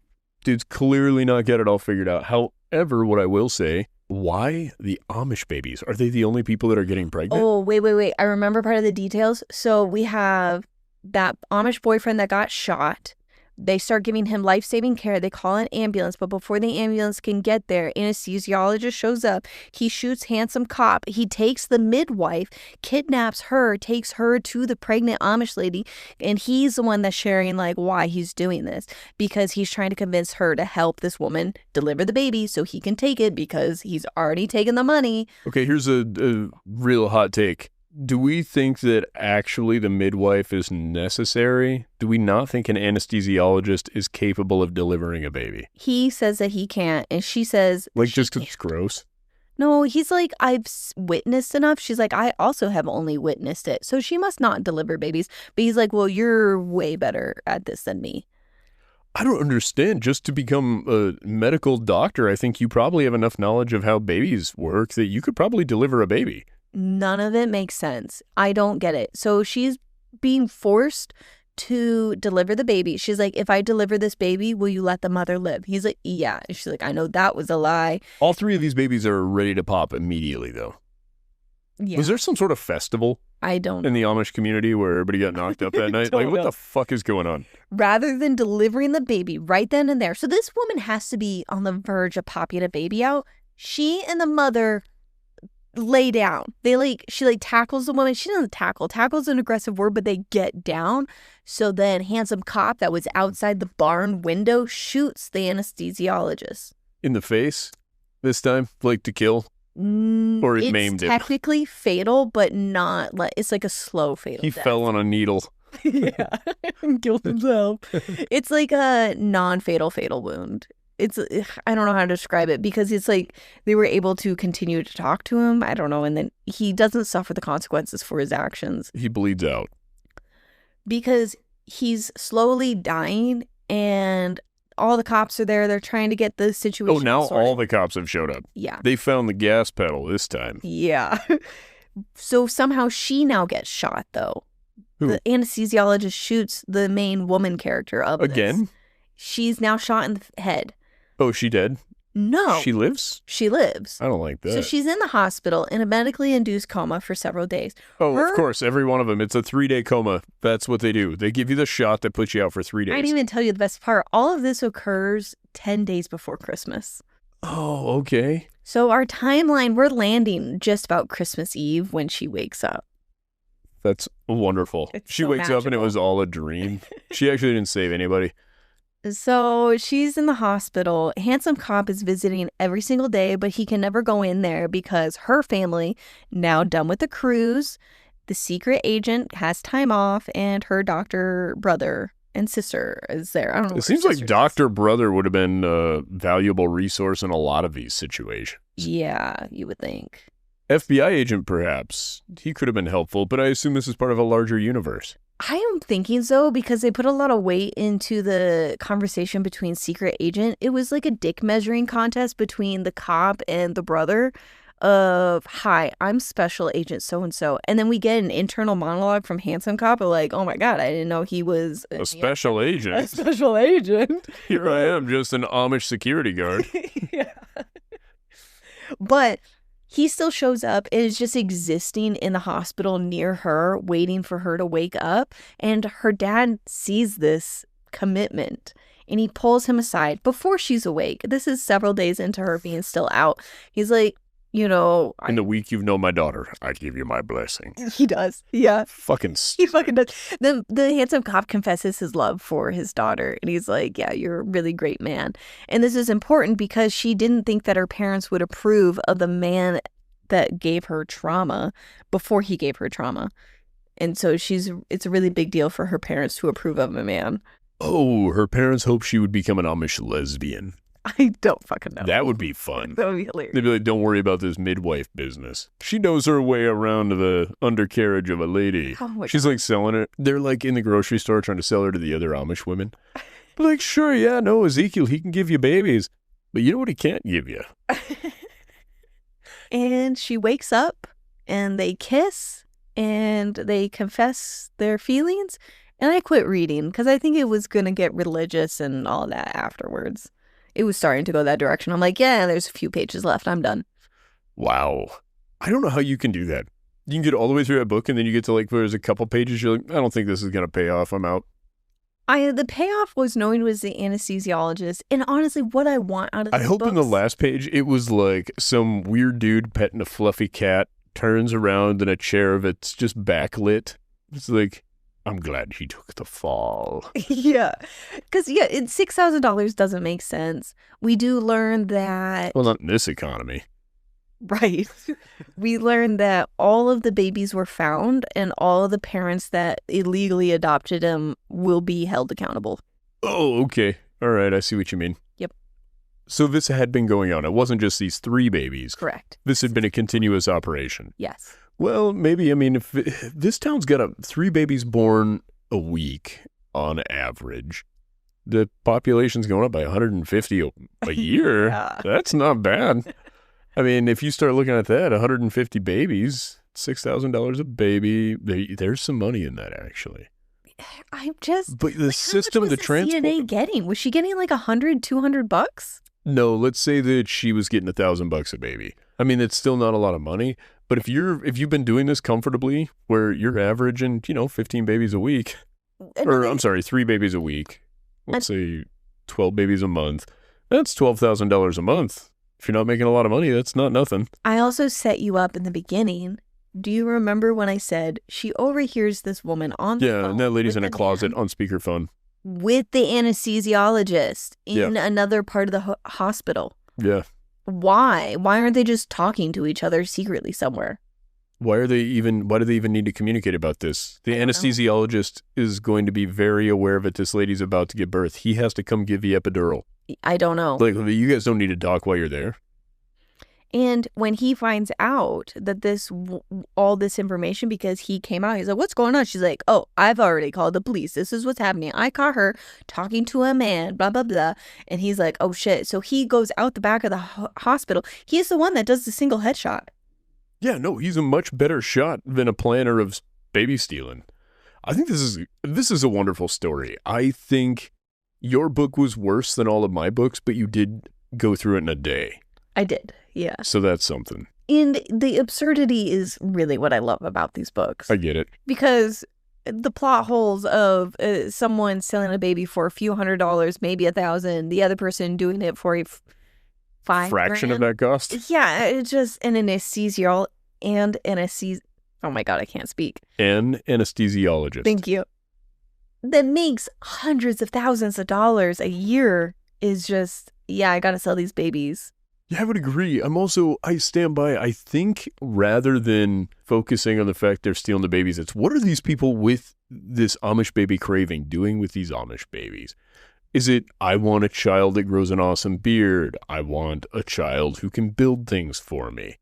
Speaker 1: Dude's clearly not got it all figured out. However, what I will say, why the Amish babies? Are they the only people that are getting pregnant?
Speaker 2: Oh, wait. I remember part of the details. So we have that Amish boyfriend that got shot. They start giving him life-saving care. They call an ambulance, but before the ambulance can get there, anesthesiologist shows up. He shoots handsome cop. He takes the midwife, kidnaps her, takes her to the pregnant Amish lady, and he's the one that's sharing like why he's doing this because he's trying to convince her to help this woman deliver the baby so he can take it because he's already taken the money.
Speaker 1: Okay, here's a real hot take. Do we think that actually the midwife is necessary? Do we not think an anesthesiologist is capable of delivering a baby?
Speaker 2: He says that he can't, and she says...
Speaker 1: Like, just because it's gross?
Speaker 2: No, he's like, I've witnessed enough. She's like, I also have only witnessed it. So she must not deliver babies. But he's like, well, you're way better at this than me.
Speaker 1: I don't understand. Just to become a medical doctor, I think you probably have enough knowledge of how babies work that you could probably deliver a baby.
Speaker 2: None of it makes sense. I don't get it. So she's being forced to deliver the baby. She's like, if I deliver this baby, will you let the mother live? He's like, yeah. And she's like, I know that was a lie.
Speaker 1: All three of these babies are ready to pop immediately, though. Yeah. Was there some sort of festival?
Speaker 2: I don't know.
Speaker 1: In the Amish community where everybody got knocked up that night? Like, what the fuck is going on?
Speaker 2: Rather than delivering the baby right then and there. So this woman has to be on the verge of popping a baby out. She and the mother lay down. She tackles the woman. She doesn't tackle. Tackle's an aggressive word, but they get down. So then handsome cop that was outside the barn window shoots the anesthesiologist.
Speaker 1: In the face this time? Like to kill? Or it maimed it?
Speaker 2: It's technically fatal, but not like it's like a slow fatal
Speaker 1: He
Speaker 2: death.
Speaker 1: fell on a needle.
Speaker 2: Yeah. Killed himself. It's like a non-fatal wound. I don't know how to describe it because it's like they were able to continue to talk to him. I don't know. And then he doesn't suffer the consequences for his actions.
Speaker 1: He bleeds out.
Speaker 2: Because he's slowly dying and all the cops are there. They're trying to get the situation
Speaker 1: Oh, now
Speaker 2: sorted.
Speaker 1: All the cops have showed up.
Speaker 2: Yeah.
Speaker 1: They found the gas pedal this time.
Speaker 2: Yeah. So somehow she now gets shot, though.
Speaker 1: Who?
Speaker 2: The anesthesiologist shoots the main woman character of
Speaker 1: Again?
Speaker 2: this. She's now shot in the head.
Speaker 1: Oh, she dead?
Speaker 2: No.
Speaker 1: She lives?
Speaker 2: She lives.
Speaker 1: I don't like that.
Speaker 2: So she's in the hospital in a medically induced coma for several days.
Speaker 1: Oh, of course. Every one of them. It's a 3-day coma. That's what they do. They give you the shot that puts you out for 3 days.
Speaker 2: I didn't even tell you the best part. All of this occurs 10 days before Christmas.
Speaker 1: Oh, okay.
Speaker 2: So our timeline, we're landing just about Christmas Eve when she wakes up.
Speaker 1: That's wonderful. She wakes up and it was all a dream. She actually didn't save anybody.
Speaker 2: So she's in the hospital. Handsome Cop is visiting every single day, but he can never go in there because her family, now done with the cruise, the secret agent has time off, and her doctor brother and sister is there. I don't know.
Speaker 1: It seems like Dr. Brother would have been a valuable resource in a lot of these situations.
Speaker 2: Yeah, you would think.
Speaker 1: FBI agent, perhaps. He could have been helpful, but I assume this is part of a larger universe.
Speaker 2: I am thinking so because they put a lot of weight into the conversation between secret agent. It was like a dick measuring contest between the cop and the brother of, hi, I'm special agent so-and-so. And then we get an internal monologue from Handsome Cop of like, oh my God, I didn't know he was
Speaker 1: a special agent.
Speaker 2: A special agent.
Speaker 1: Here I am, just an Amish security guard.
Speaker 2: Yeah. But he still shows up and is just existing in the hospital near her, waiting for her to wake up. And her dad sees this commitment and he pulls him aside before she's awake. This is several days into her being still out. He's like, you know,
Speaker 1: in the week you've known my daughter, I give you my blessing.
Speaker 2: He does. Yeah. He fucking does. The Handsome Cop confesses his love for his daughter. And he's like, yeah, you're a really great man. And this is important because she didn't think that her parents would approve of the man that gave her trauma before he gave her trauma. And so it's a really big deal for her parents to approve of a man.
Speaker 1: Oh, her parents hoped she would become an Amish lesbian.
Speaker 2: I don't fucking know.
Speaker 1: That would be fun.
Speaker 2: That would be hilarious.
Speaker 1: They'd be like, don't worry about this midwife business. She knows her way around the undercarriage of a lady.
Speaker 2: Oh
Speaker 1: She's like selling it. They're like in the grocery store trying to sell her to the other Amish women. But like, sure, yeah, no, Ezekiel, he can give you babies. But you know what he can't give you?
Speaker 2: And she wakes up and they kiss and they confess their feelings. And I quit reading because I think it was going to get religious and all that afterwards. It was starting to go that direction. I'm like, yeah, there's a few pages left. I'm done.
Speaker 1: Wow. I don't know how you can do that. You can get all the way through that book and then you get to like, there's a couple pages. You're like, I don't think this is going to pay off. I'm out.
Speaker 2: The payoff was knowing it was the anesthesiologist. And honestly, what I want out of this
Speaker 1: I hope
Speaker 2: books,
Speaker 1: in the last page, it was like some weird dude petting a fluffy cat, turns around in a chair that's just backlit. It's like, I'm glad he took the fall.
Speaker 2: Yeah. Because, yeah, $6,000 doesn't make sense. We do learn that...
Speaker 1: Well, not in this economy.
Speaker 2: Right. We learned that all of the babies were found and all of the parents that illegally adopted them will be held accountable.
Speaker 1: Oh, okay. All right. I see what you mean.
Speaker 2: Yep.
Speaker 1: So this had been going on. It wasn't just these 3 babies.
Speaker 2: Correct.
Speaker 1: This had been a continuous operation.
Speaker 2: Yes.
Speaker 1: Well, maybe, I mean, if this town's got 3 babies born a week on average, the population's going up by 150 a year.
Speaker 2: Yeah.
Speaker 1: That's not bad. I mean, if you start looking at that, 150 babies, $6,000 a baby, there's some money in that, actually.
Speaker 2: I'm just...
Speaker 1: But the
Speaker 2: like,
Speaker 1: system,
Speaker 2: how much was
Speaker 1: the transport...
Speaker 2: CNA getting? Was she getting like $100, $200?
Speaker 1: No, let's say that she was getting $1,000 a baby. I mean, it's still not a lot of money, but if you've been doing this comfortably, where you're averaging, 15 babies a week, or I'm sorry, 3 babies a week, let's say 12 babies a month, that's $12,000 a month. If you're not making a lot of money, that's not nothing.
Speaker 2: I also set you up in the beginning. Do you remember when I said she overhears this woman on the phone?
Speaker 1: Yeah, and that lady's in a closet on speakerphone.
Speaker 2: With the anesthesiologist in another part of the hospital.
Speaker 1: Yeah.
Speaker 2: Why? Why aren't they just talking to each other secretly somewhere?
Speaker 1: Why do they even need to communicate about this? The anesthesiologist is going to be very aware of it. This lady's about to give birth. He has to come give the epidural.
Speaker 2: I don't know.
Speaker 1: Like, you guys don't need to talk while you're there.
Speaker 2: And when he finds out that all this information, because he came out, he's like, what's going on? She's like, oh, I've already called the police. This is what's happening. I caught her talking to a man, blah, blah, blah. And he's like, oh, shit. So he goes out the back of the hospital. He's the one that does the single headshot.
Speaker 1: Yeah, no, he's a much better shot than a planner of baby stealing. I think this is a wonderful story. I think your book was worse than all of my books, but you did go through it in a day.
Speaker 2: I did, yeah.
Speaker 1: So that's something.
Speaker 2: And the absurdity is really what I love about these books.
Speaker 1: I get it.
Speaker 2: Because the plot holes of someone selling a baby for a few $100s, maybe $1,000, the other person doing it for a
Speaker 1: fraction of that cost.
Speaker 2: Yeah, it's just an anesthesiologist and oh my God, I can't speak.
Speaker 1: An anesthesiologist.
Speaker 2: Thank you. That makes hundreds of thousands of dollars a year is just, yeah, I gotta sell these babies.
Speaker 1: Yeah, I would agree. I stand by, I think rather than focusing on the fact they're stealing the babies, it's what are these people with this Amish baby craving doing with these Amish babies? Is it, I want a child that grows an awesome beard. I want a child who can build things for me.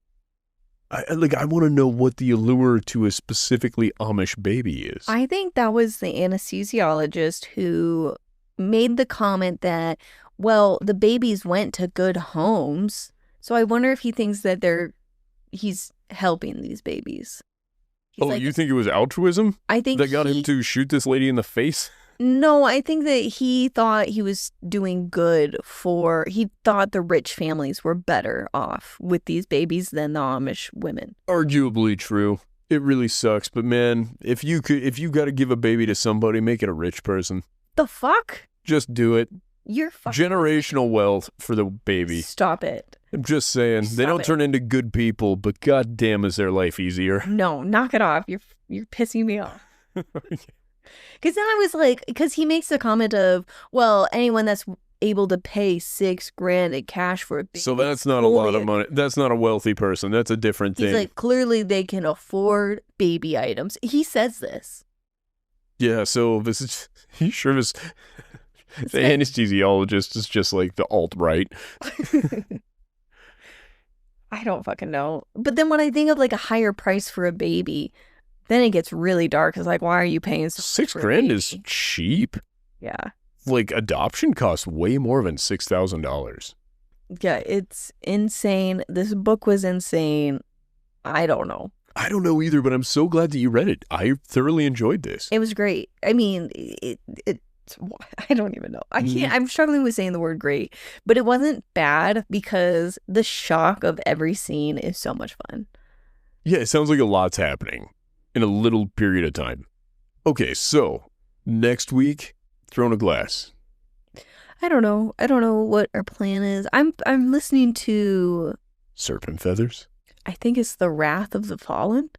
Speaker 1: I want to know what the allure to a specifically Amish baby is.
Speaker 2: I think that was the anesthesiologist who made the comment that, well, the babies went to good homes. So I wonder if he thinks that he's helping these babies.
Speaker 1: You think it was altruism?
Speaker 2: I think
Speaker 1: that got him to shoot this lady in the face?
Speaker 2: No, I think that he thought he was doing good he thought the rich families were better off with these babies than the Amish women.
Speaker 1: Arguably true. It really sucks, but man, if you got to give a baby to somebody, make it a rich person.
Speaker 2: The fuck?
Speaker 1: Just do it.
Speaker 2: You're fucking
Speaker 1: generational wealth for the baby.
Speaker 2: Stop it.
Speaker 1: I'm just saying, they don't turn into good people, but goddamn is their life easier.
Speaker 2: No, knock it off. You're pissing me off. Because then I was like, because he makes the comment of, well, anyone that's able to pay $6,000 in cash for a baby.
Speaker 1: So that's not a lot of money. That's not a wealthy person. That's a different thing.
Speaker 2: He's like, clearly they can afford baby items. He says this.
Speaker 1: Yeah, so this is, you sure this, the anesthesiologist is just like the alt-right.
Speaker 2: I don't fucking know. But then when I think of like a higher price for a baby, then it gets really dark. It's like, why are you paying so much
Speaker 1: $6,000 is cheap.
Speaker 2: Yeah.
Speaker 1: Like, adoption costs way more than $6,000.
Speaker 2: Yeah, it's insane. This book was insane. I don't know.
Speaker 1: I don't know either, but I'm so glad that you read it. I thoroughly enjoyed this.
Speaker 2: It was great. I mean, I don't even know. I can't. I'm struggling with saying the word great, but it wasn't bad because the shock of every scene is so much fun.
Speaker 1: Yeah, it sounds like a lot's happening in a little period of time. Okay, so next week, Throne of Glass.
Speaker 2: I don't know. I don't know what our plan is. I'm listening to
Speaker 1: Serpent Feathers.
Speaker 2: I think it's The Wrath of the Fallen.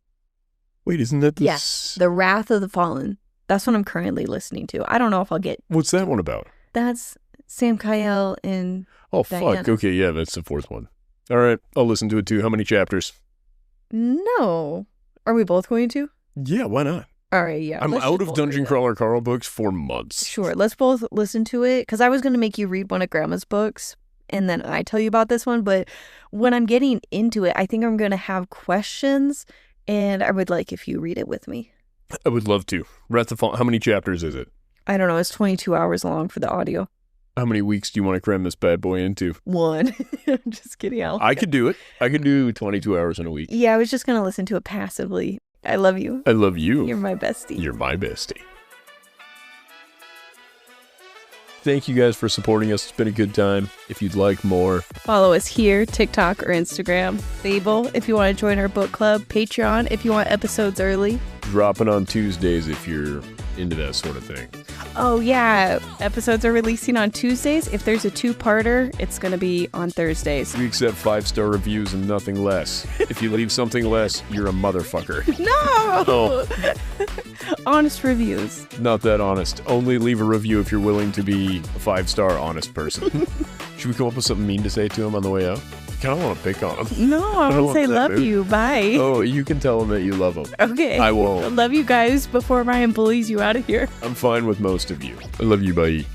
Speaker 1: Wait, isn't that
Speaker 2: Yes, The Wrath of the Fallen. That's what I'm currently listening to. I don't know if I'll get...
Speaker 1: What's that one about?
Speaker 2: That's Sam Kyle and
Speaker 1: Oh,
Speaker 2: Diana.
Speaker 1: fuck. Okay, yeah, that's the fourth one. All right, I'll listen to it too. How many chapters?
Speaker 2: No. Are we both going to?
Speaker 1: Yeah, why not?
Speaker 2: All right, yeah.
Speaker 1: I'm out of Dungeon Crawler Carl books for months.
Speaker 2: Sure, let's both listen to it, because I was going to make you read one of Grandma's books, and then I tell you about this one, but when I'm getting into it, I think I'm going to have questions, and I would like if you read it with me.
Speaker 1: I would love to. Wrath of Fall. How many chapters is it?
Speaker 2: I don't know. It's 22 hours long for the audio.
Speaker 1: How many weeks do you want to cram this bad boy into?
Speaker 2: 1. I'm just kidding.
Speaker 1: I could do it. I could do 22 hours in a week.
Speaker 2: Yeah, I was just going to listen to it passively. I love you.
Speaker 1: I love you.
Speaker 2: You're my bestie.
Speaker 1: You're my bestie. Thank you guys for supporting us. It's been a good time. If you'd like more,
Speaker 2: follow us here, TikTok or Instagram. Fable, if you want to join our book club. Patreon, if you want episodes early.
Speaker 1: Dropping on Tuesdays if you're into that sort of thing.
Speaker 2: Oh, yeah. Episodes are releasing on Tuesdays. If there's a 2-parter, it's going to be on Thursdays.
Speaker 1: We accept 5-star reviews and nothing less. If you leave something less, you're a motherfucker.
Speaker 2: No!
Speaker 1: Oh.
Speaker 2: Honest reviews.
Speaker 1: Not that honest. Only leave a review if you're willing to be a 5-star honest person. Should we come up with something mean to say to him on the way out? I kind of want to pick on him.
Speaker 2: No, I won't say love you. Bye.
Speaker 1: Oh, you can tell him that you love him.
Speaker 2: Okay.
Speaker 1: I won't.
Speaker 2: Love you guys before Ryan bullies you out of here.
Speaker 1: I'm fine with most of you. I love you, bye.